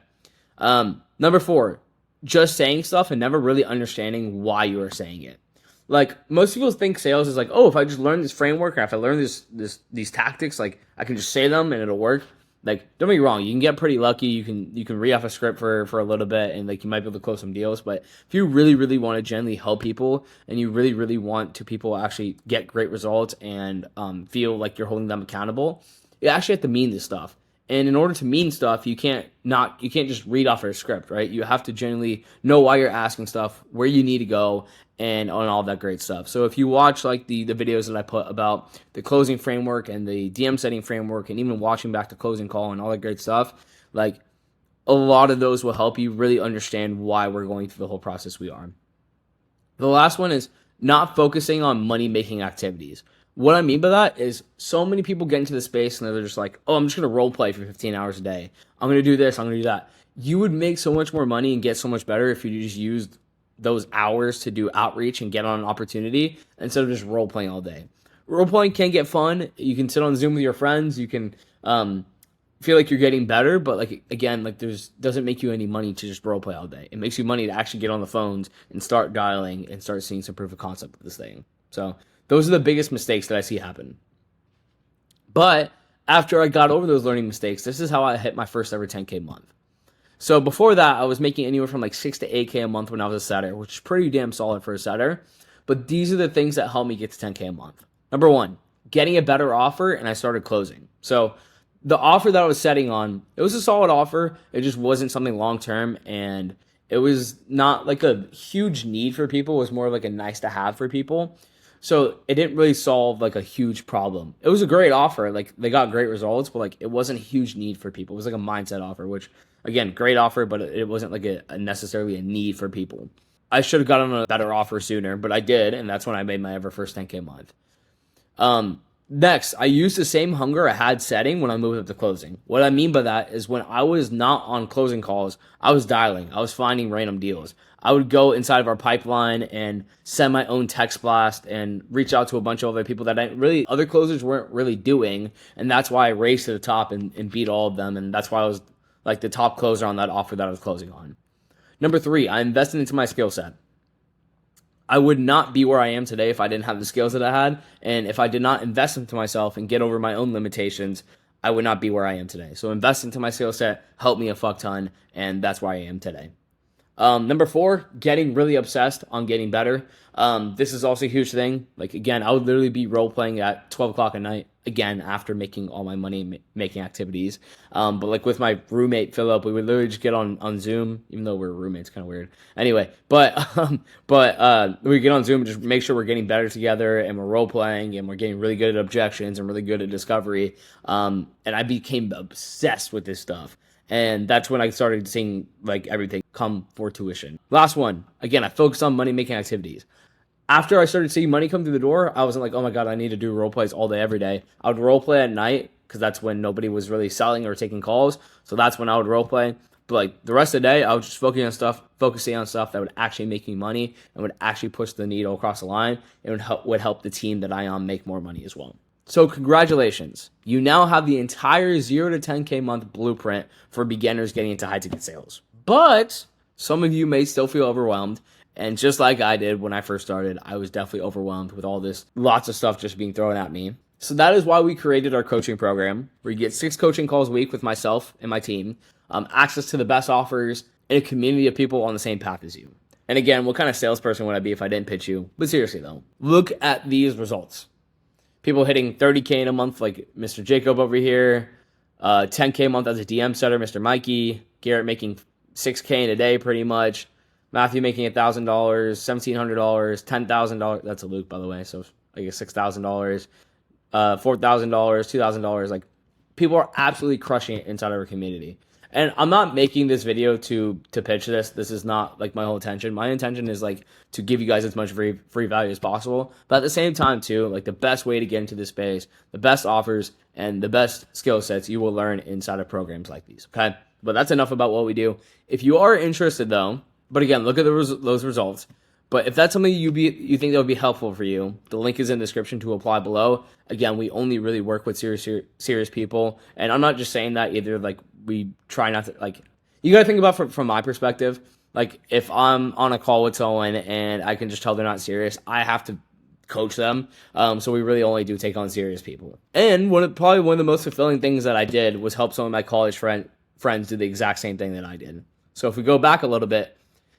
Number 4, just saying stuff and never really understanding why you are saying it. Like, most people think sales is like, oh, if I just learn this framework or if I learn these tactics, like I can just say them and it'll work. Like, don't get me wrong, you can get pretty lucky. You can read off a script for a little bit and like you might be able to close some deals. But if you really, really want to genuinely help people and you really, really want to people actually get great results and feel like you're holding them accountable, you actually have to mean this stuff. And in order to mean stuff, you can't just read off a script, right? You have to genuinely know why you're asking stuff, where you need to go, and on all that great stuff. So if you watch like the videos that I put about the closing framework and the DM setting framework, and even watching back the closing call and all that great stuff, like a lot of those will help you really understand why we're going through the whole process we are. The last one is not focusing on money-making activities. What I mean by that is so many people get into the space and they're just like, oh, I'm just going to role play for 15 hours a day. I'm going to do this. I'm going to do that. You would make so much more money and get so much better if you just used those hours to do outreach and get on an opportunity instead of just role playing all day. Role playing can get fun. You can sit on Zoom with your friends. You can feel like you're getting better, but like again, like doesn't make you any money to just role play all day. It makes you money to actually get on the phones and start dialing and start seeing some proof of concept of this thing. So those are the biggest mistakes that I see happen. But after I got over those learning mistakes, this is how I hit my first ever 10K month. So before that, I was making anywhere from like 6 to 8K a month when I was a setter, which is pretty damn solid for a setter. But these are the things that helped me get to 10K a month. Number 1, getting a better offer, and I started closing. So the offer that I was setting on, it was a solid offer. It just wasn't something long-term, and it was not like a huge need for people. It was more like a nice to have for people. So it didn't really solve like a huge problem. It was a great offer. Like they got great results, but like it wasn't a huge need for people. It was like a mindset offer, which again, great offer, but it wasn't like a necessarily a need for people. I should have gotten a better offer sooner, but I did. And that's when I made my ever first 10K month. Next, I used the same hunger I had setting when I moved up to closing. What I mean by that is when I was not on closing calls, I was dialing. I was finding random deals. I would go inside of our pipeline and send my own text blast and reach out to a bunch of other people that other closers weren't really doing. And that's why I raced to the top and beat all of them. And that's why I was like the top closer on that offer that I was closing on. Number 3, I invested into my skill set. I would not be where I am today if I didn't have the skills that I had. And if I did not invest into myself and get over my own limitations, I would not be where I am today. So invest into my skill set helped me a fuck ton, and that's where I am today. Number 4, getting really obsessed on getting better. This is also a huge thing. Like, again, I would literally be role playing at 12 o'clock at night, again, after making all my money making activities. But like with my roommate, Philip, we would literally just get on Zoom, even though we're roommates, kind of weird. Anyway, but we get on Zoom and just make sure we're getting better together and we're role playing and we're getting really good at objections and really good at discovery. And I became obsessed with this stuff. And that's when I started seeing like everything come for tuition. Last one, again, I focused on money making activities. After I started seeing money come through the door, I wasn't like, oh my God, I need to do role plays all day, every day. I would role play at night because that's when nobody was really selling or taking calls. So that's when I would role play. But like the rest of the day, I was just focusing on stuff that would actually make me money and would actually push the needle across the line and would help the team that I am make more money as well. So congratulations. You now have the entire 0 to 10K month blueprint for beginners getting into high ticket sales. But some of you may still feel overwhelmed. And just like I did when I first started, I was definitely overwhelmed with all this, lots of stuff just being thrown at me. So that is why we created our coaching program, where you get 6 coaching calls a week with myself and my team, access to the best offers, and a community of people on the same path as you. And again, what kind of salesperson would I be if I didn't pitch you? But seriously though, look at these results. People hitting 30K in a month like Mr. Jacob over here, 10K a month as a DM setter, Mr. Mikey, Garrett making 6K in a day pretty much, Matthew making $1,000, $1,700, $10,000. That's a Luke, by the way, so I guess $6,000, $4,000, $2,000. Like People are absolutely crushing it inside of our community. And I'm not making this video to pitch this. This is not like my whole intention. My intention is like to give you guys as much free value as possible. But at the same time too, like the best way to get into this space, the best offers and the best skill sets you will learn inside of programs like these. Okay. But that's enough about what we do. If you are interested though, but again, look at those results. But if that's something you think that would be helpful for you, the link is in the description to apply below. Again, we only really work with serious people. And I'm not just saying that either. Like, we try not to, like, you got to think about from my perspective. Like, if I'm on a call with someone and I can just tell they're not serious, I have to coach them. So we really only do take on serious people. And probably one of the most fulfilling things that I did was help some of my college friends do the exact same thing that I did. So if we go back a little bit,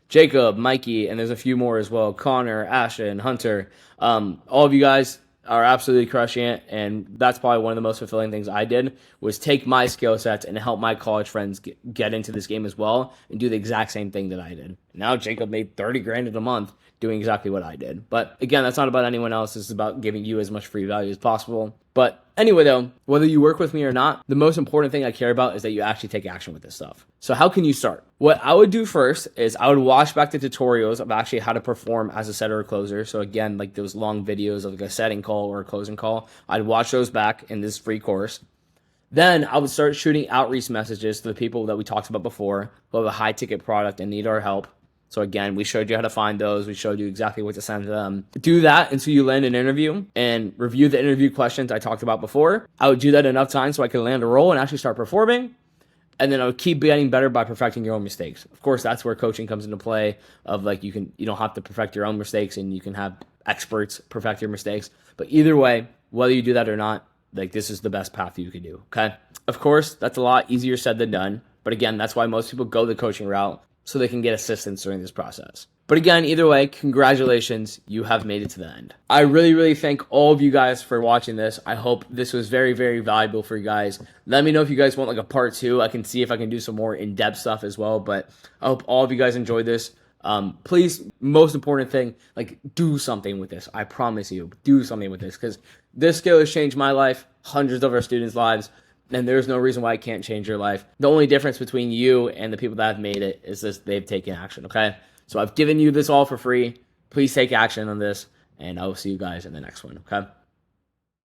Jacob, Mikey, and there's a few more as well, Connor, Ashton, Hunter, all of you guys are absolutely crushing it, and that's probably one of the most fulfilling things I did, was take my skill sets and help my college friends get into this game as well and do the exact same thing that I did. Now Jacob made 30 grand in a month doing exactly what I did. But again, that's not about anyone else. This is about giving you as much free value as possible. But anyway, though, whether you work with me or not, the most important thing I care about is that you actually take action with this stuff. So how can you start? What I would do first is I would watch back the tutorials of actually how to perform as a setter or closer. So again, like those long videos of like a setting call or a closing call, I'd watch those back in this free course. Then I would start shooting outreach messages to the people that we talked about before who have a high ticket product and need our help. So again, we showed you how to find those. We showed you exactly what to send to them. Do that until you land an interview and review the interview questions I talked about before. I would do that enough times so I could land a role and actually start performing. And then I would keep getting better by perfecting your own mistakes. Of course, that's where coaching comes into play of like you don't have to perfect your own mistakes and you can have experts perfect your mistakes. But either way, whether you do that or not, like this is the best path you can do, okay? Of course, that's a lot easier said than done. But again, that's why most people go the coaching route, so they can get assistance during this process. But again, either way, congratulations, you have made it to the end. I really, really thank all of you guys for watching this. I hope this was very, very valuable for you guys. Let me know if you guys want like a part 2. I can see if I can do some more in-depth stuff as well, but I hope all of you guys enjoyed this. Please, most important thing, like do something with this. I promise you, do something with this because this skill has changed my life, hundreds of our students' lives, and there's no reason why it can't change your life. The only difference between you and the people that have made it is this: they've taken action, okay? So I've given you this all for free. Please take action on this, and I will see you guys in the next one, okay?